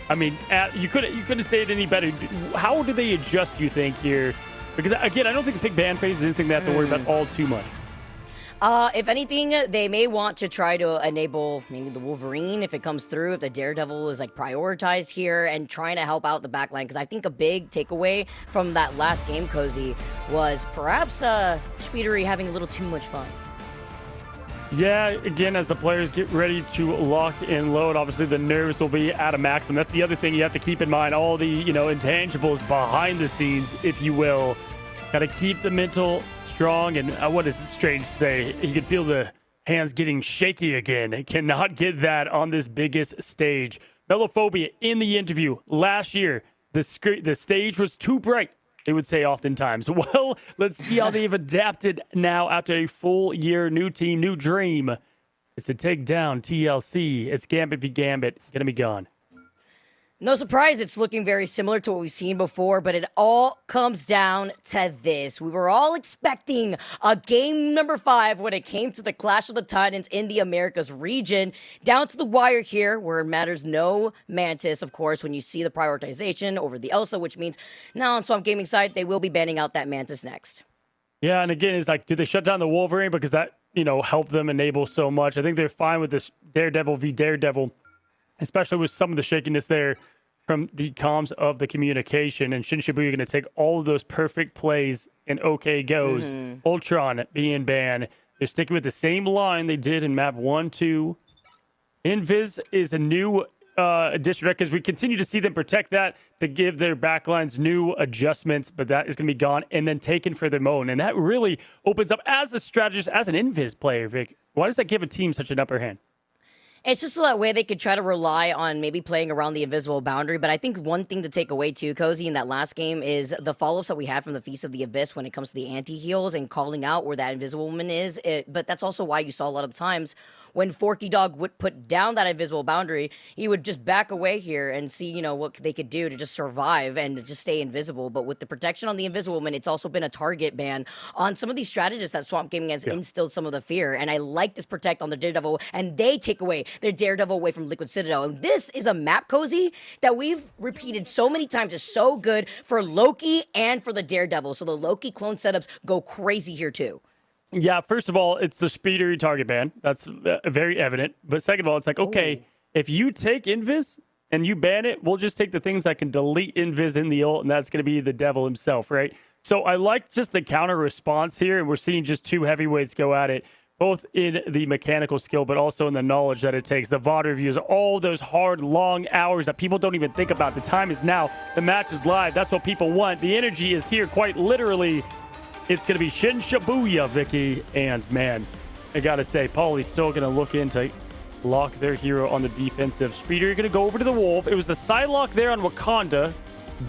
I mean, you couldn't say it any better. How do they adjust, you think, here? Because, again, I don't think the big ban phase is anything they have to worry about all too much. If anything, they may want to try to enable maybe the Wolverine if it comes through, if the Daredevil is like prioritized here and trying to help out the backline. Because I think a big takeaway from that last game, Cozy, was perhaps Speedery having a little too much fun. Yeah, again, as the players get ready to lock and load, obviously the nerves will be at a maximum. That's the other thing you have to keep in mind. All the, intangibles behind the scenes, if you will. Got to keep the mental strong, and what is it strange to say? You can feel the hands getting shaky again. They cannot get that on this biggest stage. Melophobia in the interview last year, the stage was too bright, they would say oftentimes. Well, let's see how they've adapted now after a full year, new team, new dream. It's to take down TLC. It's Gambit v Gambit, gonna be gone. No surprise, it's looking very similar to what we've seen before, but it all comes down to this. We were all expecting a game number 5 when it came to the Clash of the Titans in the Americas region. Down to the wire here, where it matters no Mantis, of course, when you see the prioritization over the Elsa, which means now on Swamp Gaming side, they will be banning out that Mantis next. Yeah, and again, it's like, do they shut down the Wolverine because that, helped them enable so much? I think they're fine with this Daredevil v Daredevil, especially with some of the shakiness there from the comms of the communication. And Shin Shibuya going to take all of those perfect plays and okay goes. Ultron being banned. They're sticking with the same line they did in map 1-2. Invis is a new addition, right? Because we continue to see them protect that to give their backlines new adjustments, but that is going to be gone and then taken for their own. And that really opens up as a strategist, as an Invis player, Vic. Why does that give a team such an upper hand? It's just so that way they could try to rely on maybe playing around the invisible boundary. But I think one thing to take away too, Cozy, in that last game is the follow-ups that we had from the Feast of the Abyss when it comes to the anti-heals and calling out where that invisible woman is. But that's also why you saw a lot of the times when Forky Dog would put down that invisible boundary, he would just back away here and see, you know, what they could do to just survive and just stay invisible. But with the protection on the Invisible Man, it's also been a target ban on some of these strategists that Swamp Gaming has instilled some of the fear. And I like this protect on the Daredevil, and they take away their Daredevil away from Liquid Citadel. And this is a map, Cozy, that we've repeated so many times is so good for Loki and for the Daredevil. So the Loki clone setups go crazy here too. Yeah, first of all, it's the speeder target ban. That's very evident. But second of all, it's like, okay, if you take Invis and you ban it, we'll just take the things that can delete Invis in the ult, and that's going to be the devil himself, right? So I like just the counter response here, and we're seeing just two heavyweights go at it, both in the mechanical skill, but also in the knowledge that it takes. The VOD reviews, all those hard, long hours that people don't even think about. The time is now. The match is live. That's what people want. The energy is here, quite literally. It's going to be Shin Shibuya, Vicky. And, man, I got to say, Paulie's still going to look in to lock their hero on the defensive. Speeder, you're going to go over to the Wolf. It was a side lock there on Wakanda.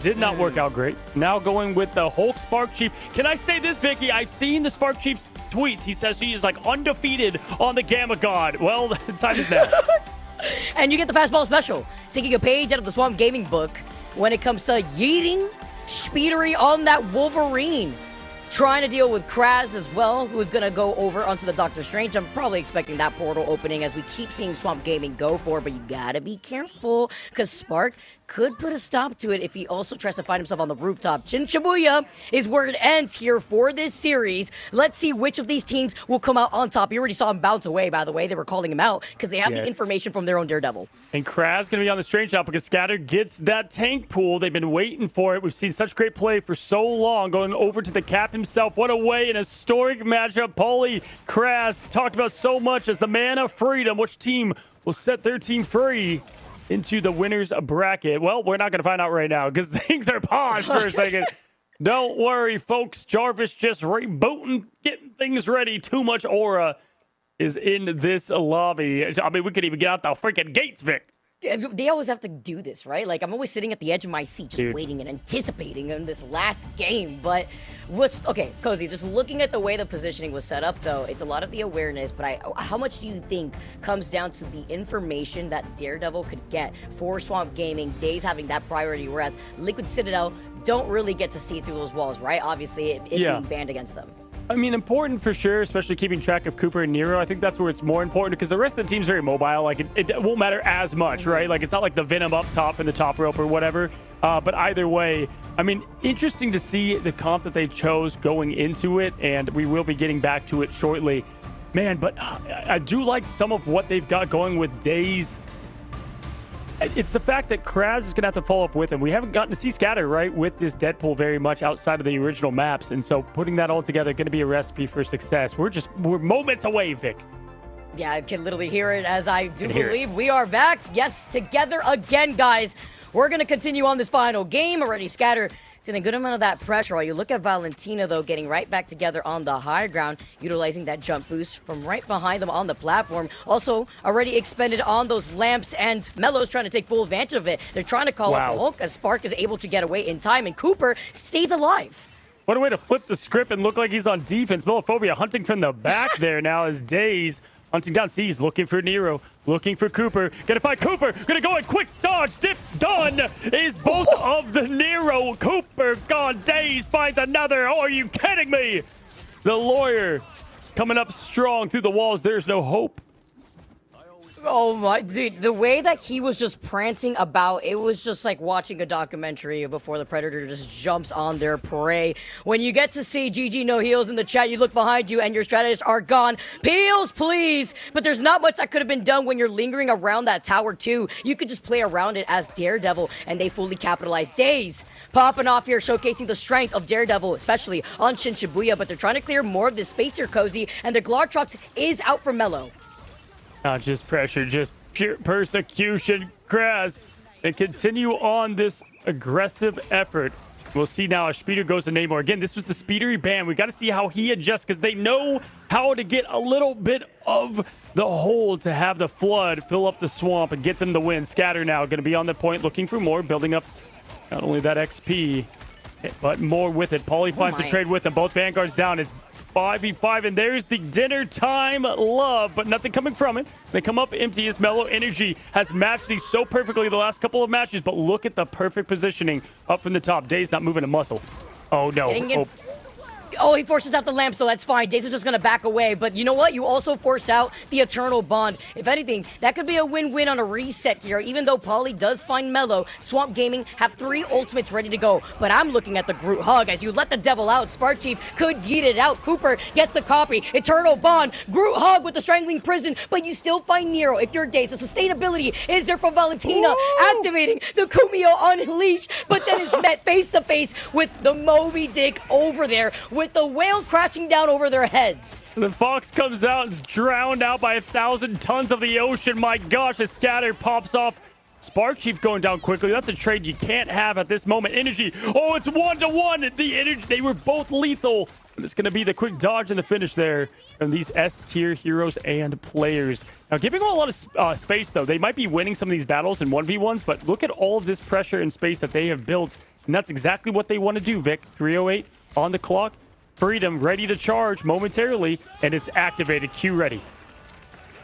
Did not work out great. Now going with the Hulk Spark Chief. Can I say this, Vicky? I've seen the Spark Chief's tweets. He says he is, like, undefeated on the Gamma God. Well, the time is now. And you get the fastball special, taking a page out of the Swamp Gaming book when it comes to yeeting Speedery on that Wolverine. Trying to deal with Kraz as well, who's going to go over onto the Doctor Strange. I'm probably expecting that portal opening as we keep seeing Swamp Gaming go for it, but you gotta be careful because Spark could put a stop to it if he also tries to find himself on the rooftop. Shin Shibuya is where it ends here for this series. Let's see which of these teams will come out on top. You already saw him bounce away, by the way. They were calling him out because they have the information from their own Daredevil. And Kraz going to be on the Strange now because Scatter gets that tank pool. They've been waiting for it. We've seen such great play for so long. Going over to the Cap himself. What a way, an historic matchup. Paulie Kraz talked about so much as the man of freedom. Which team will set their team free into the winner's bracket? Well, we're not going to find out right now because things are paused for a second. Don't worry, folks. Jarvis just rebooting, getting things ready. Too much aura is in this lobby. I mean, we could even get out the freaking gates, Vic. They always have to do this, right? Like, I'm always sitting at the edge of my seat just waiting and anticipating in this last game. But okay, Cozy, just looking at the way the positioning was set up, though, it's a lot of the awareness. But how much do you think comes down to the information that Daredevil could get for Swamp Gaming, Days having that priority, whereas Liquid Citadel don't really get to see through those walls, right? Obviously, it being banned against them. I mean, important for sure, especially keeping track of Cooper and Nero. I think that's where it's more important because the rest of the team's very mobile. Like, it won't matter as much, right? Like, it's not like the Venom up top in the top rope or whatever. But either way, I mean, interesting to see the comp that they chose going into it, and we will be getting back to it shortly. Man, but I do like some of what they've got going with Days. It's the fact that Kraz is going to have to follow up with him. We haven't gotten to see Scatter, right, with this Deadpool very much outside of the original maps. And so putting that all together, going to be a recipe for success. We're moments away, Vic. Yeah, I can literally hear it as I do believe we are back. Yes, together again, guys. We're going to continue on this final game. Already Scatter getting a good amount of that pressure. While you look at Valentina, though, getting right back together on the high ground, utilizing that jump boost from right behind them on the platform. Also, already expended on those lamps, and Melo's trying to take full advantage of it. They're trying to call up the Hulk as Spark is able to get away in time, and Cooper stays alive. What a way to flip the script and look like he's on defense. Melophobia hunting from the back there now as Days hunting down C's, looking for Nero, looking for Cooper. Gonna find Cooper, gonna go in quick dodge, dip, done is both of the Nero. Cooper gone, Days finds another. Oh, are you kidding me? The lawyer coming up strong through the walls. There's no hope. Oh my, dude, the way that he was just prancing about, it was just like watching a documentary before the Predator just jumps on their prey. When you get to see GG No Heals in the chat, you look behind you and your strategists are gone. Heals, please! But there's not much that could have been done when you're lingering around that tower too. You could just play around it as Daredevil and they fully capitalize. Days popping off here, showcasing the strength of Daredevil, especially on Shin Shibuya, but they're trying to clear more of this space here, Cozy, and the Glartrox is out for Melo. Not just pressure, just pure persecution. Kraz, and continue on this aggressive effort. We'll see now as Speeder goes to Namor. Again, this was the Speedery ban. We got to see how he adjusts because they know how to get a little bit of the hole to have the flood fill up the swamp and get them the win. Scatter now going to be on the point, looking for more, building up not only that XP, but more with it. Paulie finds the trade with them. Both Vanguards down. It's 5v5, and there's the dinner time love, but nothing coming from it. They come up empty as Mellow Energy has matched these so perfectly the last couple of matches, but look at the perfect positioning up from the top. Day's not moving a muscle. Oh, no. Oh, he forces out the lamps, though. That's fine. Daze is just going to back away. But you know what? You also force out the Eternal Bond. If anything, that could be a win-win on a reset here. Even though Pauly does find Mellow, Swamp Gaming have 3 ultimates ready to go. But I'm looking at the Groot Hug. As you let the devil out, Spark Chief could yeet it out. Cooper gets the copy. Eternal Bond, Groot Hug with the Strangling Prison. But you still find Nero if you're Daze. So sustainability is there for Valentina, activating the Kumio Unleashed. But then is met face-to-face with the Moby Dick over there, with the whale crashing down over their heads. The Fox comes out and is drowned out by 1,000 tons of the ocean. My gosh, a scatter pops off. Spark Chief going down quickly. That's a trade you can't have at this moment. Energy. Oh, it's 1-1. The energy. They were both lethal. And it's going to be the quick dodge and the finish there from these S-tier heroes and players. Now, giving them a lot of space, though. They might be winning some of these battles in 1v1s, but look at all of this pressure and space that they have built. And that's exactly what they want to do, Vic. 3:08 on the clock. Freedom ready to charge momentarily, and it's activated. Q ready.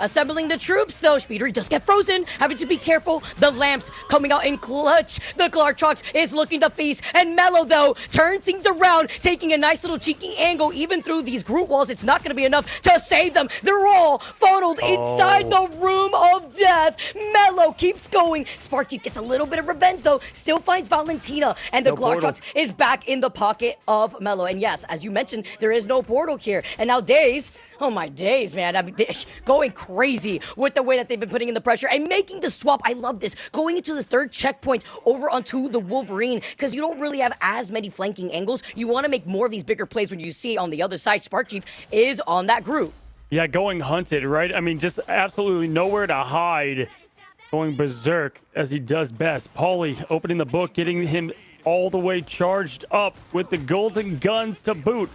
Assembling the troops, though. Speedery does get frozen. Having to be careful. The lamps coming out in clutch. The Glartrox is looking to feast. And Mellow, though, turns things around, taking a nice little cheeky angle. Even through these Groot walls, it's not going to be enough to save them. They're all funneled inside the room of death. Mellow keeps going. Spark Chief gets a little bit of revenge, though. Still finds Valentina. And the Glartrox is back in the pocket of Mellow. And yes, as you mentioned, there is no portal here. And now Daze, oh my days, man. I mean, going crazy with the way that they've been putting in the pressure and making the swap. I love this. Going into the 3rd checkpoint over onto the Wolverine, because you don't really have as many flanking angles. You want to make more of these bigger plays when you see on the other side Spark Chief is on that Groot. Yeah, going hunted, right? I mean, just absolutely nowhere to hide. Going berserk as he does best. Pauly opening the book, getting him all the way charged up with the golden guns to boot.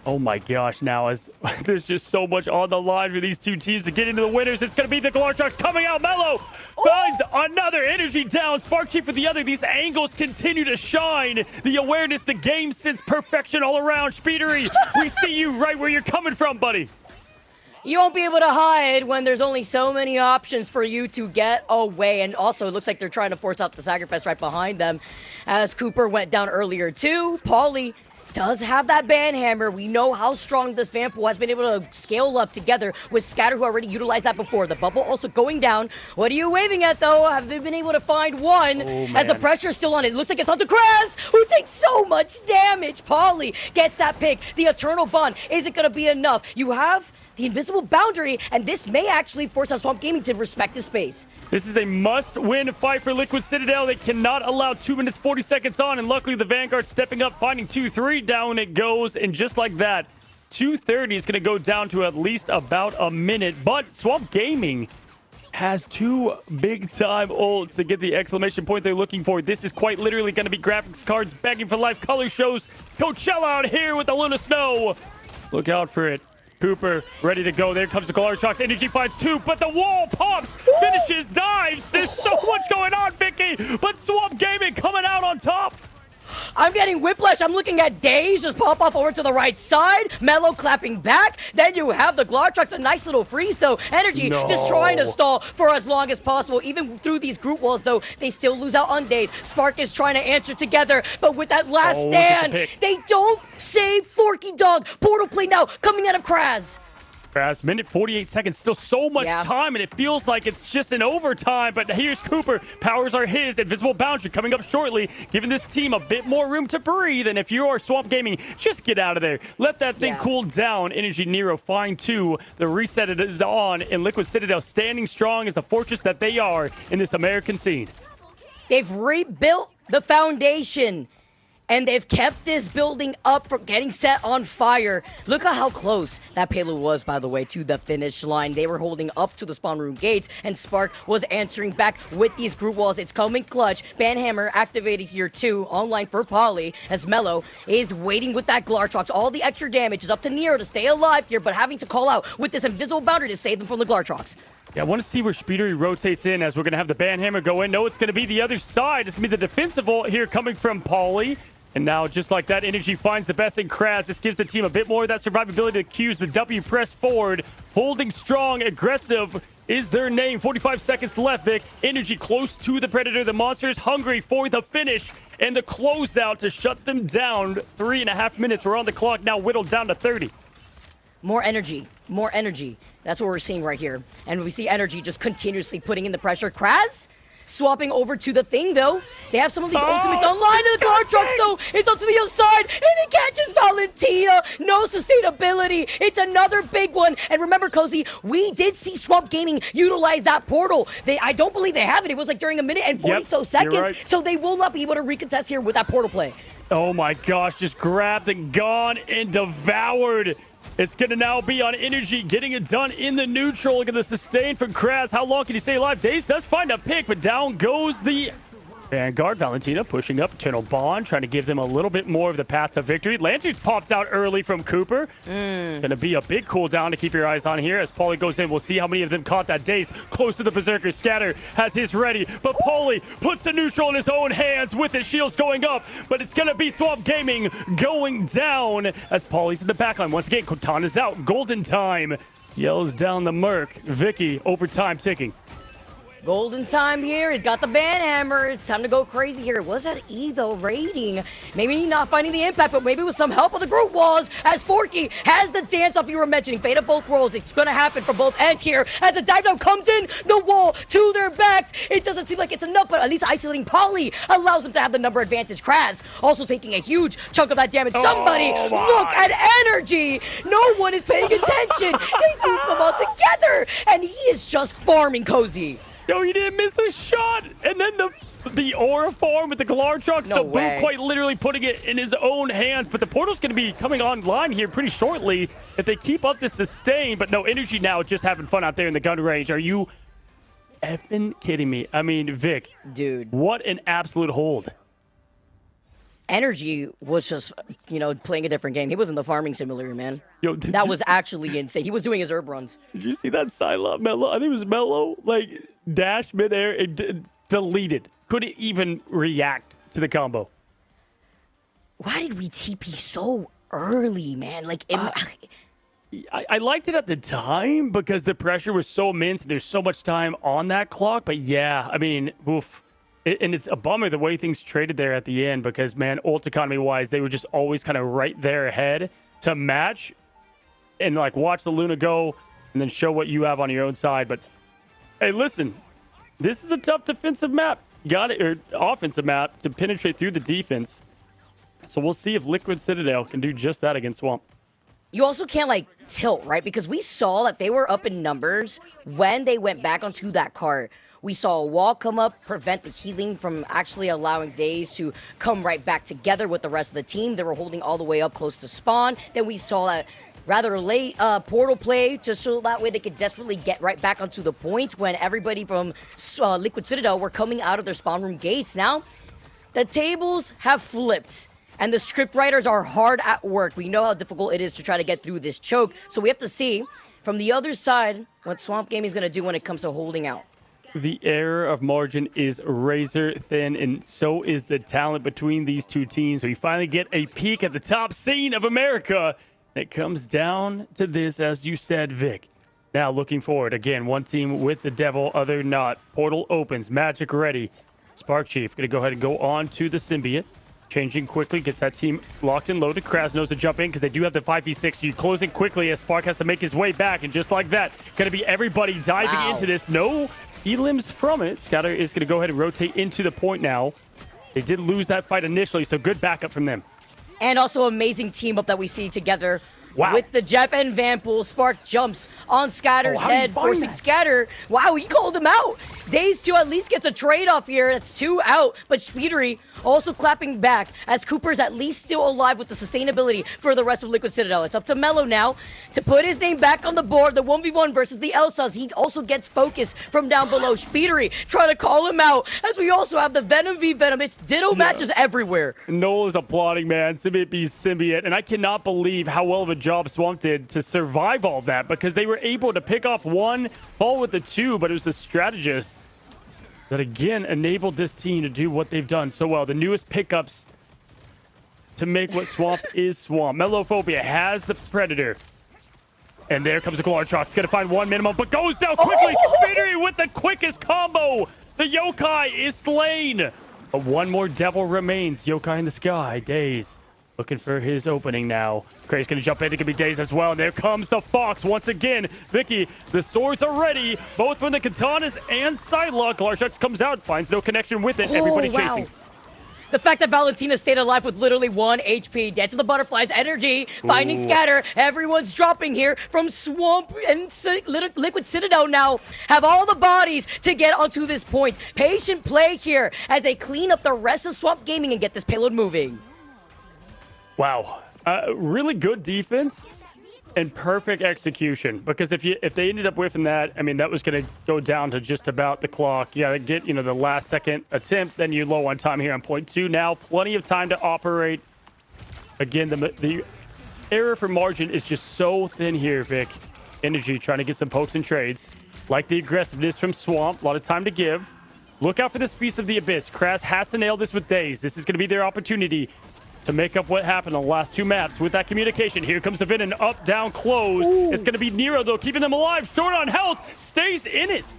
Oh my gosh, now as there's just so much on the line for these two teams to get into the winners. It's going to be the Glartrox coming out. Mellow finds another energy down. Spark Chief for the other. These angles continue to shine. The awareness, the game sense, perfection all around. Speedery, we see you right where you're coming from, buddy. You won't be able to hide when there's only so many options for you to get away. And also, it looks like they're trying to force out the Sacrifice right behind them as Cooper went down earlier too. Pauly does have that banhammer. We know how strong this Vampool has been able to scale up together with Scatter, who already utilized that before. The bubble also going down. What are you waving at, though? Have they been able to find one? As the pressure is still on it. It looks like it's onto Kraz, who takes so much damage. Pauly gets that pick. The Eternal Bond isn't going to be enough. You have the invisible boundary, and this may actually force out Swamp Gaming to respect the space. This is a must-win fight for Liquid Citadel. They cannot allow 2 minutes 40 seconds on, and luckily the Vanguard stepping up, finding 2-3. Down it goes, and just like that, 2:30 is going to go down to at least about a minute. But Swamp Gaming has 2 big-time ults to get the exclamation point they're looking for. This is quite literally going to be graphics cards begging for life. Color shows Coachella out here with the Luna Snow. Look out for it. Cooper ready to go. There comes the Glartrox. Energy finds 2, but the wall pops, finishes, dives. There's so much going on, Vicky, but Swamp Gaming coming out on top. I'm getting whiplash. I'm looking at Daze just pop off over to the right side. Mellow clapping back. Then you have the Glartrox. A nice little freeze, though. Energy just trying to stall for as long as possible. Even through these group walls, though, they still lose out on Daze. Spark is trying to answer together. But with that last stand, they don't save Forky Dog. Portal play now coming out of Kraz. Minute 48 seconds, still so much time, and it feels like it's just an overtime. But here's Cooper. Powers are his. Invisible boundary coming up shortly, giving this team a bit more room to breathe. And if you are Swamp Gaming, just get out of there. Let that thing cool down. Energy Nero find 2. The reset is on, and Liquid Citadel standing strong as the fortress that they are in this American scene. They've rebuilt the foundation, and they've kept this building up from getting set on fire. Look at how close that payload was, by the way, to the finish line. They were holding up to the spawn room gates, and Spark was answering back with these group walls. It's coming clutch. Banhammer activated here, too, online for Pauly, as Mellow is waiting with that Glartrox. All the extra damage is up to Nero to stay alive here, but having to call out with this invisible boundary to save them from the Glartrox. Yeah, I want to see where Speedery rotates in, as we're going to have the Banhammer go in. No, it's going to be the other side. It's going to be the defensive ult here coming from Pauly. And now, just like that, Energy finds the best in Kraz. This gives the team a bit more of that survivability to Q's. The W press forward, holding strong, aggressive is their name. 45 seconds left, Vic. Energy close to the Predator. The Monsters hungry for the finish and the closeout to shut them down. 3.5 minutes. We're on the clock now, whittled down to 30. More energy. More energy. That's what we're seeing right here. And we see Energy just continuously putting in the pressure. Kraz swapping over to the thing, though. They have some of these ultimates online. And the car trucks, though, it's up to the other side. And it catches Valentina. No sustainability. It's another big one. And remember, Cozy, we did see Swamp Gaming utilize that portal. I don't believe they have it. It was like during a minute and 40 so seconds. Right. So they will not be able to recontest here with that portal play. Oh my gosh, just grabbed and gone and devoured. It's going to now be on Energy, getting it done in the neutral. Look at the sustain from Kraz. How long can he stay alive? Daze does find a pick, but down goes the Vanguard. Valentina pushing up. Eternal Bond trying to give them a little bit more of the path to victory. Lanterns popped out early from Cooper. Going to be a big cooldown to keep your eyes on here as Paulie goes in. We'll see how many of them caught that Daze close to the Berserker. Scatter has his ready, but Paulie puts the neutral in his own hands with his shields going up. But it's going to be Swamp Gaming going down as Paulie's in the backline. Once again, Cortana's out. Golden time yells down the Merc. Vicky, overtime ticking. Golden time here. He's got the ban hammer. It's time to go crazy here. Was that E though raiding? Maybe not finding the impact, but maybe with some help of the group walls as Forky has the dance off you were mentioning. Fate of both worlds. It's going to happen for both ends here as a dive down comes in the wall to their backs. It doesn't seem like it's enough, but at least isolating Polly allows them to have the number advantage. Kraz also taking a huge chunk of that damage. Somebody look at Energy. No one is paying attention. They group them all together, and he is just farming Cozy. Yo, he didn't miss a shot. And then the aura form with the Galar trucks to boot, quite literally putting it in his own hands. But the portal's going to be coming online here pretty shortly if they keep up the sustain. But no, Energy now just having fun out there in the gun range. Are you effing kidding me? I mean, Vic. Dude. What an absolute hold. Energy was just, playing a different game. He was in the farming simulator, man. Yo, that was actually insane. He was doing his herb runs. Did you see that Psylocke Mellow? I think it was Mellow, dash midair and deleted. Couldn't even react to the combo. Why did we TP so early, man? I liked it at the time because the pressure was so immense. There's so much time on that clock. But yeah, I mean, oof. And it's a bummer the way things traded there at the end because, man, ult economy-wise, they were just always kind of right there ahead to match and, watch the Luna go and then show what you have on your own side. But, hey, listen, this is a tough defensive map. Or offensive map to penetrate through the defense. So we'll see if Liquid Citadel can do just that against Swamp. You also can't, tilt, right? Because we saw that they were up in numbers when they went back onto that cart. We saw a wall come up, prevent the healing from actually allowing Daze to come right back together with the rest of the team. They were holding all the way up close to spawn. Then we saw that rather late portal play to so that way they could desperately get right back onto the point when everybody from Liquid Citadel were coming out of their spawn room gates. Now, the tables have flipped. And the script writers are hard at work. We know how difficult it is to try to get through this choke. So we have to see from the other side what Swamp Gaming is going to do when it comes to holding out. The error of margin is razor thin, and so is the talent between these two teams. We finally get a peek at the top scene of America. It comes down to this, as you said, Vic. Now, looking forward, again, one team with the devil, other not. Portal opens, Magic ready. Spark Chief going to go ahead and go on to the Symbiote. Changing quickly, gets that team locked and loaded. Kraz knows to jump in because they do have the 5v6. So you closing quickly as Spark has to make his way back. And just like that, going to be everybody diving into this. No elims from it. Scatter is going to go ahead and rotate into the point now. They did lose that fight initially, so good backup from them. And also amazing team up that we see together. Wow. With the Jeff and Vanpool, Spark jumps on Scatter's head, forcing Scatter. Wow, he called him out. Daze 2 at least gets a trade-off here. That's 2 out, but Speedery also clapping back as Cooper's at least still alive with the sustainability for the rest of Liquid Citadel. It's up to Mello now to put his name back on the board. The 1v1 versus the Elsas. He also gets focus from down below. Speedery trying to call him out as we also have the Venom v Venom. It's ditto matches everywhere. Noel is applauding, man. Symbiote be Symbiote. And I cannot believe how well of a job Swamp did to survive all that because they were able to pick off one, fall with the 2, but it was the strategist that again enabled this team to do what they've done so well. The newest pickups to make what Swamp is Swamp. Melophobia has the Predator. And there comes the Glartrox. Going to find one minimum, but goes down quickly. Spinnery with the quickest combo. The Yokai is slain. But one more devil remains. Yokai in the sky. Daze looking for his opening now. Gray's going to jump in. It could be Daze as well. And there comes the Fox once again. Vicky, the swords are ready, both from the Katanas and Psylocke. Glartrox comes out, finds no connection with it. Everybody chasing. The fact that Valentina stayed alive with literally 1 HP, Dance of the Butterflies, energy, finding Scatter. Everyone's dropping here from Swamp and Liquid Citadel now have all the bodies to get onto this point. Patient play here as they clean up the rest of Swamp Gaming and get this payload moving. Wow. Really good defense and perfect execution, because if they ended up whiffing that, I mean, that was going to go down to just about the clock. You got to get, the last second attempt, then you're low on time here on point 2. Now, plenty of time to operate. Again, the error for margin is just so thin here, Vic. Energy trying to get some pokes and trades. Like the aggressiveness from Swamp, a lot of time to give. Look out for this Feast of the Abyss. Kraz has to nail this with Daze. This is going to be their opportunity to make up what happened on the last 2 maps with that communication. Here comes the Venom, up, down, close. It's going to be Nero, though, keeping them alive. Short on health, stays in it.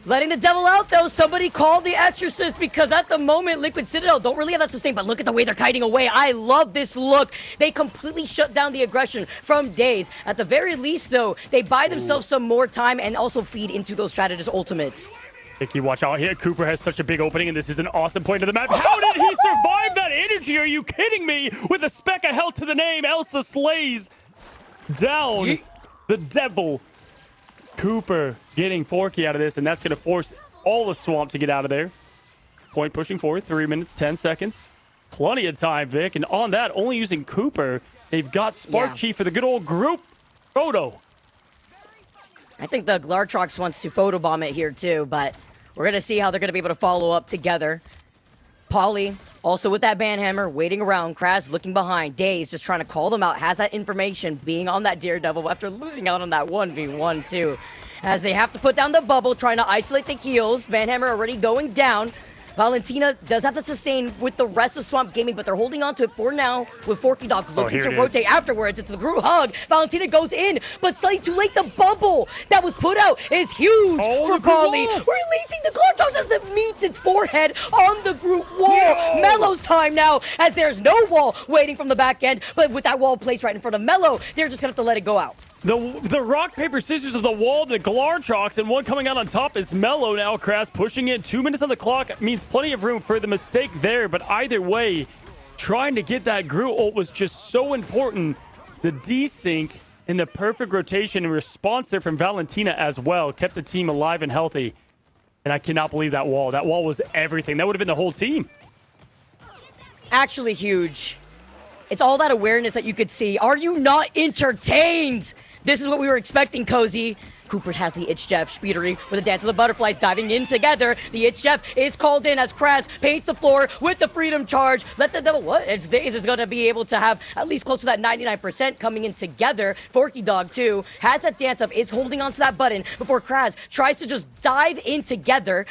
Letting the devil out, though. Somebody called the Exorcist, because at the moment, Liquid Citadel don't really have that sustain, but look at the way they're kiting away. I love this look. They completely shut down the aggression from Daze. At the very least, though, they buy themselves some more time and also feed into those strategist ultimates. Vicky, watch out here. Cooper has such a big opening, and this is an awesome point of the map. How did he survive that energy? Are you kidding me? With a speck of health to the name, Elsa slays down the devil. Cooper getting Forky out of this, and that's going to force all the Swamp to get out of there. Point pushing forward, 3 minutes, 10 seconds. Plenty of time, Vic. And on that, only using Cooper, they've got Spark Chief for the good old group photo. I think the Glartrox wants to photobomb it here, too, but we're going to see how they're going to be able to follow up together. Polly, also with that banhammer, waiting around. Kraz looking behind. Daze just trying to call them out. Has that information, being on that Daredevil after losing out on that 1v1, too. As they have to put down the bubble, trying to isolate the heals. Banhammer already going down. Valentina does have to sustain with the rest of Swamp Gaming, but they're holding on to it for now with Forky Dog looking to rotate afterwards. It's the group hug. Valentina goes in, but slightly too late. The bubble that was put out is huge for Polly. Releasing the Glartrox as it meets its forehead on the group wall. Melo's time now, as there's no wall waiting from the back end, but with that wall placed right in front of Melo, they're just going to have to let it go out. The rock, paper, scissors of the wall, the Glartrox, and one coming out on top is Melo now. Kraz pushing in. 2 minutes on the clock means plenty of room for the mistake there, but either way, trying to get that Groot ult was just so important. The desync and the perfect rotation and response there from Valentina as well kept the team alive and healthy. And I cannot believe that wall. That wall was everything. That would have been the whole team. Actually huge. It's all that awareness that you could see. Are you not entertained? This is what we were expecting, Cozy. Cooper has the Itch Jeff. Speedery with the Dance of the Butterflies diving in together. The Itch Jeff is called in as Kraz paints the floor with the Freedom Charge. Let the devil, what? It's Daze is going to be able to have at least close to that 99% coming in together. Forky Dog, too, has that dance up, is holding onto that button before Kraz tries to just dive in together.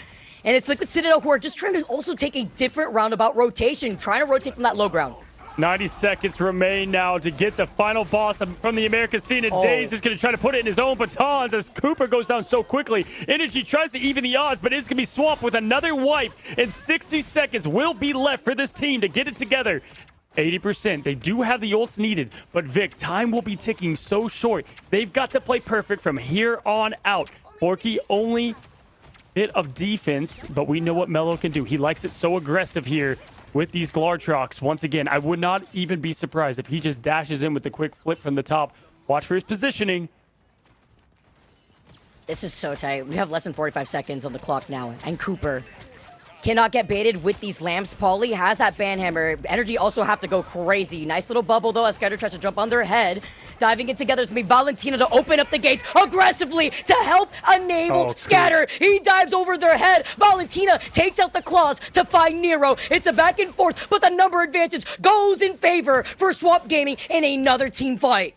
And it's Liquid Citadel who are just trying to also take a different roundabout rotation, trying to rotate from that low ground. 90 seconds remain now to get the final boss from the American scene, and Daze is going to try to put it in his own batons as Cooper goes down so quickly. Energy tries to even the odds, but it's going to be swamped with another wipe, and 60 seconds will be left for this team to get it together. 80%. They do have the ults needed, but Vic, time will be ticking so short. They've got to play perfect from here on out. Forky only bit of defense, but we know what Melo can do. He likes it so aggressive here with these Glartrox. Once again, I would not even be surprised if he just dashes in with the quick flip from the top. Watch for his positioning. This is so tight. We have less than 45 seconds on the clock now, and Cooper cannot get baited with these lamps. Pauly has that banhammer. Energy also have to go crazy. Nice little bubble, though, as Scatter tries to jump on their head. Diving in together is going to be Valentina to open up the gates aggressively to help enable Scatter. He dives over their head. Valentina takes out the claws to find Nero. It's a back and forth, but the number advantage goes in favor for Swamp Gaming in another team fight.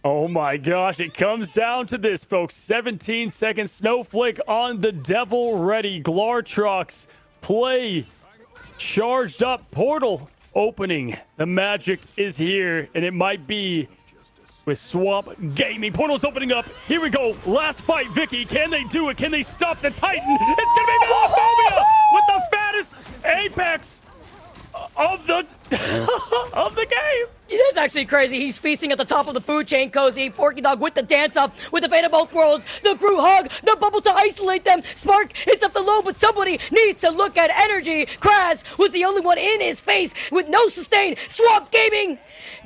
Oh my gosh, it comes down to this, folks. 17 seconds, Snowflake on the devil ready. Glartrox play charged up. Portal opening. The magic is here, and it might be with Swamp Gaming. Portal's opening up. Here we go. Last fight, Vicky. Can they do it? Can they stop the Titan? It's going to be Melophobia with the fattest apex of the of the game. That's actually crazy. He's feasting at the top of the food chain, Cozy. Forky Dog with the dance up, with the fate of both worlds. The crew hug, the bubble to isolate them. Spark is left alone, but somebody needs to look at energy. Kraz was the only one in his face with no sustain. Swamp Gaming,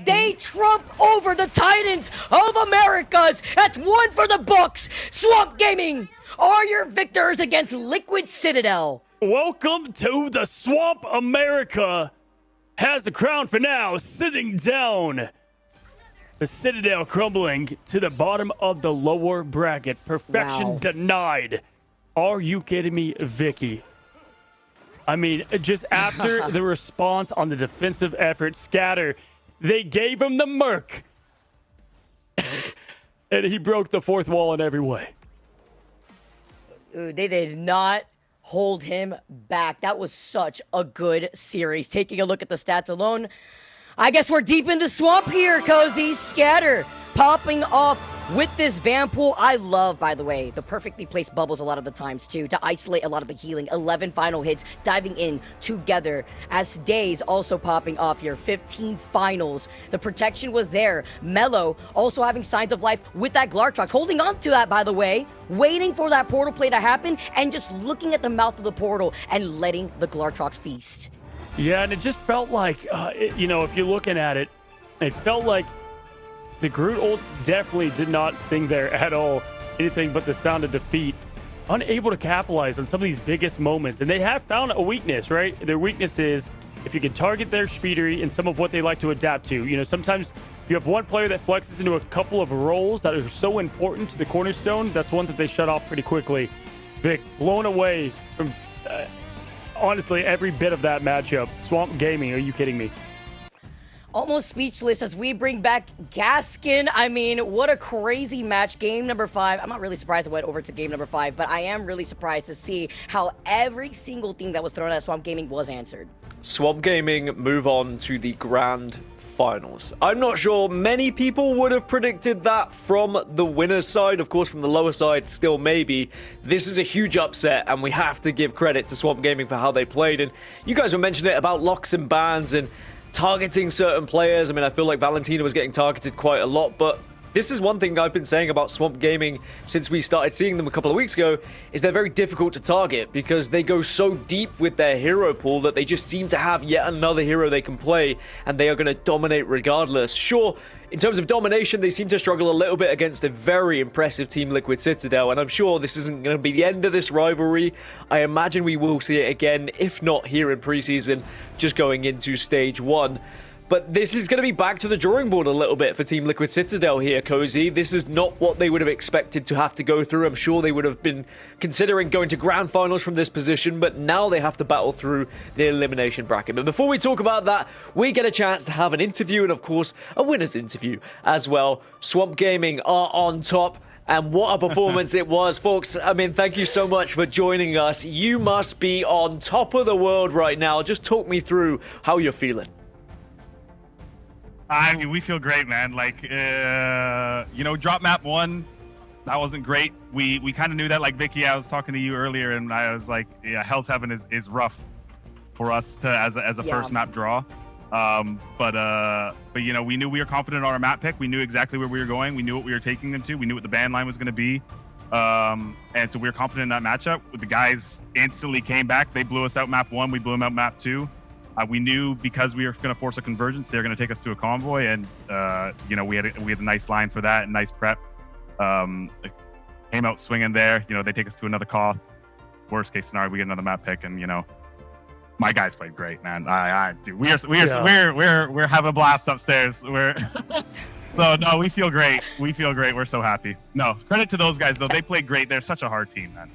they trump over the Titans of Americas. That's one for the books. Swamp Gaming are your victors against Liquid Citadel. Welcome to the Swamp. America has the crown for now, sitting down. The Citadel crumbling to the bottom of the lower bracket. Perfection Wow. denied. Are you kidding me, Vicky? I mean, just after the response on the defensive effort, Scatter, they gave him the Merc. And he broke the fourth wall in every way. They did not hold him back. That was such a good series. Taking a look at the stats alone, I guess we're deep in the swamp here, Cozy. Scatter popping off with this Vanpool. I love, by the way, the perfectly placed bubbles a lot of the times, too, to isolate a lot of the healing. 11 final hits diving in together, as Days also popping off here. 15 finals. The protection was there. Mello also having signs of life with that Glartrox, holding on to that, by the way, waiting for that portal play to happen, and just looking at the mouth of the portal and letting the Glartrox feast. Yeah, and it just felt like, if you're looking at it, it felt like the Groot ults definitely did not sing there at all. Anything but the sound of defeat. Unable to capitalize on some of these biggest moments. And they have found a weakness, right? Their weakness is if you can target their speedery and some of what they like to adapt to. Sometimes you have one player that flexes into a couple of roles that are so important to the cornerstone. That's one that they shut off pretty quickly. Vic, blown away from, honestly, every bit of that matchup. Swamp Gaming, are you kidding me? Almost speechless as we bring back Gaskin. I mean, what a crazy match. Game number 5. I'm not really surprised it went over to game number 5, but I am really surprised to see how every single thing that was thrown at Swamp Gaming was answered. Swamp Gaming move on to the grand finals. I'm not sure many people would have predicted that from the winner's side. Of course, from the lower side, still maybe. This is a huge upset, and we have to give credit to Swamp Gaming for how they played. And you guys were mentioning it about locks and bans and targeting certain players. I mean, I feel like Valentina was getting targeted quite a lot, but this is one thing I've been saying about Swamp Gaming since we started seeing them a couple of weeks ago, is they're very difficult to target because they go so deep with their hero pool that they just seem to have yet another hero they can play, and they are going to dominate regardless. Sure, in terms of domination, they seem to struggle a little bit against a very impressive Team Liquid Citadel, and I'm sure this isn't going to be the end of this rivalry. I imagine we will see it again, if not here in preseason, just going into stage 1. But this is going to be back to the drawing board a little bit for Team Liquid Citadel here, Cozy. This is not what they would have expected to have to go through. I'm sure they would have been considering going to grand finals from this position, but now they have to battle through the elimination bracket. But before we talk about that, we get a chance to have an interview and, of course, a winner's interview as well. Swamp Gaming are on top. And what a performance it was, folks. I mean, thank you so much for joining us. You must be on top of the world right now. Just talk me through how you're feeling. I mean, we feel great, man. Like, drop map 1, that wasn't great. We kind of knew that. Like, Vicky, I was talking to you earlier, and I was like, yeah, Hell's Heaven is rough for us to as a first map draw. But we knew we were confident on our map pick. We knew exactly where we were going. We knew what we were taking them to. We knew what the ban line was going to be. And so we were confident in that matchup. The guys instantly came back. They blew us out map 1. We blew them out map 2. We knew because we were going to force a convergence, they were going to take us to a convoy, and we had a nice line for that and nice prep. Came out swinging there. They take us to another call. Worst case scenario, we get another map pick, and my guys played great, man. Dude, we're having a blast upstairs. So no, we feel great. We're so happy. No, credit to those guys though. They played great. They're such a hard team, man.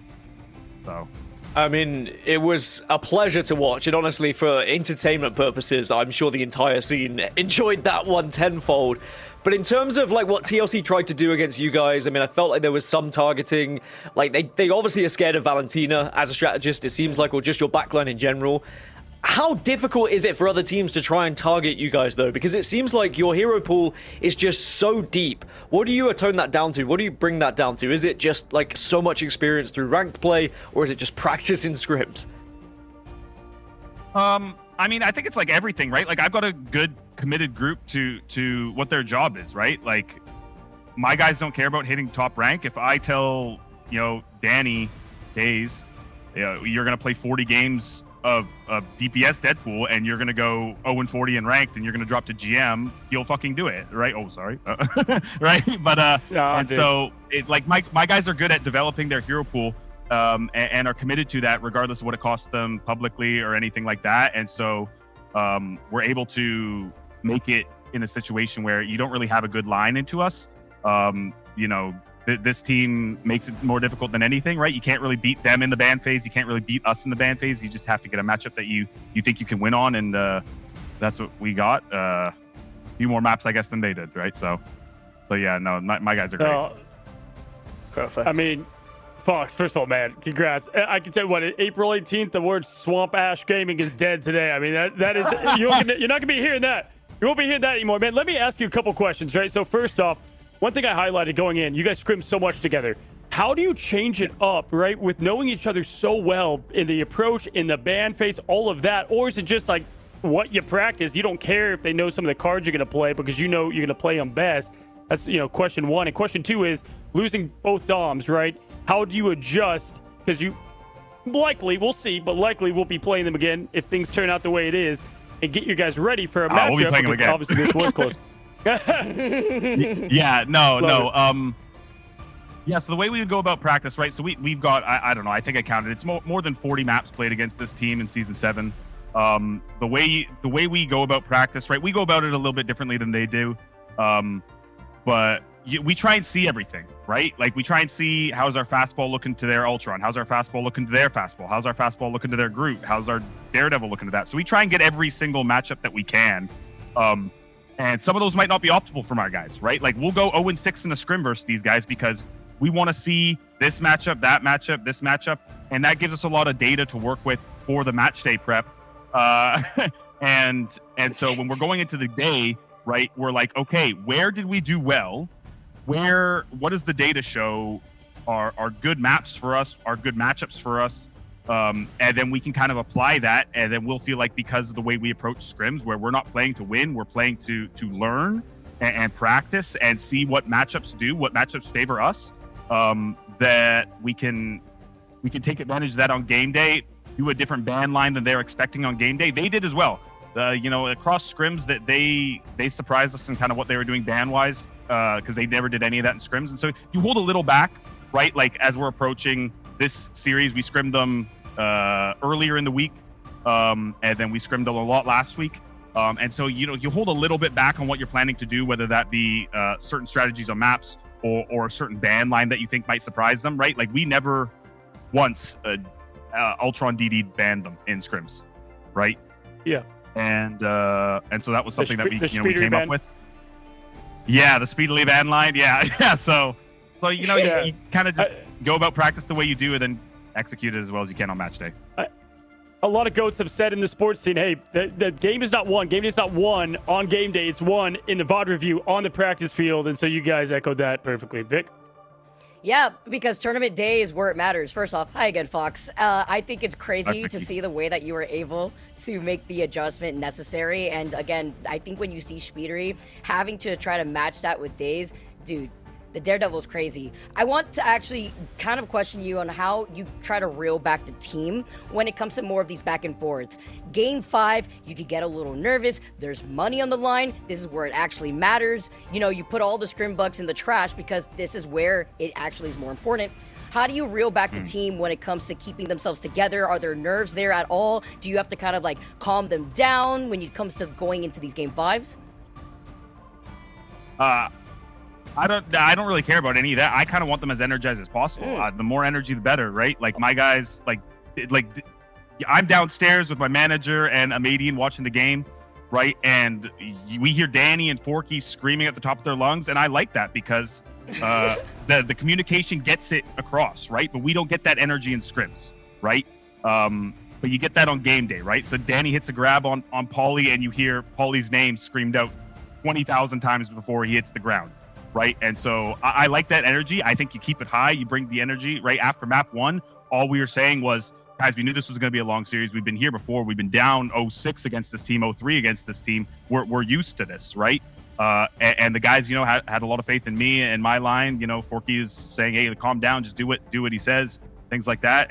So. I mean, it was a pleasure to watch, and honestly, for entertainment purposes, I'm sure the entire scene enjoyed that one tenfold. But in terms of like what TLC tried to do against you guys, I mean, I felt like there was some targeting. Like they obviously are scared of Valentina as a strategist, it seems like, or just your backline in general. How difficult is it for other teams to try and target you guys, though? Because it seems like your hero pool is just so deep. What do you atone that down to? What do you bring that down to? Is it just like so much experience through ranked play, or is it just practice in scrims? I mean, I think it's like everything, right? Like, I've got a good committed group to what their job is, right? Like, my guys don't care about hitting top rank. If I tell, Danny Days, you're going to play 40 games of DPS Deadpool and you're going to go 0-40 in ranked and you're going to drop to GM, he'll fucking do it, right? Oh, sorry. Right? But, so, like, my guys are good at developing their hero pool. And are committed to that regardless of what it costs them publicly or anything like that. And so we're able to make it in a situation where you don't really have a good line into us. This team makes it more difficult than anything, right? You can't really beat them in the ban phase. You can't really beat us in the ban phase. You just have to get a matchup that you think you can win on. And that's what we got. A few more maps, I guess, than they did, right? So yeah, no, my guys are great. Perfect. I mean, Fox, first of all, man, congrats. I can tell you what, April 18th, the word Swamp Ash Gaming is dead today. I mean, that is, you're not going to be hearing that. You won't be hearing that anymore, man. Let me ask you a couple questions, right? So first off, one thing I highlighted going in, you guys scrim so much together. How do you change it up, right, with knowing each other so well in the approach, in the ban phase, all of that? Or is it just like what you practice? You don't care if they know some of the cards you're going to play because you know you're going to play them best. That's, question one. And question two is losing both DOMs, right? How do you adjust? Because you likely, we'll see, but likely we'll be playing them again if things turn out the way it is and get you guys ready for a matchup. We'll be playing them again. Obviously, this was close. No. Yeah, so the way we would go about practice, right? So we've got, I don't know, I think I counted. It's more than 40 maps played against this team in Season 7. The way we go about practice, right? We go about it a little bit differently than they do. But we try and see everything, right? Like, we try and see how's our fastball looking to their Ultron, how's our fastball looking to their fastball, how's our fastball looking to their Groot, how's our Daredevil looking to that. So we try and get every single matchup that we can. And some of those might not be optimal from our guys, right? Like, we'll go 0-6 in a scrim versus these guys because we want to see this matchup, that matchup, this matchup, and that gives us a lot of data to work with for the match day prep. And so when we're going into the day, right, we're like, okay, where did we do well? What does the data show are good maps for us, are good matchups for us? And then we can kind of apply that, and then we'll feel like, because of the way we approach scrims, where we're not playing to win, we're playing to learn and practice and see what matchups do, what matchups favor us, that we can take advantage of that on game day, do a different ban line than they're expecting on game day. They did as well. Across scrims, that they surprised us in kind of what they were doing ban-wise, because they never did any of that in scrims. And so you hold a little back, right? Like, as we're approaching this series, we scrimmed them earlier in the week, and then we scrimmed them a lot last week. And so, you hold a little bit back on what you're planning to do, whether that be certain strategies on maps or a certain ban line that you think might surprise them, right? Like, we never once Ultron DD banned them in scrims, right? Yeah. And so that was something that we came ban. up with. Yeah, the speedily ban line. Yeah. So you kind of just go about practice the way you do, and then execute it as well as you can on match day. A lot of goats have said in the sports scene, hey, the game is not won. Game day is not won on game day. It's won in the VOD review on the practice field. And so you guys echoed that perfectly. Vic? Yeah, because tournament day is where it matters. First off, hi again, Fox. I think it's crazy to see the way that you were able to make the adjustment necessary. And again, I think when you see Speedery having to try to match that with Days, dude, the Daredevil is crazy. I want to actually kind of question you on how you try to reel back the team when it comes to more of these back and forths. Game 5, you could get a little nervous. There's money on the line. This is where it actually matters. You put all the scrim bugs in the trash because this is where it actually is more important. How do you reel back the team when it comes to keeping themselves together? Are there nerves there at all? Do you have to kind of like calm them down when it comes to going into these game 5s? I don't really care about any of that. I kind of want them as energized as possible. The more energy, the better, right? Like, my guys, like I'm downstairs with my manager and Amadian watching the game, right? And we hear Danny and Forky screaming at the top of their lungs, and I like that because the communication gets it across, right? But we don't get that energy in scrims, right? but you get that on game day, right? So Danny hits a grab on Paulie, and you hear Paulie's name screamed out 20,000 times before he hits the ground, right? And so I like that energy. I think you keep it high. You bring the energy right after map 1. All we were saying was, guys, we knew this was going to be a long series. We've been here before. We've been down 0-6 against this team, 0-3 against this team. We're used to this, right? And the guys, you know, had a lot of faith in me and my line. You know, Forky is saying, hey, calm down, just do what he says, things like that.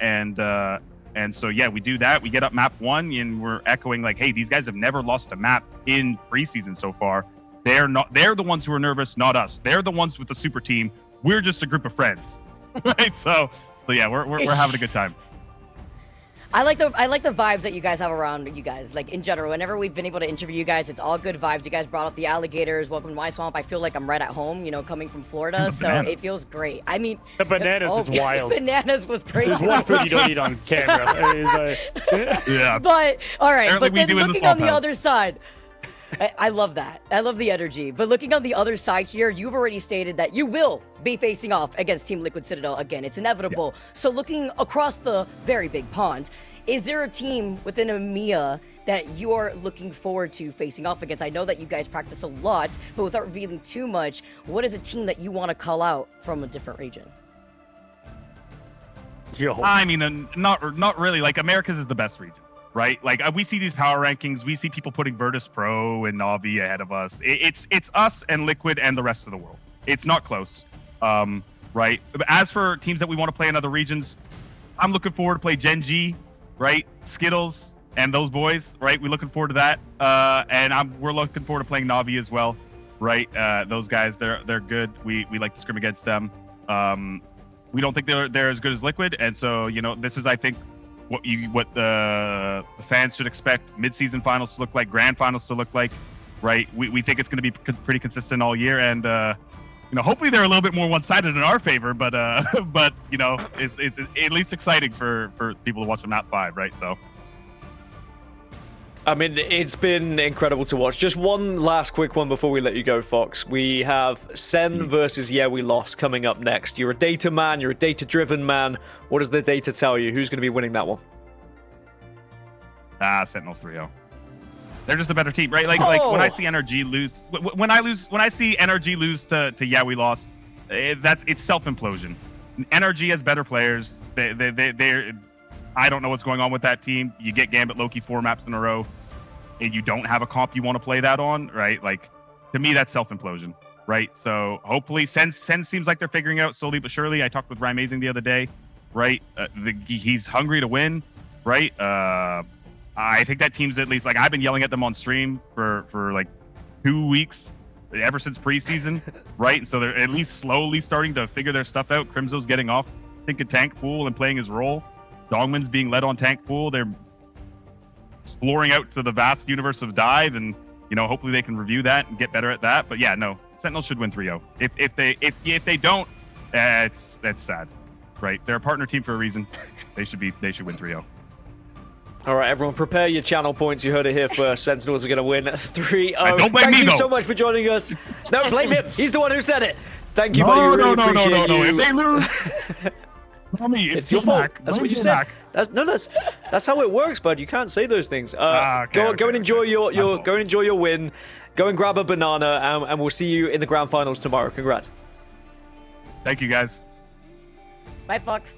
And so, yeah, we do that. We get up map 1, and we're echoing like, hey, these guys have never lost a map in preseason so far. They're the ones who are nervous, not us. They're the ones with the super team. We're just a group of friends, right? So yeah, we're having a good time. I like the vibes that you guys have around you guys. Like in general, whenever we've been able to interview you guys, it's all good vibes. You guys brought up the alligators. Welcome to my swamp. I feel like I'm right at home. You know, coming from Florida, so it feels great. I mean, the bananas is wild. Bananas was crazy. There's one food you don't eat on camera. Yeah. But all right, Apparently but then looking on the house. other side. I love that. I love the energy. But looking on the other side here, you've already stated that you will be facing off against Team Liquid Citadel again. It's inevitable. Yeah. So looking across the very big pond, is there a team within EMEA that you are looking forward to facing off against? I know that you guys practice a lot, but without revealing too much, what is a team that you want to call out from a different region? I mean, not really. Like, America's is the best region. Right, like we see these power rankings, we see people putting Virtus Pro and Navi ahead of us. It's us and Liquid and the rest of the world. It's not close, right? As for teams that we want to play in other regions, I'm looking forward to play Gen G, right? Skittles and those boys, right? We're looking forward to that, and we're looking forward to playing Navi as well, right? Those guys, they're good. We like to scrim against them. We don't think they're as good as Liquid, and so this is, I think, what the fans should expect mid-season finals to look like, grand finals to look like, right? We think it's going to be pretty consistent all year, and hopefully they're a little bit more one-sided in our favor, but it's at least exciting for people to watch on map 5, right? So I mean, it's been incredible to watch. Just one last quick one before we let you go, Fox. We have Sen versus Yeah We Lost coming up next. You're a data man. You're a data-driven man. What does the data tell you? Who's going to be winning that one? Sentinels 3-0. They're just a better team, right? Like when I see NRG lose, when I see NRG lose to Yeah We Lost, it's self-implosion. NRG has better players. They're I don't know what's going on with that team. You get Gambit Loki 4 maps in a row, and you don't have a comp you want to play that on, right? Like, to me, that's self-implosion, right? So hopefully, Sen seems like they're figuring it out slowly but surely. I talked with Rymazing the other day, right? He's hungry to win, right? I think that team's at least, like, I've been yelling at them on stream for like 2 weeks, ever since preseason, right? And so they're at least slowly starting to figure their stuff out. Crimzo's getting off, I think, a tank pool and playing his role. Dongman's being led on tank pool. They're exploring out to the vast universe of dive, and hopefully they can review that and get better at that. But yeah, no, Sentinels should win 3-0. If they don't, that's sad, right? They're a partner team for a reason. They should win 3-0. All right, everyone, prepare your channel points. You heard it here first. Sentinels are going to win 3-0. Don't blame me, Thank you though. so much for joining us. No, blame him. He's the one who said it. Thank you, buddy. We really appreciate you. If they lose, tell me it's your fault. That's what you said. That's how it works, bud. You can't say those things. Go and enjoy your win. Go and grab a banana, and we'll see you in the grand finals tomorrow. Congrats. Thank you, guys. Bye, Fox.